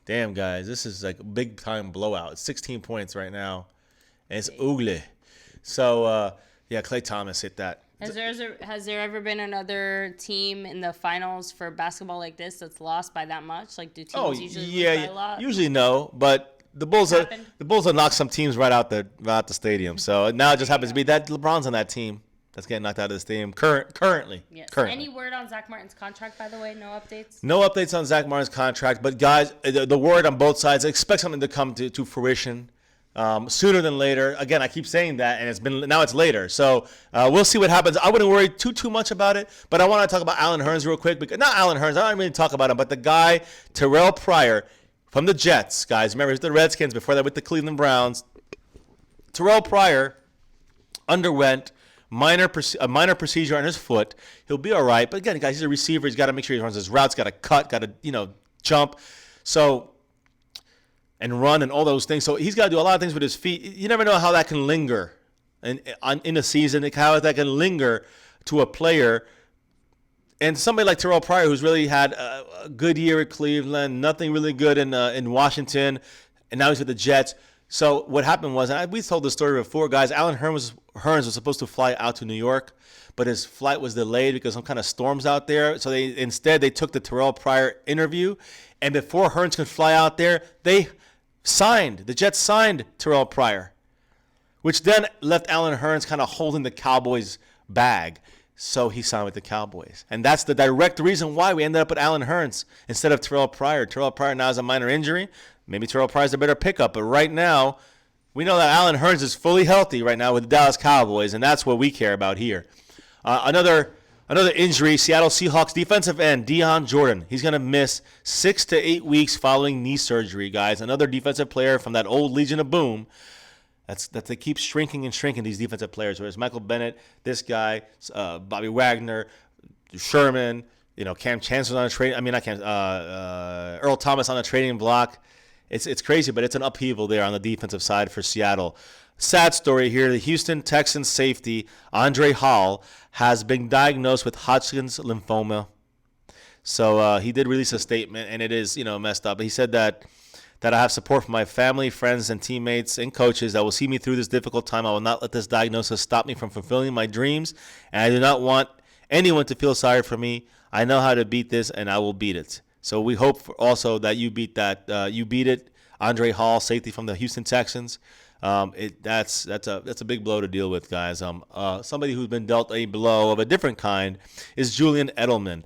Damn, guys. This is like a big-time blowout. It's 16 points right now, and it's ugly. So, Klay Thomas hit that. Has there ever been another team in the finals for basketball like this that's lost by that much? Like, do teams usually lose by a lot? Usually no, but the Bulls have knocked some teams right out the stadium. So now it just happens to be that LeBron's on that team that's getting knocked out of the stadium currently. Yes. Currently. Any word on Zach Martin's contract, by the way? No updates? No updates on Zach Martin's contract. But, guys, the word on both sides, expect something to come to fruition sooner than later. Again, I keep saying that, and now it's later. So we'll see what happens. I wouldn't worry too much about it. But I want to talk about Allen Hurns real quick. Not Allen Hurns. I don't really talk about him. But the guy, Terrell Pryor, from the Jets, guys. Remember, he was the Redskins. Before that, with the Cleveland Browns. Terrell Pryor underwent a minor procedure on his foot. He'll be all right. But again, guys, he's a receiver. He's got to make sure he runs his routes, got to cut, got to, jump. So, and run and all those things. So he's got to do a lot of things with his feet. You never know how that can linger in a season, how that can linger to a player. And somebody like Terrell Pryor, who's really had a good year at Cleveland, nothing really good in Washington, and now he's with the Jets. So what happened was, and we told the story before, guys, Allen Hurns was supposed to fly out to New York, but his flight was delayed because some kind of storms out there. So instead they took the Terrell Pryor interview, and before Hurns could fly out there, the Jets signed Terrell Pryor, which then left Allen Hurns kind of holding the Cowboys' bag. So he signed with the Cowboys. And that's the direct reason why we ended up with Allen Hurns instead of Terrell Pryor. Terrell Pryor now has a minor injury. Maybe Terrell Pryor's a better pickup. But right now, we know that Allen Hurns is fully healthy right now with the Dallas Cowboys, and that's what we care about here. Another injury, Seattle Seahawks defensive end, Deion Jordan. He's going to miss 6 to 8 weeks following knee surgery, guys. Another defensive player from that old Legion of Boom. That they keep shrinking and shrinking, these defensive players. Whereas Michael Bennett, this guy, Bobby Wagner, Sherman, Cam Chancellor's on a trade. Earl Thomas on a trading block. It's crazy, but it's an upheaval there on the defensive side for Seattle. Sad story here. The Houston Texans safety, Andre Hall, has been diagnosed with Hodgkin's lymphoma. So he did release a statement, and it is, messed up. He said that I have support from my family, friends, and teammates and coaches that will see me through this difficult time. I will not let this diagnosis stop me from fulfilling my dreams, and I do not want anyone to feel sorry for me. I know how to beat this, and I will beat it. So we hope also that you beat that. You beat it. Andre Hall, safety from the Houston Texans. That's a big blow to deal with, guys. Somebody who's been dealt a blow of a different kind is Julian Edelman.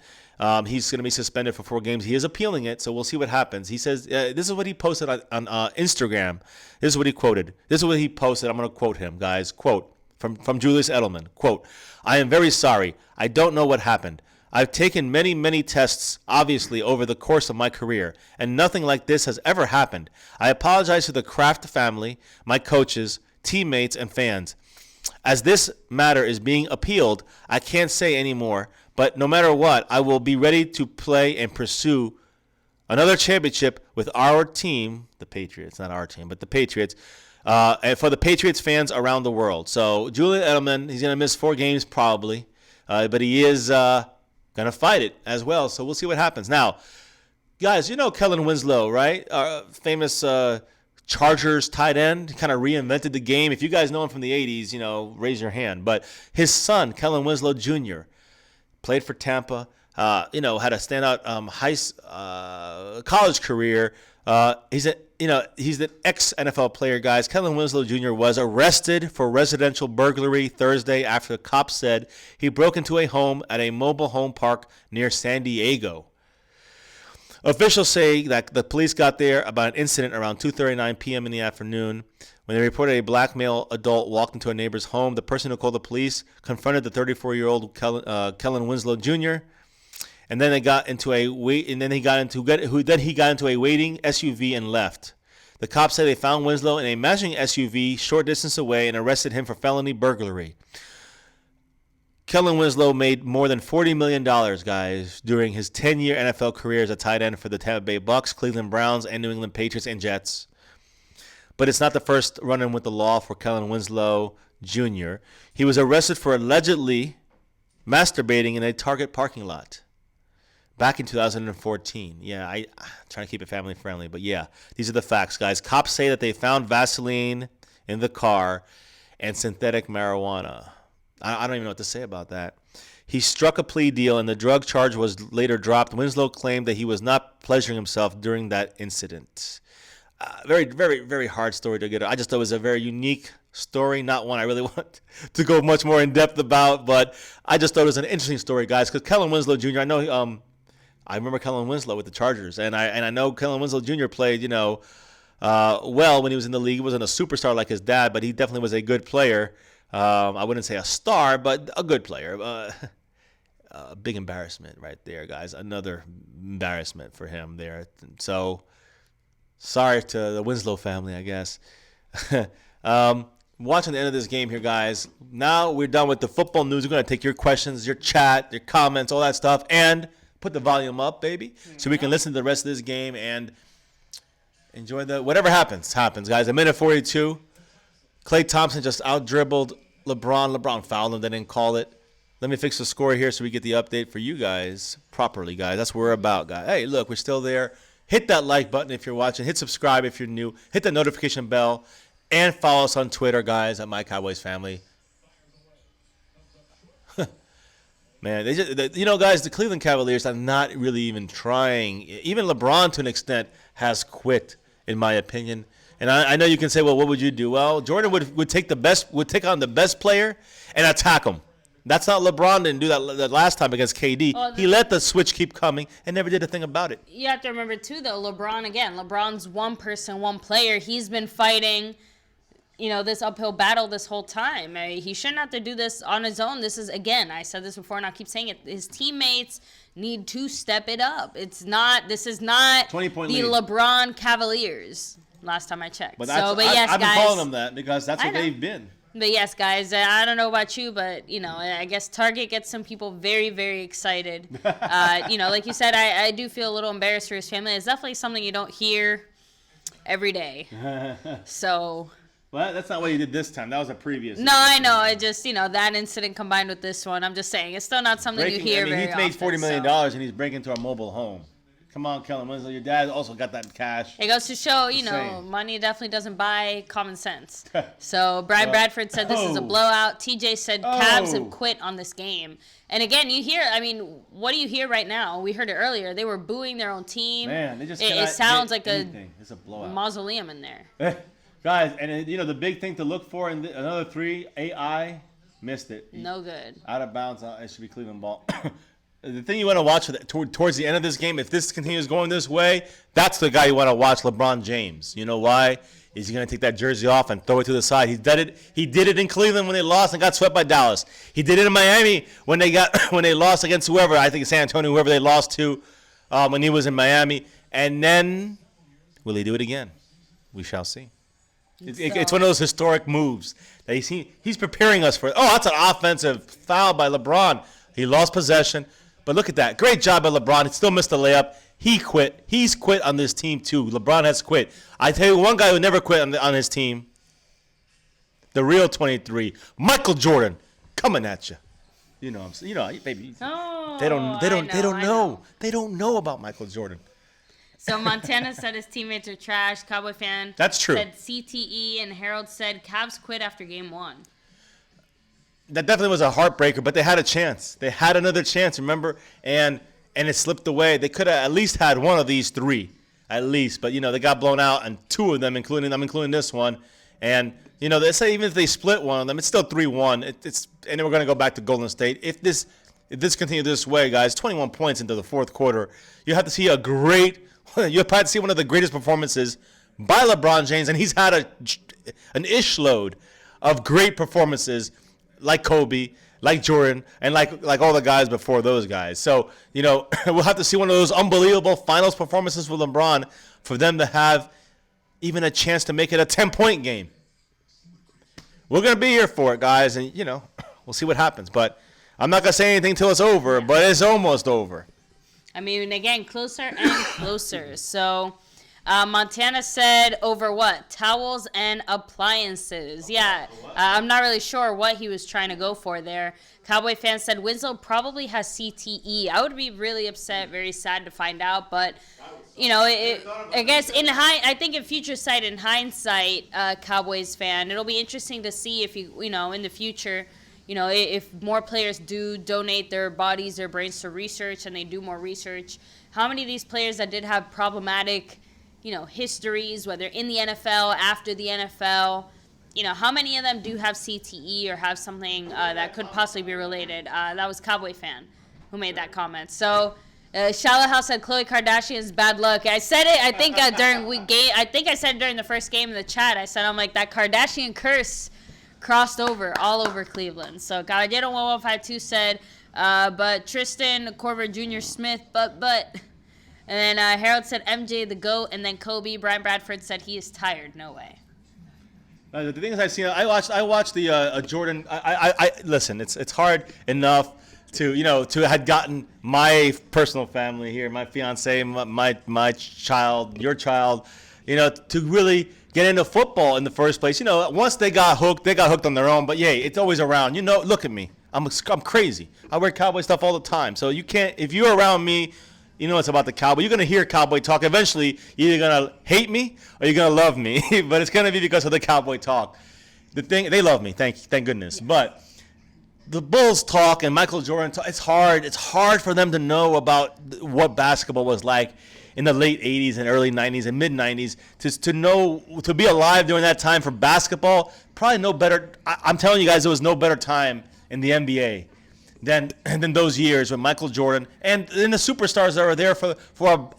He's going to be suspended for 4 games. He is appealing it, so we'll see what happens. He says, this is what he posted on Instagram. This is what he quoted. This is what he posted. I'm going to quote him, guys. Quote from Julius Edelman. Quote, I am very sorry. I don't know what happened. I've taken many, many tests, obviously, over the course of my career, and nothing like this has ever happened. I apologize to the Kraft family, my coaches, teammates, and fans. As this matter is being appealed, I can't say any more, but no matter what, I will be ready to play and pursue another championship with our team, the Patriots, not our team, but the Patriots, and for the Patriots fans around the world. So Julian Edelman, he's going to miss 4 games probably, but he is going to fight it as well. So we'll see what happens. Now, guys, Kellen Winslow, right? Our famous Chargers tight end, kind of reinvented the game. If you guys know him from the 80s, raise your hand. But his son, Kellen Winslow Jr., played for Tampa, had a standout college career. He's an ex-NFL player, guys. Kellen Winslow Jr. was arrested for residential burglary Thursday after the cops said he broke into a home at a mobile home park near San Diego. Officials say that the police got there about an incident around 2:39 p.m. in the afternoon. When they reported a black male adult walked into a neighbor's home, the person who called the police confronted the 34-year-old Kellen Winslow Jr. And then he got into a waiting SUV and left. The cops say they found Winslow in a matching SUV short distance away and arrested him for felony burglary. Kellen Winslow made more than $40 million, guys, during his 10-year NFL career as a tight end for the Tampa Bay Bucks, Cleveland Browns, and New England Patriots and Jets. But it's not the first run-in with the law for Kellen Winslow Jr. He was arrested for allegedly masturbating in a Target parking lot back in 2014. Yeah, I'm trying to keep it family friendly, but yeah, these are the facts, guys. Cops say that they found Vaseline in the car and synthetic marijuana. I don't even know what to say about that. He struck a plea deal, and the drug charge was later dropped. Winslow claimed that he was not pleasuring himself during that incident. Very, very, very hard story to get. I just thought it was a very unique story, not one I really want to go much more in depth about, but I just thought it was an interesting story, guys, because Kellen Winslow Jr., I remember Kellen Winslow with the Chargers, and I know Kellen Winslow Jr. played, well when he was in the league. He wasn't a superstar like his dad, but he definitely was a good player. I wouldn't say a star, but a good player. Big embarrassment right there, guys. Another embarrassment for him there. So, sorry to the Winslow family, I guess. Watching the end of this game here, guys. Now we're done with the football news. We're going to take your questions, your chat, your comments, all that stuff, and put the volume up, baby, so we can listen to the rest of this game and enjoy whatever happens, guys. A minute 42. Klay Thompson just out-dribbled LeBron. LeBron fouled him. They didn't call it. Let me fix the score here so we get the update for you guys properly, guys. That's what we're about, guys. Hey, look, we're still there. Hit that like button if you're watching. Hit subscribe if you're new. Hit the notification bell. And follow us on Twitter, guys, at My Cowboys Family. Man, guys, the Cleveland Cavaliers are not really even trying. Even LeBron, to an extent, has quit, in my opinion. And I know you can say, well, what would you do? Well, Jordan would take on the best player and attack him. That's not LeBron. Didn't do that last time against KD. He let the switch keep coming and never did a thing about it. You have to remember, too, though, LeBron's one person, one player. He's been fighting, this uphill battle this whole time. He shouldn't have to do this on his own. This is, again, I said this before and I'll keep saying it. His teammates need to step it up. This is not the LeBron Cavaliers. Last time I checked. But I've been calling them that because that's what they've been. But yes, guys, I don't know about you, but, I guess Target gets some people very, very excited. Like you said, I do feel a little embarrassed for his family. It's definitely something you don't hear every day. So. Well, that's not what he did this time. That was a previous. No, I know. It just, that incident combined with this one, I'm just saying, it's still not something you hear very often. He's made $40 million and he's breaking into a mobile home. Come on, Kellen Winslow. Your dad also got that cash. It goes to show, money definitely doesn't buy common sense. So, Brian Bradford said this is a blowout. TJ said Cavs have quit on this game. And again, you hear, what do you hear right now? We heard it earlier. They were booing their own team. Man, they just it sounds like it's a blowout. Mausoleum in there. Guys, and the big thing to look for in another three, AI, missed it. No good. Out of bounds. It should be Cleveland ball. The thing you want to watch towards the end of this game, if this continues going this way, that's the guy you want to watch, LeBron James. You know why? Is he going to take that jersey off and throw it to the side? He did it in Cleveland when they lost and got swept by Dallas. He did it in Miami when they lost against whoever, I think San Antonio, whoever they lost to when he was in Miami. And then, will he do it again? We shall see. It's one of those historic moves that he's preparing us for. Oh, that's an offensive foul by LeBron. He lost possession. But look at that. Great job by LeBron. He still missed the layup. He quit. He's quit on this team, too. LeBron has quit. I tell you, one guy who never quit on his team, the real 23, Michael Jordan, coming at you. Baby. Oh, They don't know. They don't know about Michael Jordan. So Montana said his teammates are trash. Cowboy fan. That's true. Said CTE, and Harold said Cavs quit after game 1. That definitely was a heartbreaker, but they had a chance. They had another chance, remember? And it slipped away. They could have at least had one of these 3, at least. But, they got blown out, and 2 of them, including this one. And, they say even if they split one of them, it's still 3-1. And then we're going to go back to Golden State. If this continues this way, guys, 21 points into the fourth quarter, you have to see you have to see one of the greatest performances by LeBron James, and he's had an load of great performances like Kobe, like Jordan, and like all the guys before those guys. So, we'll have to see one of those unbelievable finals performances for LeBron for them to have even a chance to make it a 10-point game. We're going to be here for it, guys, and, we'll see what happens. But I'm not going to say anything until it's over, but it's almost over. I mean, again, closer and closer. So, Montana said over what? Towels and appliances. Yeah, I'm not really sure what he was trying to go for there. Cowboy fan said Winslow probably has CTE. I would be really upset, very sad to find out. But, I guess I think in future sight, in hindsight, Cowboys fan, it'll be interesting to see if in the future, if more players do donate their bodies, their brains to research, and they do more research, how many of these players that did have problematic, histories, whether in the NFL, after the NFL, how many of them do have CTE or have something that could possibly be related? That was Cowboy fan who made that comment. So, Shallow House said Khloe Kardashian's bad luck. I said it, I think, I said it during the first game in the chat. I said, I'm like, that Kardashian curse crossed over all over Cleveland. So Caballero 1152 said, but Tristan Corver Jr. Smith, but. And then Harold said MJ the GOAT, and then Kobe. Brian Bradford said he is tired. No way. The thing is, I watched the Jordan. I listen. It's hard enough to had gotten my personal family here, my fiance, my child, your child, to really get into football in the first place. Once they got hooked on their own. But yeah, it's always around. Look at me. I'm crazy. I wear Cowboy stuff all the time. So you can't, if you're around me, it's about the Cowboy. You're going to hear Cowboy talk. Eventually, you're either going to hate me or you're going to love me. But it's going to be because of the Cowboy talk. They love me. Thank goodness. But the Bulls talk and Michael Jordan talk, it's hard. It's hard for them to know about what basketball was like in the late 80s and early 90s and mid 90s. To be alive during that time for basketball, probably no better. I'm telling you guys, there was no better time in the NBA than those years with Michael Jordan and the superstars that were there for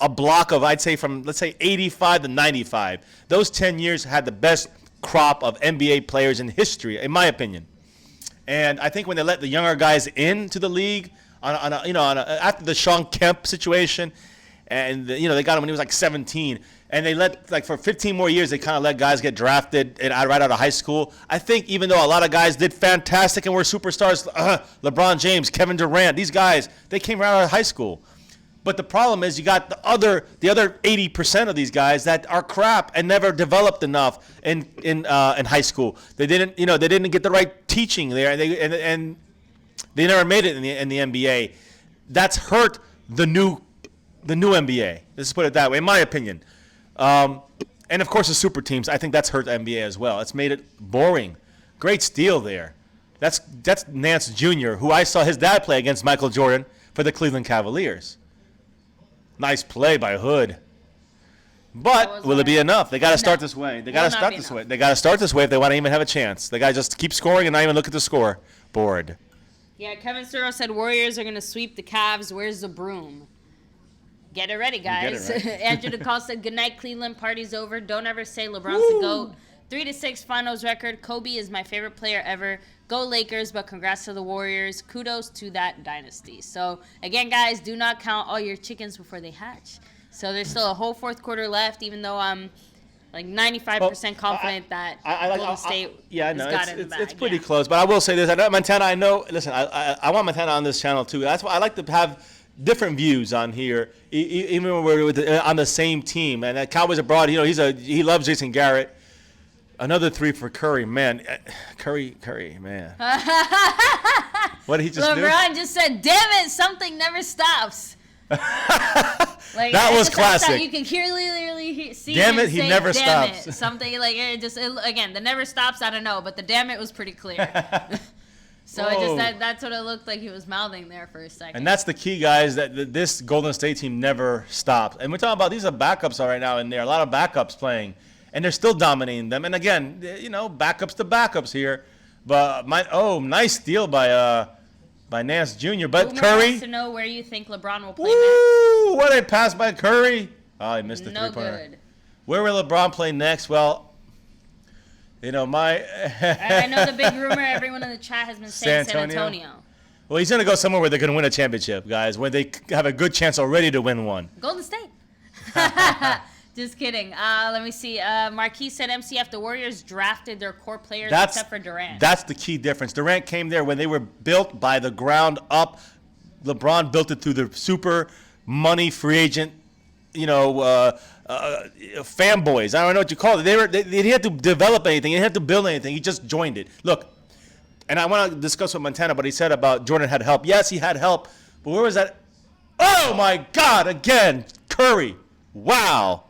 a block of, I'd say, from, let's say, 85 to 95. Those 10 years had the best crop of NBA players in history, in my opinion. And I think when they let the younger guys into the league after the Sean Kemp situation, and they got him when he was like 17, and they let, for 15 more years, they kind of let guys get drafted right out of high school. I think even though a lot of guys did fantastic and were superstars, LeBron James, Kevin Durant, these guys, they came right out of high school. But the problem is you got the other 80% of these guys that are crap and never developed enough in high school. They didn't get the right teaching there, and they never made it in the NBA. That's hurt the new NBA. Let's put it that way, in my opinion. And of course the super teams. I think that's hurt the NBA as well. It's made it boring. Great steal there. That's Nance Jr., who I saw his dad play against Michael Jordan for the Cleveland Cavaliers. Nice play by Hood. But will it be enough? They got to start this way. They got to start this way. They got to start this way if they want to even have a chance. They got to just keep scoring and not even look at the scoreboard. Yeah, Kevin Suro said Warriors are going to sweep the Cavs. Where's the broom? Get it ready, guys. Get it right. Andrew DeCall said, good night, Cleveland. Party's over. Don't ever say LeBron's the GOAT. 3-6 finals record. Kobe is my favorite player ever. Go Lakers, but congrats to the Warriors. Kudos to that dynasty. So, again, guys, do not count all your chickens before they hatch. So there's still a whole fourth quarter left, even though I'm like 95% confident that Golden State has got it in the bag. It's pretty close. But I will say this. Montana, I know, listen, I want Montana on this channel, too. That's why I like to have different views on here, even when we're on the same team. And Cowboys abroad, he loves Jason Garrett. Another 3 for Curry, man. Curry, man. What did he just do? LeBron just said, damn it, something never stops. Like, that was classic. You can clearly see damn him it, he say, never damn stops. It. Something like again, the never stops, I don't know, but the damn it was pretty clear. So that's what it looked like he was mouthing there for a second. And that's the key, guys, that this Golden State team never stops. And we're talking about these are backups right now in there. A lot of backups playing. And they're still dominating them. And again, backups to backups here. But nice steal by Nance Jr. But Boomer Curry. wants to know where you think LeBron will play Woo! What a pass by Curry. Oh, he missed the next. No three-pointer. good. Where will LeBron play next? Well, I know the big rumor everyone in the chat has been saying San Antonio. Well, he's going to go somewhere where they're going to win a championship, guys, where they have a good chance already to win one. Golden State. Just kidding. Let me see. Marquis said MCF, the Warriors drafted their core players except for Durant. That's the key difference. Durant came there when they were built by the ground up. LeBron built it through the super money free agent, fanboys. I don't know what you call it. They didn't have to develop anything. They didn't have to build anything. He just joined it. Look, and I want to discuss with Montana what he said about Jordan had help. Yes, he had help, but where was that? Oh my God! Again, Curry. Wow.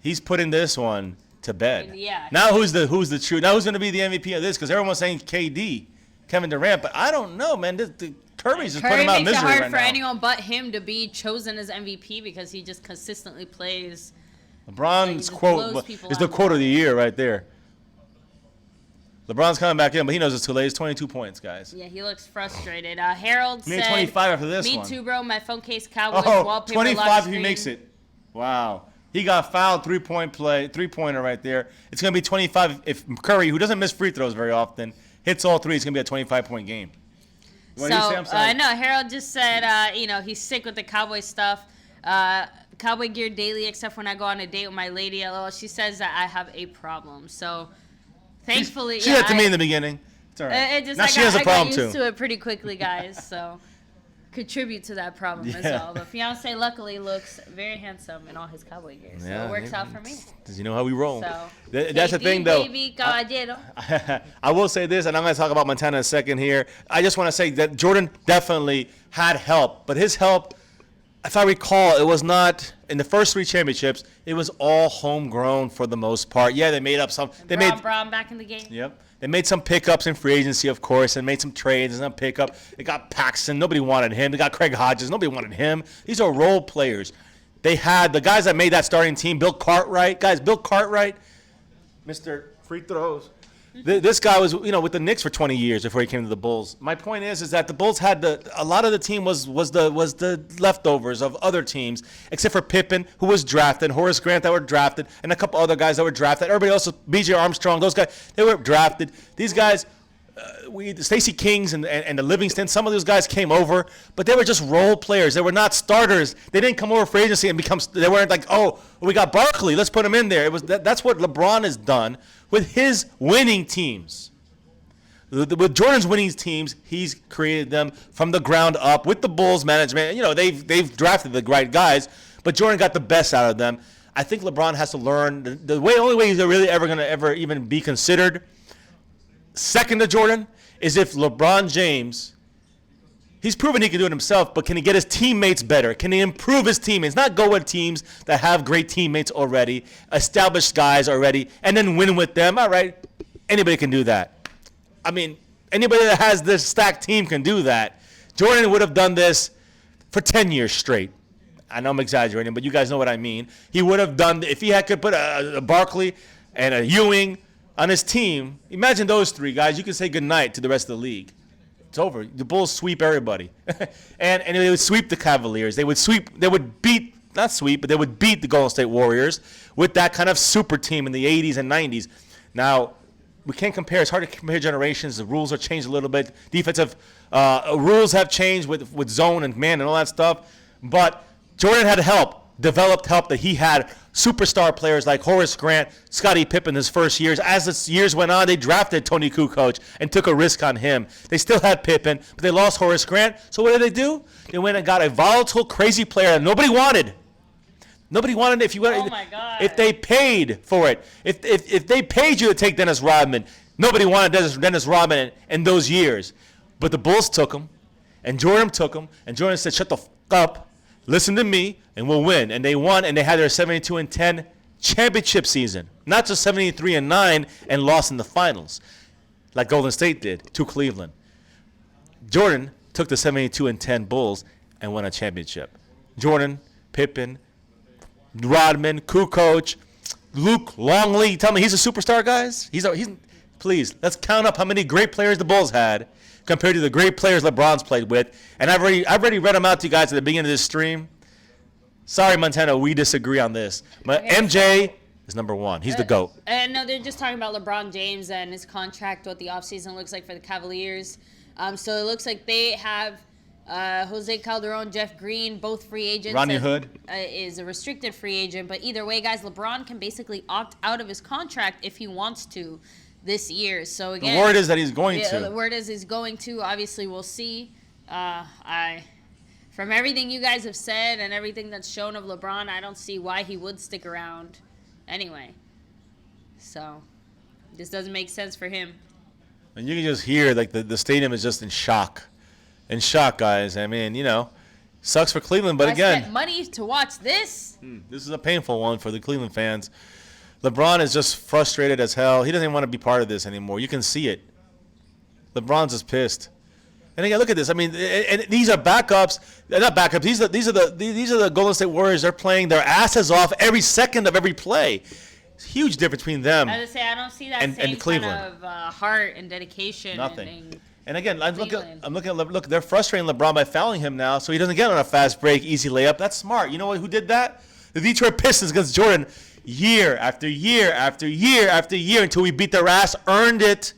He's putting this one to bed. Yeah. Now who's the true? Now who's going to be the MVP of this? Because everyone's saying KD, Kevin Durant, but I don't know, man. Curry's just putting him out of misery right now. Curry makes it hard for anyone but him to be chosen as MVP because he just consistently plays. LeBron's quote is the quote of the year right there. LeBron's coming back in, but he knows it's too late. It's 22 points, guys. Yeah, he looks frustrated. Harold said, 25 after this one. Me too, bro. My phone case Cowboys wallpaper 25 if he makes it. Wow. He got fouled, three-pointer right there. It's going to be 25 if Curry, who doesn't miss free throws very often, hits all three. It's going to be a 25-point game. What do you say? I'm sorry. No, Harold just said, he's sick with the Cowboy stuff. Cowboy gear daily, except when I go on a date with my lady. She says that I have a problem. So, thankfully, she said to me in the beginning. It's all right. Now she has a problem too. I got used to it pretty quickly, guys. So, contribute to that problem as well. But fiance luckily looks very handsome in all his Cowboy gear, so it works out for me. Does you know how we roll? So, that's the thing, though. Baby, caballero. I will say this, and I'm going to talk about Montana in a second here. I just want to say that Jordan definitely had help, but his help, if I recall, it was not in the first three championships. It was all homegrown for the most part. Yeah, they made up some. They made Brown back in the game. Yep. They made some pickups in free agency, of course, and made some trades and some pickup. They got Paxson. Nobody wanted him. They got Craig Hodges. Nobody wanted him. These are role players. They had the guys that made that starting team, Bill Cartwright. Guys, Bill Cartwright, Mr. Free Throws. This guy was, with the Knicks for 20 years before he came to the Bulls. My point is that the Bulls had a lot of the team was the leftovers of other teams, except for Pippen, who was drafted, Horace Grant that were drafted, and a couple other guys that were drafted. Everybody else, B.J. Armstrong, those guys, they were drafted. These guys, Stacey Kings and the Livingston, some of those guys came over, but they were just role players. They were not starters. They didn't come over for agency and they weren't like, oh, we got Barkley, let's put him in there. That's what LeBron has done with his winning teams. With Jordan's winning teams, he's created them from the ground up with the Bulls management. They've drafted the right guys, but Jordan got the best out of them. I think LeBron has to learn the only way he's really ever going to even be considered second to Jordan is if LeBron James, he's proven he can do it himself, but can he get his teammates better? Can he improve his teammates? Not go with teams that have great teammates already, established guys already, and then win with them. All right, anybody can do that. I mean, anybody that has this stacked team can do that. Jordan would have done this for 10 years straight. I know I'm exaggerating, but you guys know what I mean. He would have done, if he could put a Barkley and a Ewing on his team, imagine those three guys. You can say goodnight to the rest of the league. It's over. The Bulls sweep everybody. and they would sweep the Cavaliers. They would beat the Golden State Warriors with that kind of super team in the 80s and 90s. Now, we can't compare. It's hard to compare generations. The rules have changed a little bit. Defensive rules have changed with zone and man and all that stuff. But Jordan had developed help that he had superstar players like Horace Grant, Scottie Pippen his first years. As the years went on, they drafted Tony Kukoc and took a risk on him. They still had Pippen, but they lost Horace Grant. So what did they do? They went and got a volatile, crazy player that nobody wanted. Nobody wanted it. Oh my God. If they paid for it, if they paid you to take Dennis Rodman, nobody wanted Dennis Rodman in those years. But the Bulls took him, and Jordan took him, and Jordan said, "Shut the up, listen to me, and we'll win. And they won, and they had their 72-10 championship season. Not just 73-9 and lost in the finals, like Golden State did to Cleveland. Jordan took the 72-10 Bulls and won a championship. Jordan, Pippen, Rodman, Kukoc, Luke Longley. Tell me he's a superstar, guys? Please, let's count up how many great players the Bulls had compared to the great players LeBron's played with. And I've already read them out to you guys at the beginning of this stream. Sorry, Montana, we disagree on this. But Okay. MJ is number one. He's the GOAT. No, they're just talking about LeBron James and his contract, what the offseason looks like for the Cavaliers. So it looks like they have Jose Calderon, Jeff Green, both free agents. Rodney Hood is a restricted free agent. But either way, guys, LeBron can basically opt out of his contract if he wants to this year. So again, the word is that he's going to. The word is he's going to. Obviously, we'll see. From everything you guys have said and everything that's shown of LeBron, I don't see why he would stick around anyway. So this doesn't make sense for him. And you can just hear like the stadium is just in shock. In shock, guys. I mean, sucks for Cleveland, but I again, spent money to watch this. this is a painful one for the Cleveland fans. LeBron is just frustrated as hell. He doesn't want to be part of this anymore. You can see it. LeBron's just pissed. And again, look at this. I mean, and these are backups. They're not backups. These are the Golden State Warriors. They're playing their asses off every second of every play. It's a huge difference between them. I was say I don't see that and same Cleveland. kind of heart and dedication. Nothing. And again, I'm looking at they're frustrating LeBron by fouling him now, so he doesn't get on a fast break, easy layup. That's smart. You know who did that? The Detroit Pistons against Jordan, year after year after year after year until we beat their ass, earned it,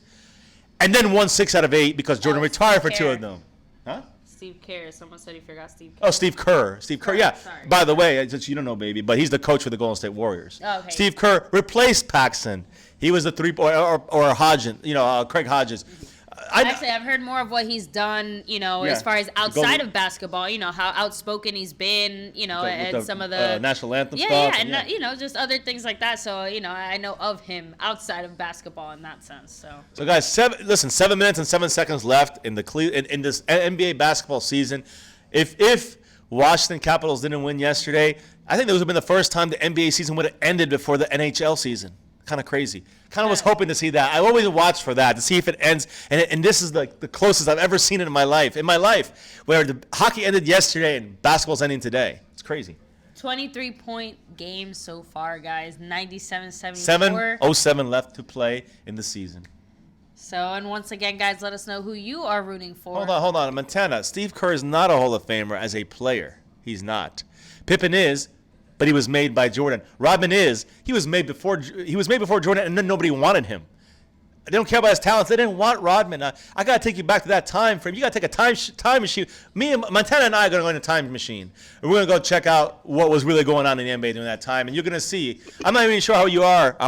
and then won 6 out of 8 because Jordan retired for 2 of them. Huh? Steve Kerr. Someone said he forgot Steve Kerr. Oh, Steve Kerr. Steve Kerr, yeah. Sorry. By the way, since you don't know, baby, but he's the coach for the Golden State Warriors. Oh, okay. Steve Kerr replaced Paxson. He was the or Hodgins, Craig Hodges. Actually, I've heard more of what he's done, as far as outside of basketball, how outspoken he's been, and some of the national anthem stuff. Yeah, and just other things like that. So, I know of him outside of basketball in that sense. So guys, 7 minutes and 7 seconds left in in this NBA basketball season. If Washington Capitals didn't win yesterday, I think this would have been the first time the NBA season would have ended before the NHL season. Kind of crazy. Kind of was hoping to see that. I always watch for that to see if it ends. And this is like the closest I've ever seen it in my life. Where the hockey ended yesterday and basketball's ending today. It's crazy. 23-point game so far, guys. 97-74. 7:07 left to play in the season. So, and once again, guys, let us know who you are rooting for. Hold on. Montana. Steve Kerr is not a Hall of Famer as a player. He's not. Pippen is. But he was made by Jordan. Rodman is. He was made before Jordan, and then nobody wanted him. They don't care about his talents. They didn't want Rodman. I got to take you back to that time frame. You got to take a time machine. Me and Montana and I are going to go in a time machine. And we're going to go check out what was really going on in the NBA during that time. And you're going to see. I'm not even sure how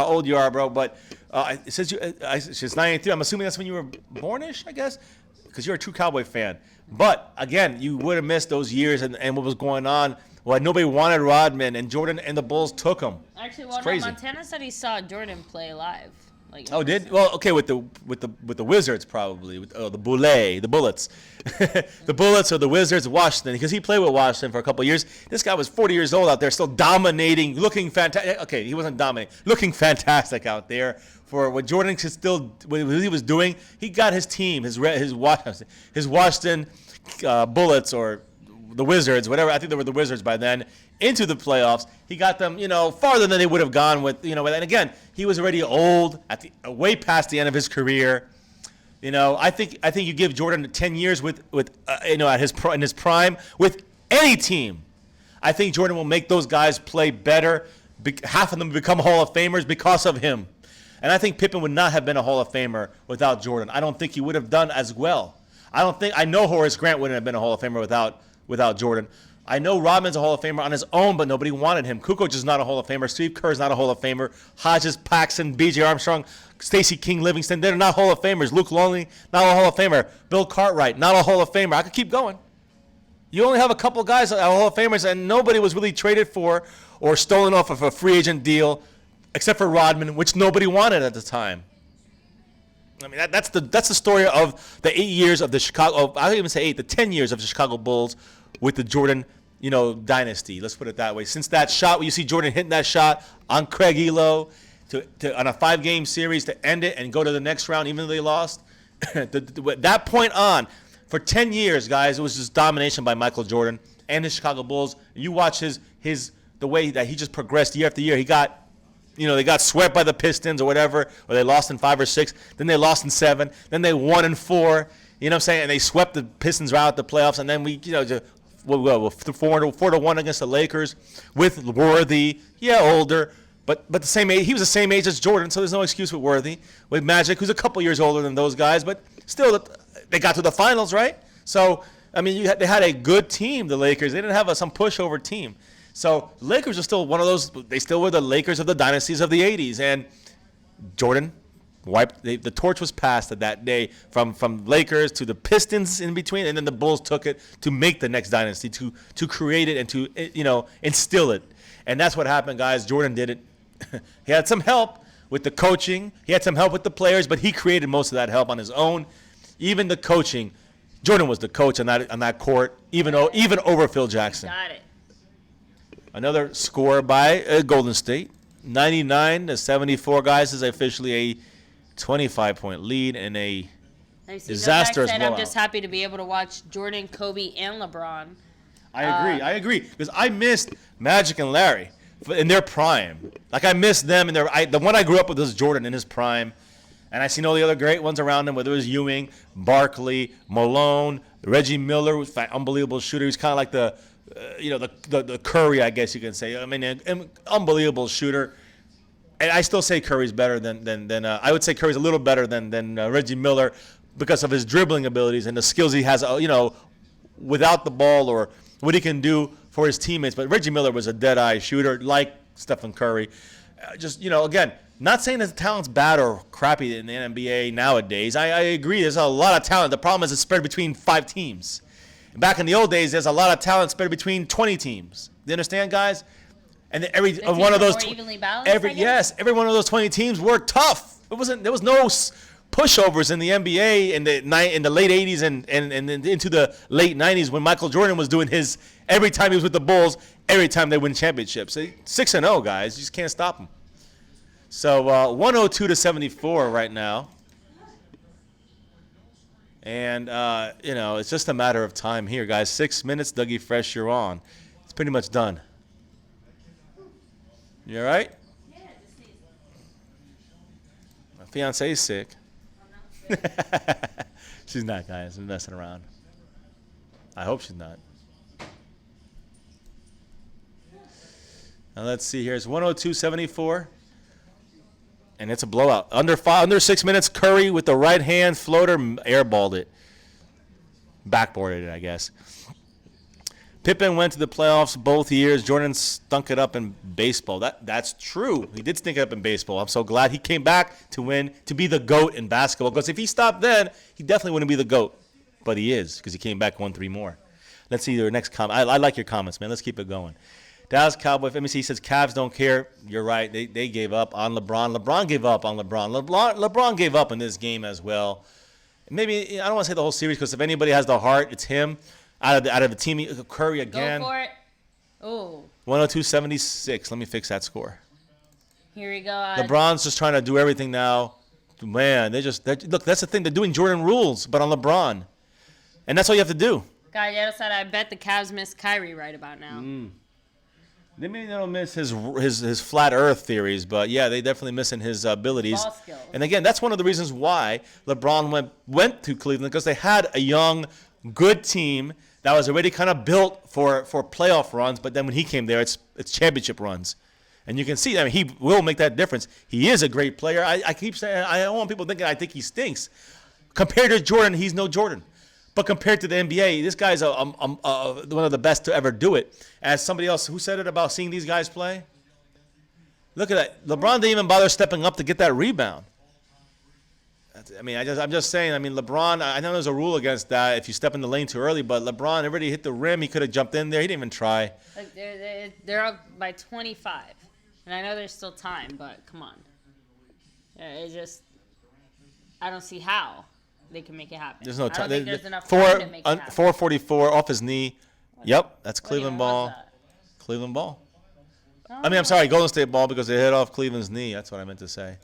old you are, bro. But since it's 93, I'm assuming that's when you were bornish, I guess, because you're a true Cowboy fan. But, again, you would have missed those years and what was going on. Well, nobody wanted Rodman, and Jordan and the Bulls took him. Actually, no, Montana said he saw Jordan play live. With the Wizards probably with the Bullets, the Bullets or the Wizards, Washington, because he played with Washington for a couple of years. This guy was 40 years old out there, still dominating, looking fantastic. Okay, he wasn't dominating, looking fantastic out there for what Jordan could still what he was doing. He got his team, his Washington Bullets or the Wizards, whatever. I think they were the Wizards by then, into the playoffs. He got them, farther than they would have gone with, and again, he was already old, way past the end of his career. I think you give Jordan 10 years with in his prime with any team. I think Jordan will make those guys play better. Half of them become Hall of Famers because of him. And I think Pippen would not have been a Hall of Famer without Jordan. I don't think he would have done as well. I know Horace Grant wouldn't have been a Hall of Famer without Jordan. I know Rodman's a Hall of Famer on his own, but nobody wanted him. Kukoc is not a Hall of Famer. Steve Kerr is not a Hall of Famer. Hodges, Paxson, B.J. Armstrong, Stacey King, Livingston, they're not Hall of Famers. Luke Longley, not a Hall of Famer. Bill Cartwright, not a Hall of Famer. I could keep going. You only have a couple guys that are Hall of Famers, and nobody was really traded for or stolen off of a free agent deal, except for Rodman, which nobody wanted at the time. I mean, that's the story of the 8 years of the Chicago. I don't even say 8, the 10 years of the Chicago Bulls, with the Jordan, dynasty. Let's put it that way. Since that shot, where you see Jordan hitting that shot on Craig Elo on a 5-game series to end it and go to the next round, even though they lost. That point on, for 10 years, guys, it was just domination by Michael Jordan and the Chicago Bulls. You watch the way that he just progressed year after year. He got, they got swept by the Pistons or whatever, or they lost in 5 or 6. Then they lost in 7. Then they won in 4. You know what I'm saying? And they swept the Pistons out the playoffs. And then we, just 4-1 against the Lakers with Worthy. Yeah, older, but the same age. He was the same age as Jordan, so there's no excuse with Worthy. With Magic, who's a couple years older than those guys, but still, they got to the finals, right? So, I mean, they had a good team, the Lakers. They didn't have some pushover team. So, the Lakers are still one of those. They still were the Lakers of the dynasties of the 80s, and Jordan the torch was passed at that day from Lakers to the Pistons in between, and then the Bulls took it to make the next dynasty, to create it and to instill it. And that's what happened, guys. Jordan did it. He had some help with the coaching. He had some help with the players, but he created most of that help on his own. Even the coaching, Jordan was the coach on that court, even over Phil Jackson. Got it. Another score by Golden State, 99-74, guys, is officially a 25-point lead in a disastrous blowout. I'm just happy to be able to watch Jordan, Kobe, and LeBron. I agree, because I missed Magic and Larry in their prime. Like, I missed them in the one I grew up with was Jordan in his prime, and I seen all the other great ones around him, whether it was Ewing, Barkley, Malone, Reggie Miller, was an unbelievable shooter. He was kind of like the Curry, I guess you can say. I mean, an unbelievable shooter. And I still say Curry's better than I would say Curry's a little better than Reggie Miller because of his dribbling abilities and the skills he has, without the ball or what he can do for his teammates. But Reggie Miller was a dead-eye shooter like Stephen Curry. Again, not saying that the talent's bad or crappy in the NBA nowadays. I agree. There's a lot of talent. The problem is it's spread between 5 teams. Back in the old days, there's a lot of talent spread between 20 teams. Do you understand, guys? And every one of those evenly balanced, every one of those 20 teams were tough. There was no pushovers in the NBA in the late 80s and into the late 90s when Michael Jordan was doing his every time he was with the Bulls, every time they win championships. 6-0, guys, you just can't stop them. So 102-74 right now. And it's just a matter of time here, guys. 6 minutes, Dougie Fresh, you're on. It's pretty much done. You all right? Yeah, just sneeze. My fiance's sick. She's not, guys. I'm messing around. I hope she's not. Now let's see here. It's 102-74. And it's a blowout. Under 6 minutes, Curry with the right hand floater airballed it. Backboarded it, I guess. Pippen went to the playoffs both years. Jordan stunk it up in baseball. That's true. He did stink it up in baseball. I'm so glad he came back to win, to be the GOAT in basketball. Because if he stopped then, he definitely wouldn't be the GOAT. But he is, because he came back, won 3 more. Let's see your next comment. I like your comments, man. Let's keep it going. Dallas Cowboys, MEC says, Cavs don't care. You're right. They gave up on LeBron. LeBron gave up on LeBron. LeBron gave up in this game as well. Maybe, I don't want to say the whole series, because if anybody has the heart, it's him. Out of the team, Curry again. Go for it. Oh. 102-76. Let me fix that score. Here we go. LeBron's just trying to do everything now. Man, look, that's the thing. They're doing Jordan rules, but on LeBron. And that's all you have to do. Gallardo said, I bet the Cavs miss Kyrie right about now. They may not miss his flat earth theories, but yeah, they definitely missing his abilities. Ball skills. And again, that's one of the reasons why LeBron went to Cleveland, because they had a young, good team that was already kind of built for playoff runs, but then when he came there, it's championship runs. And you can see, I mean, he will make that difference. He is a great player. I keep saying, I don't want people thinking I think he stinks. Compared to Jordan, he's no Jordan. But compared to the NBA, this guy's one of the best to ever do it. As somebody else, who said it about seeing these guys play? Look at that. LeBron didn't even bother stepping up to get that rebound. I mean, I'm just saying, I mean, LeBron, I know there's a rule against that if you step in the lane too early, but LeBron already hit the rim. He could have jumped in there. He didn't even try. Like they're up by 25. And I know there's still time, but come on. I don't see how they can make it happen. There's no time. I don't think there's enough time to make it happen. 444 off his knee. Yep, that's What Cleveland even ball. was that? Cleveland ball. Oh. I mean, I'm sorry, Golden State ball because they hit off Cleveland's knee. That's what I meant to say.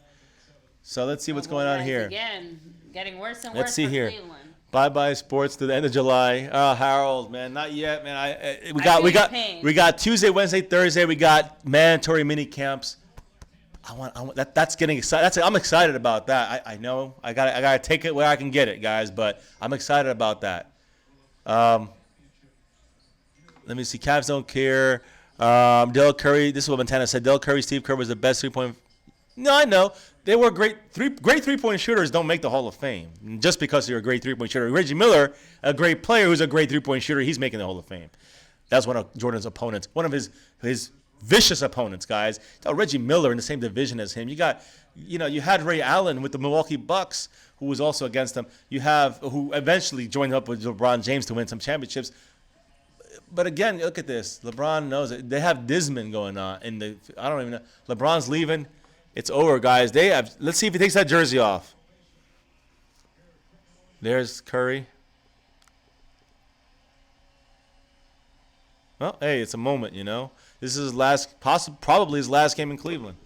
So let's see what's going on here. Again, getting worse and Let's worse see for here. Cleveland. Bye sports to the end of July. Oh, Harold, man, not yet, man. We feel your got pain. we got Tuesday, Wednesday, Thursday. We got mandatory mini camps. I want that's getting excited. I'm excited about that. I know I gotta take it where I can get it, guys. But I'm excited about that. Let me see. Cavs don't care. Del Curry. This is what Montana said. Del Curry, Steve Kerr was the best 3-point. No, I know. They were great 3-point shooters don't make the Hall of Fame. Just because you're a great 3-point shooter. Reggie Miller, a great player who's a great 3-point shooter, he's making the Hall of Fame. That's one of Jordan's opponents. One of his vicious opponents, guys. Reggie Miller in the same division as him. You had Ray Allen with the Milwaukee Bucks, who was also against him. You have who eventually joined up with LeBron James to win some championships. But again, look at this. LeBron knows it. They have Disman going on I don't even know. LeBron's leaving. It's over, guys. Let's see if he takes that jersey off. There's Curry. Well, hey, it's a moment, This is probably his last game in Cleveland.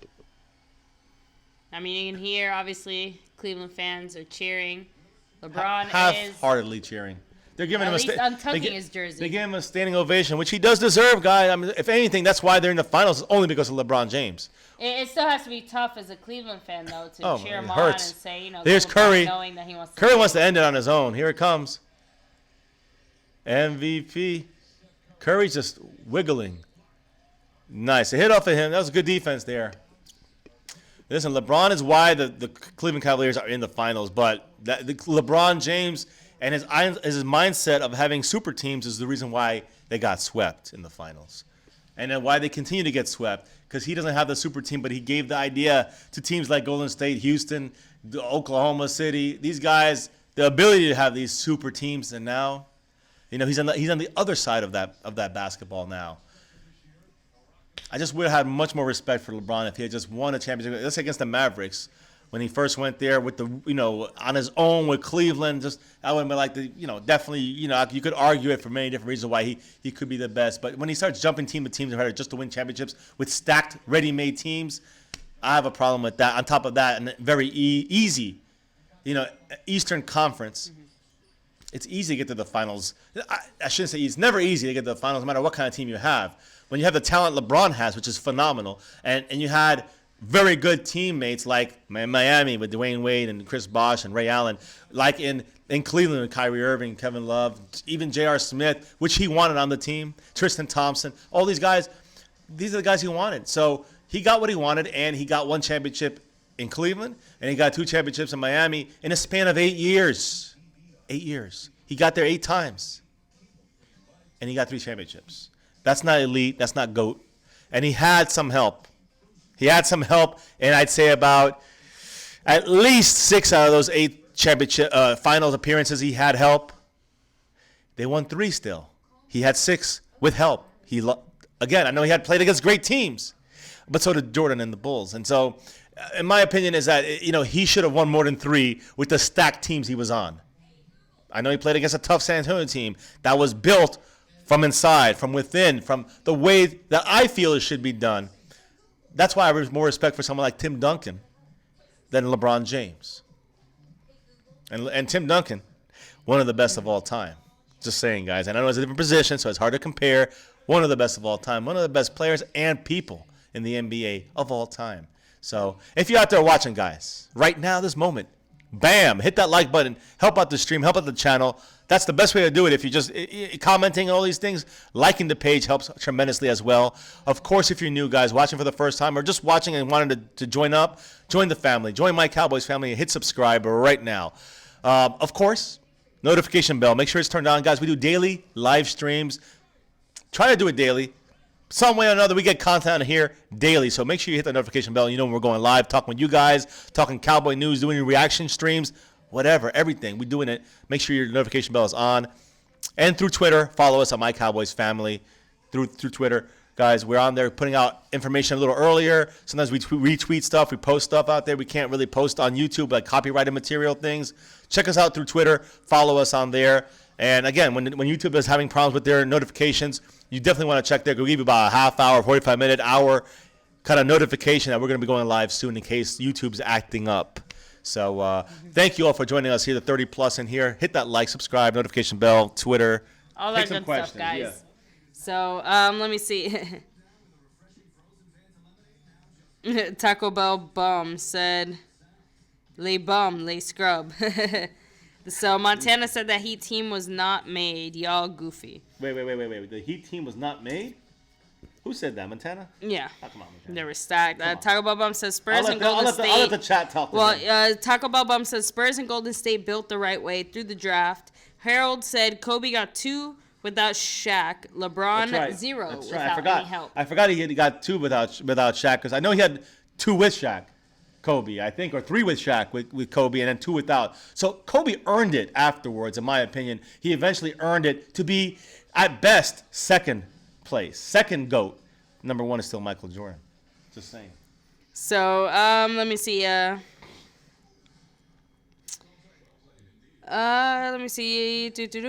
I mean, you can hear, obviously, Cleveland fans are cheering. LeBron is half-heartedly cheering. They're giving him untucking his jersey. They give him a standing ovation, which he does deserve, guys. I mean, if anything, that's why they're in the finals, only because of LeBron James. It still has to be tough as a Cleveland fan, though, to cheer him on and say, There's Curry. Knowing that he wants to Curry wants to end it on his own. Here it comes. MVP. Curry's just wiggling. Nice. A hit off of him. That was good defense there. Listen, LeBron is why the Cleveland Cavaliers are in the finals, but LeBron James and his mindset of having super teams is the reason why they got swept in the finals. And then why they continue to get swept, because he doesn't have the super team, but he gave the idea to teams like Golden State, Houston, Oklahoma City. These guys, the ability to have these super teams, and now, he's on the other side of that basketball now. I just would have had much more respect for LeBron if he had just won a championship. Let's say against the Mavericks when he first went there with on his own with Cleveland. I would have been like definitely, you could argue it for many different reasons why he could be the best. But when he starts jumping team to teams just to win championships with stacked, ready-made teams, I have a problem with that. On top of that, and very easy, Eastern Conference. Mm-hmm. It's easy to get to the finals. I shouldn't say it's never easy to get to the finals, no matter what kind of team you have. When you have the talent LeBron has, which is phenomenal, and you had very good teammates like Miami with Dwayne Wade and Chris Bosh and Ray Allen, like in Cleveland with Kyrie Irving, Kevin Love, even J.R. Smith, which he wanted on the team, Tristan Thompson, all these guys, these are the guys he wanted. So he got what he wanted, and he got one championship in Cleveland, and he got 2 championships in Miami in a span of 8 years. 8 years. He got there 8 times, and he got 3 championships. That's not elite. That's not GOAT. And he had some help. And I'd say about at least 6 out of those 8 championship finals appearances he had help. They won 3 still. He had 6 with help. Again, I know he had played against great teams, but so did Jordan and the Bulls. And so, in my opinion, is that he should have won more than 3 with the stacked teams he was on. I know he played against a tough San Antonio team that was built from inside, from within, from the way that I feel it should be done. That's why I have more respect for someone like Tim Duncan than LeBron James. And Tim Duncan, one of the best of all time. Just saying, guys. And I know it's a different position, so it's hard to compare. One of the best of all time. One of the best players and people in the NBA of all time. So if you're out there watching, guys, right now, this moment, bam, hit that like button. Help out the stream. Help out the channel. That's the best way to do it. If you're just commenting all these things, liking the page helps tremendously as well. Of course, if you're new, guys, watching for the first time or just watching and wanting to join up, join the family. Join my Cowboys family and hit subscribe right now. Of course, notification bell. Make sure it's turned on, guys. We do daily live streams. Try to do it daily. Some way or another, we get content here daily. So make sure you hit the notification bell. You know when we're going live, talking with you guys, talking Cowboy news, doing reaction streams, whatever, everything. We're doing it. Make sure your notification bell is on. And through Twitter, follow us on My Cowboys Family through Twitter. Guys, we're on there putting out information a little earlier. Sometimes we retweet stuff. We post stuff out there. We can't really post on YouTube, like copyrighted material things. Check us out through Twitter. Follow us on there. And again, when YouTube is having problems with their notifications, you definitely want to check there. We'll give you about a half hour, 45-minute, hour kind of notification that we're going to be going live soon in case YouTube's acting up. So thank you all for joining us here, the 30+ in here. Hit that like, subscribe, notification bell, Twitter. All that good stuff, guys. Yeah. So let me see. Taco Bell bum said, "Lay bum, lay scrub." So Montana said that Heat team was not made. Y'all goofy. Wait. The Heat team was not made? Who said that? Montana? Yeah. Oh, come on, Montana. They were stacked. Taco Bell bum says Spurs and Golden State. I'll let the chat talk. Taco Bell bum says Spurs and Golden State built the right way through the draft. Harold said Kobe got 2 without Shaq. LeBron 0 without any help. I forgot he got 2 without Shaq because I know he had 2 with Shaq. Kobe, I think, or 3 with Shaq with Kobe, and then 2 without. So Kobe earned it afterwards, in my opinion. He eventually earned it to be, at best, second place, second GOAT. Number 1 is still Michael Jordan. Just saying. So let me see.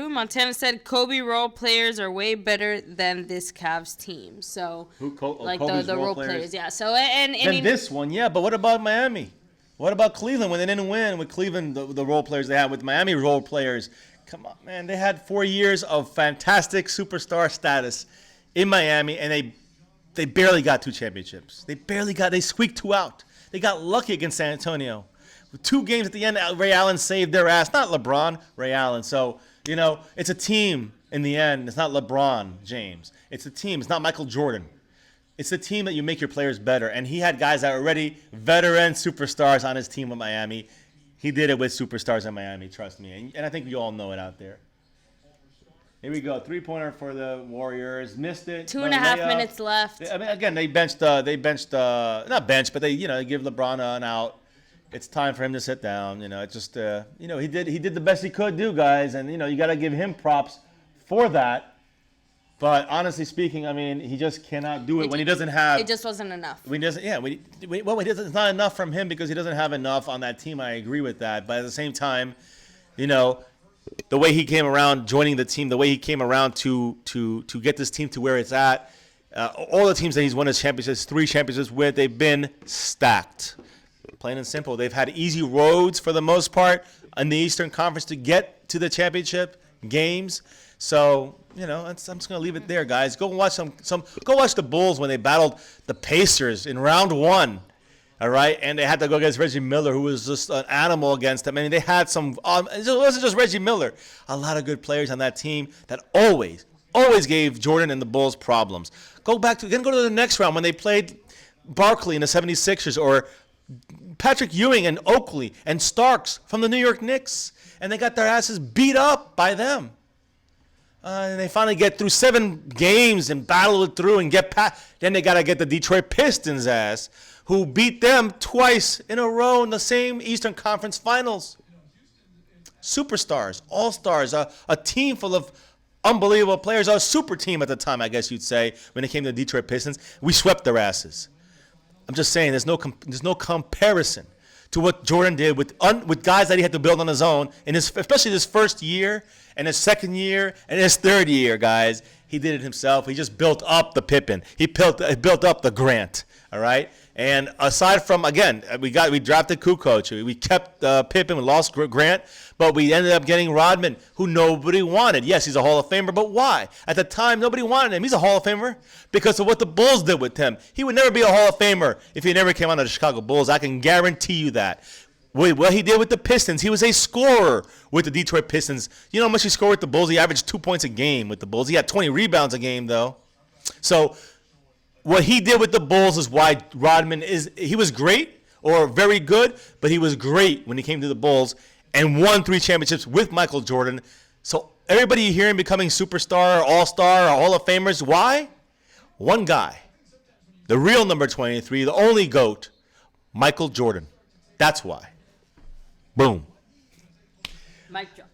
Montana said Kobe role players are way better than this Cavs team. So Kobe's the role players, yeah. So and this one, yeah. But what about Miami? What about Cleveland when they didn't win with Cleveland? The role players they had with Miami role players. Come on, man. They had 4 years of fantastic superstar status in Miami, and they barely got 2 championships. They squeaked 2 out. They got lucky against San Antonio. With 2 games at the end, Ray Allen saved their ass. Not LeBron, Ray Allen. So, it's a team in the end. It's not LeBron James. It's a team. It's not Michael Jordan. It's a team that you make your players better. And he had guys that were already veteran superstars on his team with Miami. He did it with superstars in Miami, trust me. And I think you all know it out there. Here we go. 3-pointer for the Warriors. Missed it. 2.5 minutes left. I mean, again, they benched, not benched, but they give LeBron an out. It's time for him to sit down. He did the best he could do, guys, and you got to give him props for that. But honestly speaking, I mean, he just cannot do it when he doesn't have. It just wasn't enough. It's not enough from him because he doesn't have enough on that team. I agree with that, but at the same time, the way he came around joining the team, the way he came around to get this team to where it's at, all the teams that he's won his championships, 3 championships with, they've been stacked. Plain and simple. They've had easy roads for the most part in the Eastern Conference to get to the championship games. So, I'm just going to leave it there, guys. Go watch go watch the Bulls when they battled the Pacers in round 1. All right? And they had to go against Reggie Miller, who was just an animal against them. I mean, they had some it wasn't just Reggie Miller. A lot of good players on that team that always gave Jordan and the Bulls problems. Go to the next round when they played Barkley and the 76ers or Patrick Ewing and Oakley and Starks from the New York Knicks, and they got their asses beat up by them. And they finally get through 7 games and battle it through and get past. Then they got to get the Detroit Pistons ass, who beat them twice in a row in the same Eastern Conference Finals. Superstars, all-stars, a team full of unbelievable players, a super team at the time, I guess you'd say, when it came to the Detroit Pistons. We swept their asses. I'm just saying there's no comparison to what Jordan did with guys that he had to build on his own, especially this first year and his second year and his third year, guys. He did it himself. He just built up the Pippen. He built up the Grant, all right? And aside from, again, we drafted Kukoc. We kept Pippen. We lost Grant. But we ended up getting Rodman, who nobody wanted. Yes, he's a Hall of Famer, but why? At the time, nobody wanted him. He's a Hall of Famer because of what the Bulls did with him. He would never be a Hall of Famer if he never came out of the Chicago Bulls. I can guarantee you that. What he did with the Pistons, he was a scorer with the Detroit Pistons. You know how much he scored with the Bulls? He averaged 2 points a game with the Bulls. He had 20 rebounds a game, though. So what he did with the Bulls is why Rodman he was great or very good, but he was great when he came to the Bulls and won 3 championships with Michael Jordan. So everybody you hear him becoming superstar, all-star, or Hall of Famers, why? One guy, the real number 23, the only GOAT, Michael Jordan. That's why. Boom. Mic drop.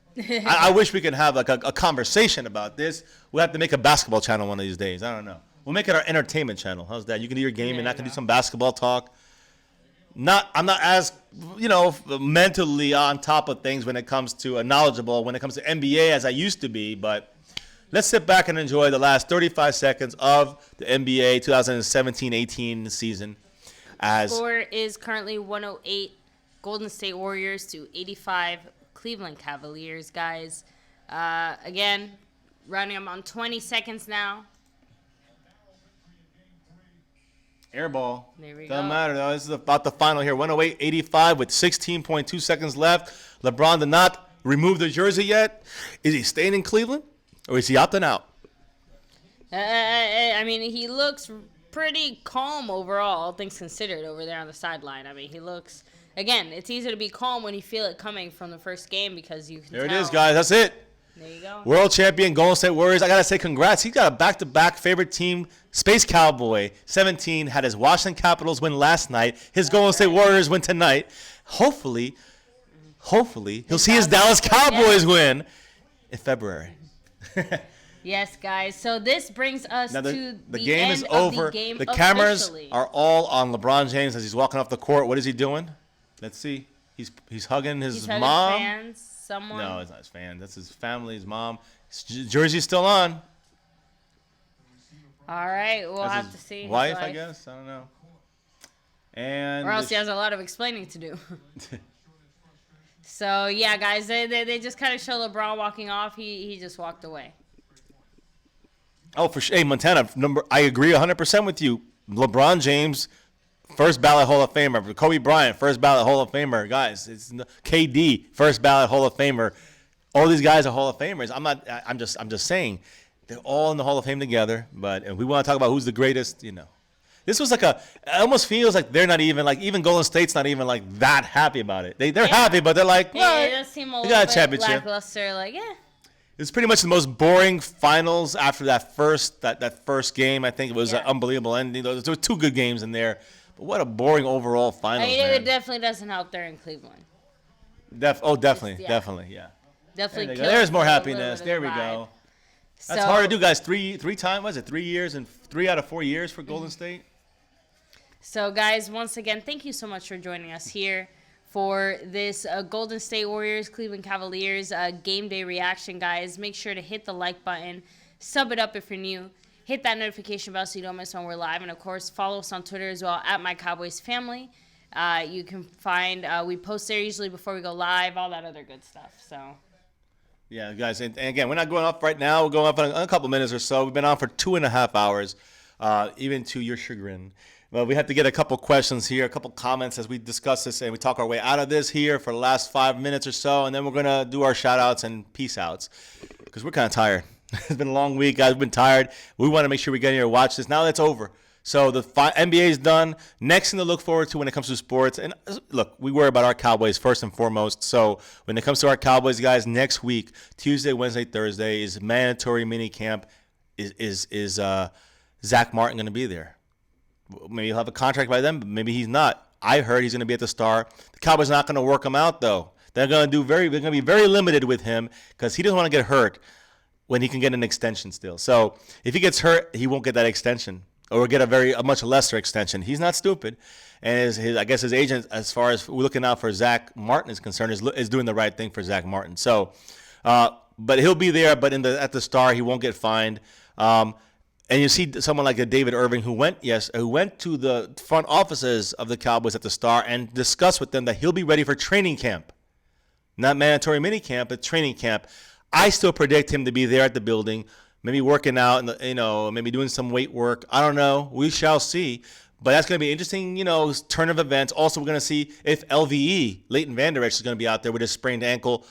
I wish we could have like a conversation about this. We'll have to make a basketball channel one of these days. I don't know. We'll make it our entertainment channel. How's that? You can do your game and I can do some basketball talk. I'm not as mentally on top of things when it comes to knowledgeable when it comes to NBA as I used to be, but let's sit back and enjoy the last 35 seconds of the NBA 2017-18 season. Score is currently 108 Golden State Warriors to 85 Cleveland Cavaliers, guys. Again, running them on 20 seconds now. Air ball. There we Doesn't go. matter, though. This is about the final here. 108-85 with 16.2 seconds left. LeBron did not remove the jersey yet. Is he staying in Cleveland or is he opting out? I mean, he looks pretty calm overall, all things considered, over there on the sideline. I mean, he looks, again, it's easy to be calm when you feel it coming from the first game because you can There tell. it is, guys. That's it. There you go. World champion Golden State Warriors. I got to say congrats. He got a back-to-back favorite team. Space Cowboy 17 had his Washington Capitals win last night. His Golden State Warriors win tonight. Hopefully, he'll see his Dallas Cowboys win in February. Yes, guys. So this brings us Now to the game is end over. Of the game cameras officially. are all on LeBron James as he's walking off the court. What is he doing? Let's see. He's hugging his He's hugging mom. fans, someone. No, it's not his fan. That's his family, his mom. His jersey's still on. All right, we'll That's have his to see. his wife, I wife. guess. I don't know. And Or else he has a lot of explaining to do. So, yeah, guys, they just kind of show LeBron walking off. He just walked away. Oh, for sure. Hey, Montana, I agree 100% with you. LeBron James, first ballot Hall of Famer. Kobe Bryant, first ballot Hall of Famer. Guys, it's KD, first ballot Hall of Famer. All these guys are Hall of Famers. I'm just saying they're all in the Hall of Fame together. But if we want to talk about who's the greatest, this was it almost feels like they're not even even Golden State's not even that happy about it. They're happy, but they're like, Yeah, it does seem a we little got a bit championship. lackluster. It's pretty much the most boring finals after that first game. I think it was an unbelievable ending. There were two good games in there, but what a boring overall finals. It definitely doesn't help there in Cleveland. Definitely, Yeah. definitely, yeah. Definitely. There's more kills a little happiness. bit of There the we vibe. go. That's hard to do, guys. Three times, was it 3 years and 3 out of 4 years for Golden State? So, guys, once again, thank you so much for joining us here for this Golden State Warriors, Cleveland Cavaliers game day reaction, guys. Make sure to hit the like button, sub it up if you're new, hit that notification bell so you don't miss when we're live, and, of course, follow us on Twitter as well, at @MyCowboysFamily. You can find, we post there usually before we go live, all that other good stuff, so... Yeah, guys, and again, we're not going off right now. We're going off in a couple minutes or so. We've been on for 2.5 hours, even to your chagrin. Well, we have to get a couple questions here, a couple comments as we discuss this and we talk our way out of this here for the last 5 minutes or so, and then we're going to do our shout-outs and peace-outs because we're kind of tired. It's been a long week, guys. We've been tired. We want to make sure we get here to watch this. Now that's over. So the NBA is done. Next thing to look forward to when it comes to sports. And look, we worry about our Cowboys first and foremost. So when it comes to our Cowboys, guys, next week, Tuesday, Wednesday, Thursday, is mandatory mini camp. Is Zach Martin going to be there? Maybe he'll have a contract by then, but maybe he's not. I heard he's going to be at the Star. The Cowboys are not going to work him out, though. They're going to be very limited with him because he doesn't want to get hurt when he can get an extension still. So if he gets hurt, he won't get that extension. Or get a much lesser extension. He's not stupid, and I guess his agent, as far as looking out for Zach Martin is concerned, is doing the right thing for Zach Martin. So, but he'll be there. But at the Star, he won't get fined. And you see someone like a David Irving who went to the front offices of the Cowboys at the Star and discussed with them that he'll be ready for training camp, not mandatory mini camp, but training camp. I still predict him to be there at the building. Maybe working out, maybe doing some weight work. I don't know. We shall see. But that's going to be interesting, turn of events. Also, we're going to see if LVE, Leighton Vander Esch, is going to be out there with his sprained ankle.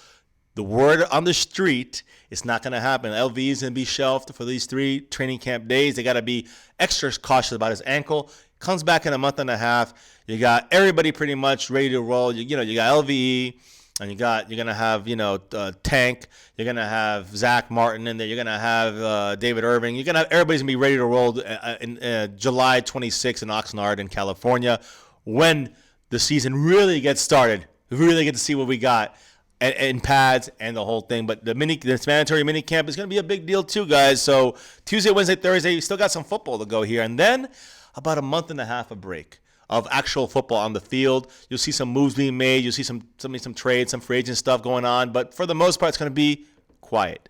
The word on the street, it's not going to happen. LVE is going to be shelved for these 3 training camp days. They got to be extra cautious about his ankle. Comes back in a month and a half. You got everybody pretty much ready to roll. You got LVE. And you're gonna have Tank. You're gonna have Zach Martin in there. You're gonna have David Irving. You're gonna have everybody's gonna be ready to roll in July 26th in Oxnard in California, when the season really gets started. We really get to see what we got and pads and the whole thing. But this mandatory mini camp is gonna be a big deal too, guys. So Tuesday, Wednesday, Thursday, you still got some football to go here, and then about a month and a half of break. of actual football on the field. You'll see some moves being made. You'll see some trades, some free agent stuff going on. But for the most part, it's going to be quiet.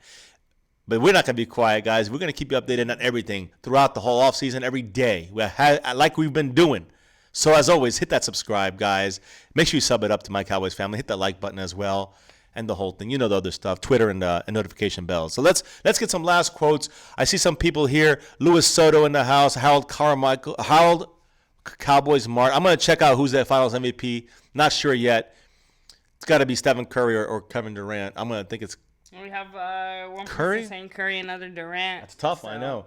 But we're not going to be quiet, guys. We're going to keep you updated on everything throughout the whole offseason, every day, like we've been doing. So as always, hit that subscribe, guys. Make sure you sub it up to My Cowboys Family. Hit that like button as well. And the whole thing. You know the other stuff, Twitter and notification bells. So let's get some last quotes. I see some people here. Luis Soto in the house. Harold Cowboys Mart. I'm going to check out who's that Finals MVP. Not sure yet. It's got to be Stephen Curry or Kevin Durant. I'm going to think it's We have one Curry? person saying Curry, another Durant. That's tough, so. I know.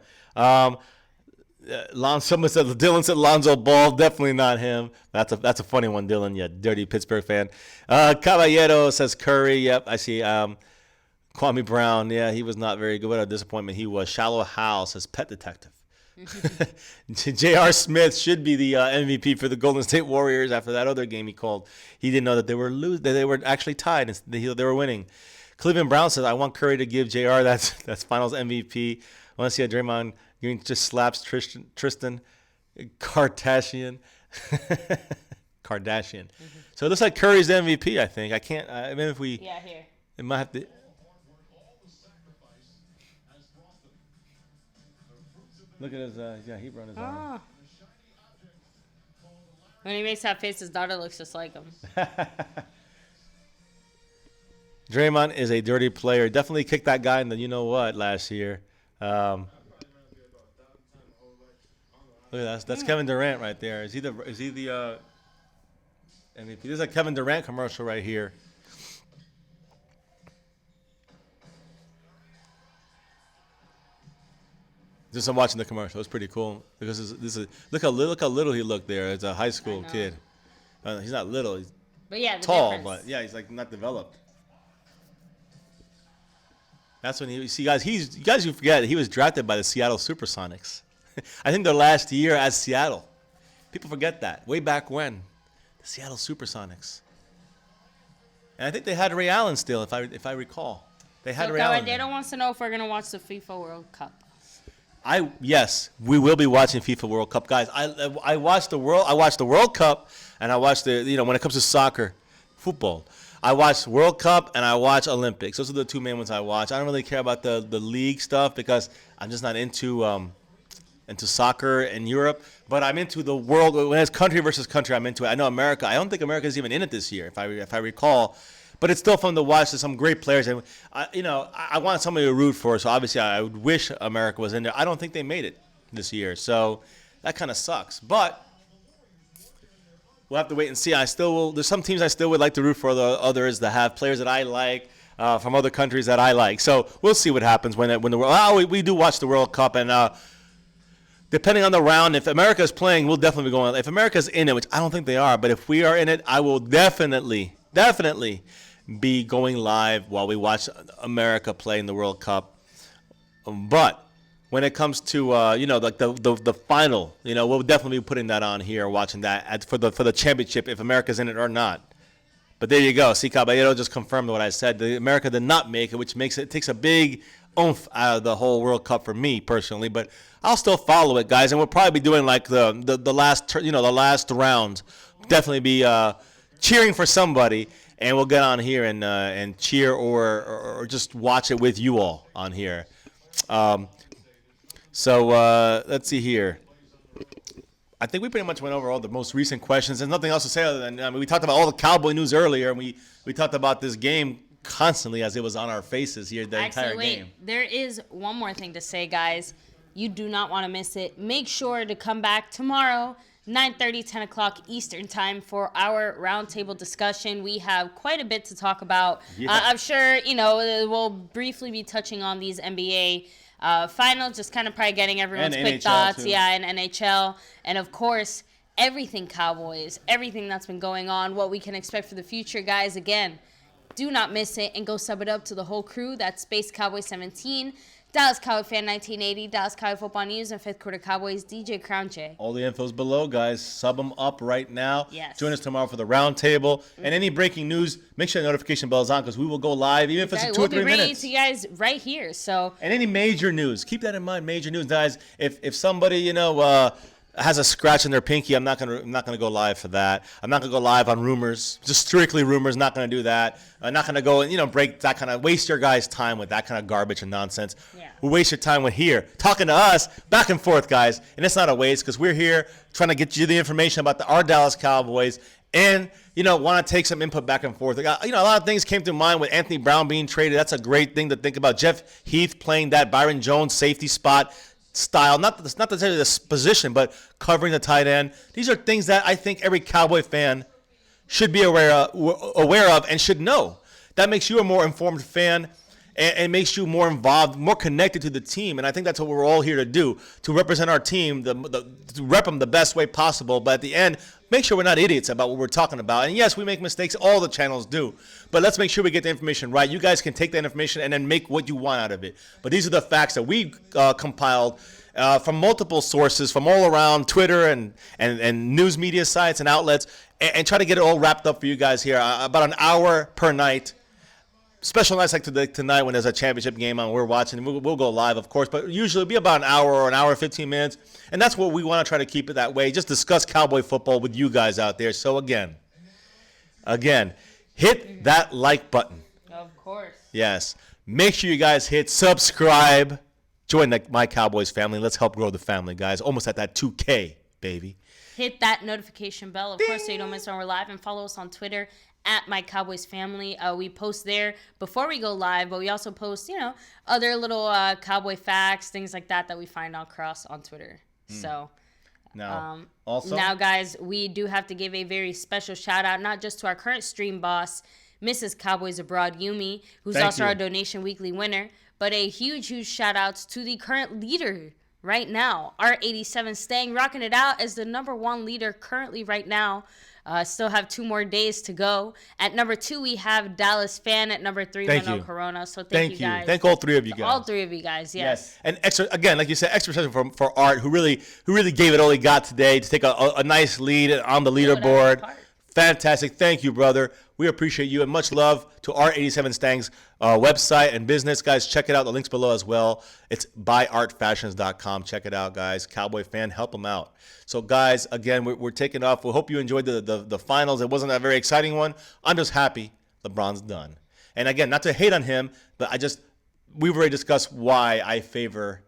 Someone said Dylan said Lonzo Ball. Definitely not him. That's a funny one, Dylan. Yeah, dirty Pittsburgh fan. Caballero says Curry. Yep, I see. Kwame Brown. Yeah, he was not very good. What a disappointment he was. Shallow Hal says Pet Detective. J.R. Smith should be the MVP for the Golden State Warriors after that other game he called. He didn't know that they were actually tied and they were winning. Cleveland Brown says I want Curry to give J.R. that's Finals MVP. I want to see a Draymond Green just slaps Tristan Kardashian. Kardashian. So it looks like Curry's the MVP, I think. I mean, if we... Yeah, here. It might have to... Look at his... he brought his arm. When he makes that face, his daughter looks just like him. Draymond is a dirty player. Definitely kicked that guy in the you-know-what last year. Look at that. That's Kevin Durant right there. Is he the MVP? There's a Kevin Durant commercial right here. Just I'm watching the commercial. It's pretty cool because this is look how little he looked there as a high school kid. He's not little. He's tall, but yeah, he's like not developed. That's when you guys. You forget he was drafted by the Seattle SuperSonics. I think their last year as Seattle. People forget that. Way back when. The Seattle SuperSonics. And I think they had Ray Allen still, if I recall. They had Ray Allen. They don't want to know if we're going to watch the FIFA World Cup. Yes, we will be watching FIFA World Cup. Guys, I watched the World Cup and I watched when it comes to soccer, football. I watch World Cup and I watch Olympics. Those are the two main ones I watch. I don't really care about the league stuff because I'm just not into soccer in Europe, but I'm into the world. When it's country versus country, I'm into it. I know America. I don't think America's even in it this year, if I recall. But it's still fun to watch. There's some great players, and I want somebody to root for. So obviously, I would wish America was in there. I don't think they made it this year, so that kind of sucks. But we'll have to wait and see. There's some teams I still would like to root for. The others that have players that I like from other countries that I like. So we'll see what happens when the world. We do watch the World Cup and. Depending on the round, if America's playing, we'll definitely be going. If America's in it, which I don't think they are, but if we are in it, I will definitely be going live while we watch America play in the World Cup. But when it comes to like the final, we'll definitely be putting that on here, watching that for the championship, if America's in it or not. But there you go. See, Caballero just confirmed what I said. America did not make it, which takes a big oomph out of the whole World Cup for me personally, but I'll still follow it, guys, and we'll probably be doing like the last round. Definitely be cheering for somebody, and we'll get on here and cheer or just watch it with you all on here. So let's see here. I think we pretty much went over all the most recent questions. There's nothing else to say other than we talked about all the Cowboy news earlier, and we talked about this game constantly as it was on our faces here the entire game. There is one more thing to say, guys. You do not want to miss it. Make sure to come back tomorrow, 9:30, 10 o'clock Eastern time for our roundtable discussion. We have quite a bit to talk about. Yeah. I'm sure, we'll briefly be touching on these NBA finals, just kind of probably getting everyone's and quick NHL thoughts. too. Yeah, and NHL. And, of course, everything Cowboys, everything that's been going on, what we can expect for the future. Guys, again, do not miss it and go sub it up to the whole crew. That's Space Cowboy 17. Dallas Cowboy Fan 1980, Dallas Cowboy Football News, and Fifth Quarter Cowboys, DJ Crown J. All the info's below, guys. Sub them up right now. Yes. Join us tomorrow for the roundtable. And any breaking news, make sure the notification bell is on because we will go live, even if it's 2 or 3 minutes. We'll be bringing it to you guys right here. So. And any major news, keep that in mind. Major news, guys. If somebody has a scratch in their pinky, I'm not gonna go live for that. I'm not gonna go live on rumors, just strictly rumors. Not gonna do that. I'm not gonna go and break that kind of waste your guys' time with that kind of garbage and nonsense. Yeah. We waste your time with here talking to us back and forth, guys, and it's not a waste because we're here trying to get you the information about our Dallas Cowboys and want to take some input back and forth. A lot of things came to mind with Anthony Brown being traded. That's a great thing to think about. Jeff Heath playing that Byron Jones safety spot style, not necessarily the position, but covering the tight end. These are things that I think every Cowboy fan should be aware of and should know. That makes you a more informed fan and makes you more involved, more connected to the team. And I think that's what we're all here to do, to represent our team, to rep them the best way possible. But at the end, make sure we're not idiots about what we're talking about. And yes, we make mistakes. All the channels do. But let's make sure we get the information right. You guys can take that information and then make what you want out of it. But these are the facts that we compiled from multiple sources from all around Twitter and news media sites and outlets and try to get it all wrapped up for you guys here. About an hour per night. Special nights like tonight when there's a championship game on, we're watching. We'll go live, of course, but usually it'll be about an hour or an hour, 15 minutes. And that's what we want to try to keep it that way. Just discuss Cowboy football with you guys out there. So again, hit that like button. Of course. Yes. Make sure you guys hit subscribe. Join my Cowboys family. Let's help grow the family, guys. Almost at that 2K, baby. Hit that notification bell, of course, so you don't miss when we're live. And follow us on Twitter at My Cowboys Family. We post there before we go live, but we also post, other little Cowboy facts, things like that we find across on Twitter. So now, guys, we do have to give a very special shout out, not just to our current stream boss, Mrs. Cowboys Abroad Yumi, who's also our Donation Weekly winner, but a huge shout outs to the current leader right now, R87 staying, rocking it out as the #1 leader currently right now. Still have 2 more days to go. At number 2, we have Dallas Fan. At number 3, Manuel Corona. So thank you guys. Thank all 3 of you guys. All 3 of you guys, yes. And extra, again, like you said, extra special for Art, who really gave it all he got today to take a nice lead on the leaderboard. Fantastic. Thank you, brother. We appreciate you, and much love to R87 Stang's website and business. Guys, check it out. The link's below as well. It's buyartfashions.com. Check it out, guys. Cowboy fan, help them out. So, guys, again, we're taking off. We hope you enjoyed the finals. It wasn't a very exciting one. I'm just happy LeBron's done. And, again, not to hate on him, but we've already discussed why I favor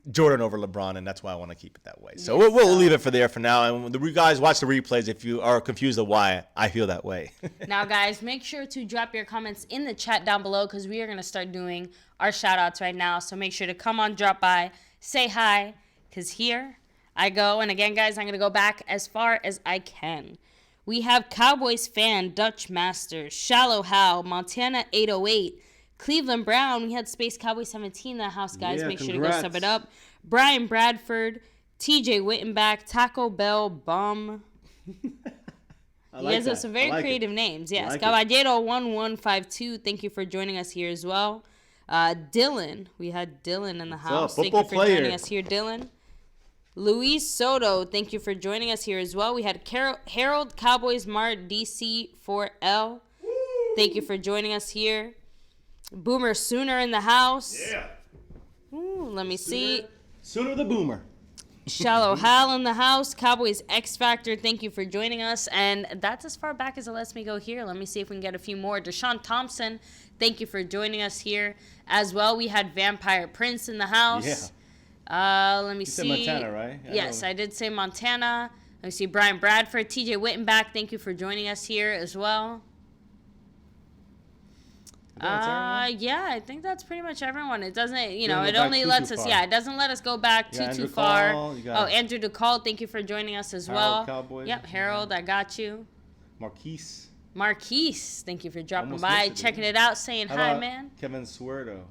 Jordan over LeBron, and that's why I want to keep it that way. So we'll leave it for now. And you guys watch the replays if you are confused of why I feel that way. Now, guys, make sure to drop your comments in the chat down below because we are going to start doing our shout-outs right now. So make sure to come on, drop by, say hi, because here I go. And again, guys, I'm going to go back as far as I can. We have Cowboys fan, Dutch Masters, Shallow Hal, Montana 808, Cleveland Brown. We had Space Cowboy 17 in the house, guys. Yeah, make sure congrats. to go sub it up. Brian Bradford, TJ Wittenbach, Taco Bell Bum. You guys have some very creative names. Yes. Caballero1152, thank you for joining us here as well. Dylan. We had Dylan in the house. Thank you for joining us here, Dylan. Luis Soto, thank you for joining us here as well. We had Harold Cowboys Mart DC4L. Thank you for joining us here. Boomer Sooner in the house. Yeah. Ooh, let me see. Sooner the Boomer. Shallow Hal in the house. Cowboys X Factor, thank you for joining us. And that's as far back as it lets me go here. Let me see if we can get a few more. Deshaun Thompson, thank you for joining us here as well. We had Vampire Prince in the house. Yeah. Let me see. You said Montana, right? Yes, I did say Montana. Let me see. Brian Bradford, TJ Wittenbach, thank you for joining us here as well. Yeah, I think that's pretty much everyone. It doesn't, it only lets us, it doesn't let us go back too far. Andrew DeCall, thank you for joining us as well. Cowboys. Yep, Harold, I got you. Marquise, thank you for dropping by, checking it out, saying hi, man. Kevin Suerto.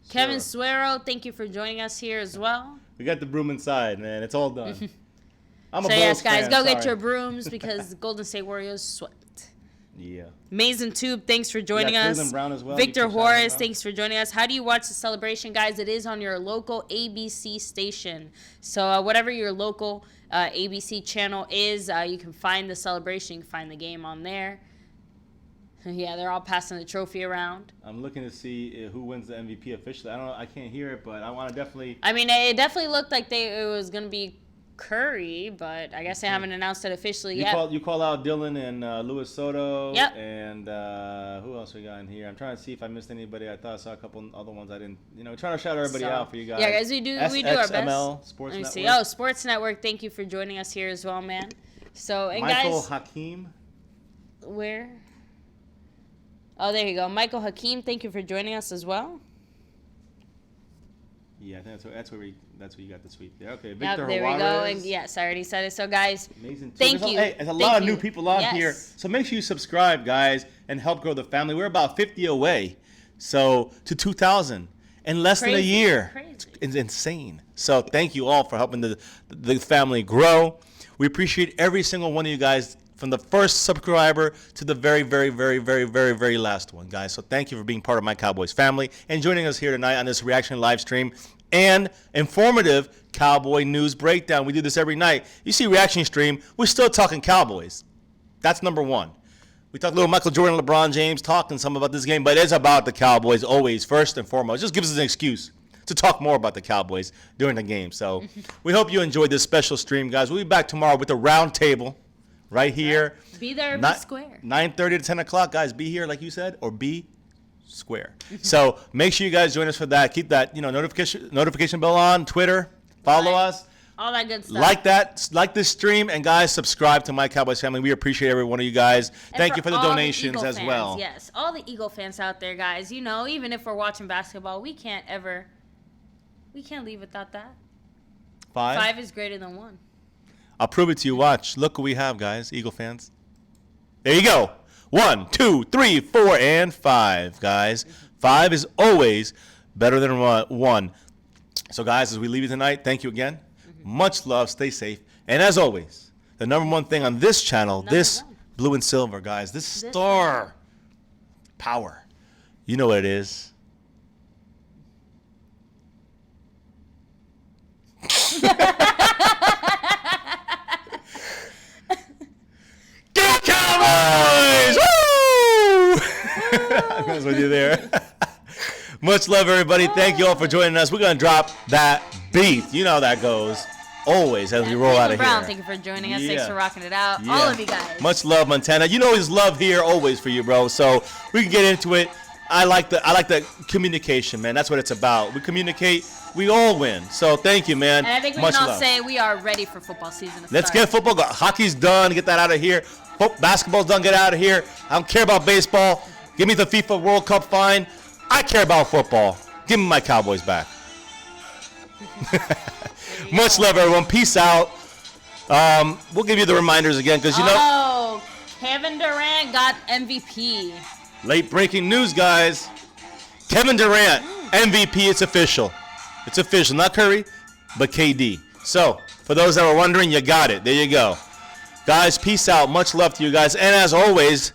Kevin Suero, thank you for joining us here as well. We got the broom inside, man. It's all done. So yes, guys, go get your brooms because the Golden State Warriors swept. Yeah. Mason Tube, thanks for joining us. Brown as well. Victor Horace, thanks for joining us. How do you watch the celebration, guys? It is on your local ABC station. So whatever your local ABC channel is, you can find the celebration. You can find the game on there. Yeah, they're all passing the trophy around. I'm looking to see who wins the MVP officially. I don't know. I can't hear it, but I want to definitely. I mean, it definitely looked like it was going to be Curry, but I guess they haven't announced it officially yet. You call out Dylan and Luis Soto. Yep. And who else we got in here? I'm trying to see if I missed anybody. I thought I saw a couple other ones I didn't. Trying to shout everybody out for you guys. Yeah, guys, we do our best. SXML Sports Let me Network. see. Oh, Sports Network. Thank you for joining us here as well, man. So, and Michael guys, Hakeem. where? Oh, there you go, Michael Hakeem. Thank you for joining us as well. Yeah, I think that's where you got the sweep there. Okay, Yep, Victor there we Juarez. go. And yes, I already said it. So, guys, Amazing. thank you. Hey, there's a Thank lot of you. new people on Yes. here. So make sure you subscribe, guys, and help grow the family. We're about 50 away. So to 2,000 in less than a Crazy. year. Crazy. It's insane. So thank you all for helping the family grow. We appreciate every single one of you guys, from the first subscriber to the very, very, very, very, very, very last one, guys. So thank you for being part of my Cowboys family and joining us here tonight on this reaction live stream and informative Cowboy news breakdown. We do this every night. You see reaction stream, we're still talking Cowboys. That's number one. We talk a little Michael Jordan, LeBron James, talking some about this game, but it's about the Cowboys always, first and foremost. It just gives us an excuse to talk more about the Cowboys during the game. So we hope you enjoyed this special stream, guys. We'll be back tomorrow with the round table right here. Be there, be square. 9:30 to 10 o'clock, guys. Be here, like you said, or be square. So make sure you guys join us for that. Keep that notification bell on. Twitter, follow us. All that good stuff. Like this stream, and guys, subscribe to my Cowboys family. We appreciate every one of you guys. And Thank you for the all donations Eagle as fans, well. Yes, all the Eagle fans out there, guys. Even if we're watching basketball, we can't leave without that. Five is greater than 1. I'll prove it to you. Watch. Look what we have, guys. Eagle fans. There you go. 1, 2, 3, 4, and 5, guys. 5 is always better than 1. So, guys, as we leave you tonight, thank you again. Much love. Stay safe. And as always, the number one thing on this channel, this blue and silver, guys, this star power. You know what it is. Go Cowboys! Woo! I was with you there. Much love, everybody. Thank you all for joining us. We're going to drop that beat. You know how that goes. Always as we roll out of Brown, here. thank you for joining us. Yeah. Thanks for rocking it out. Yeah. All of you guys. Much love, Montana. You know there's love here always for you, bro. So we can get into it. I like the communication, man. That's what it's about. We communicate, we all win. So thank you, man. And I think we Much can all love. say we are ready for football season to Let's start. get football. Hockey's done. Get that out of here. Basketball's done. Get out of here. I don't care about baseball. Give me the FIFA World Cup fine. I care about football. Give me my Cowboys back. Much love, everyone. Peace out. We'll give you the reminders again because Kevin Durant got MVP. Late breaking news, guys. Kevin Durant, MVP. It's official. It's official. Not Curry, but KD. So, for those that were wondering, you got it. There you go. Guys, peace out. Much love to you guys. And as always,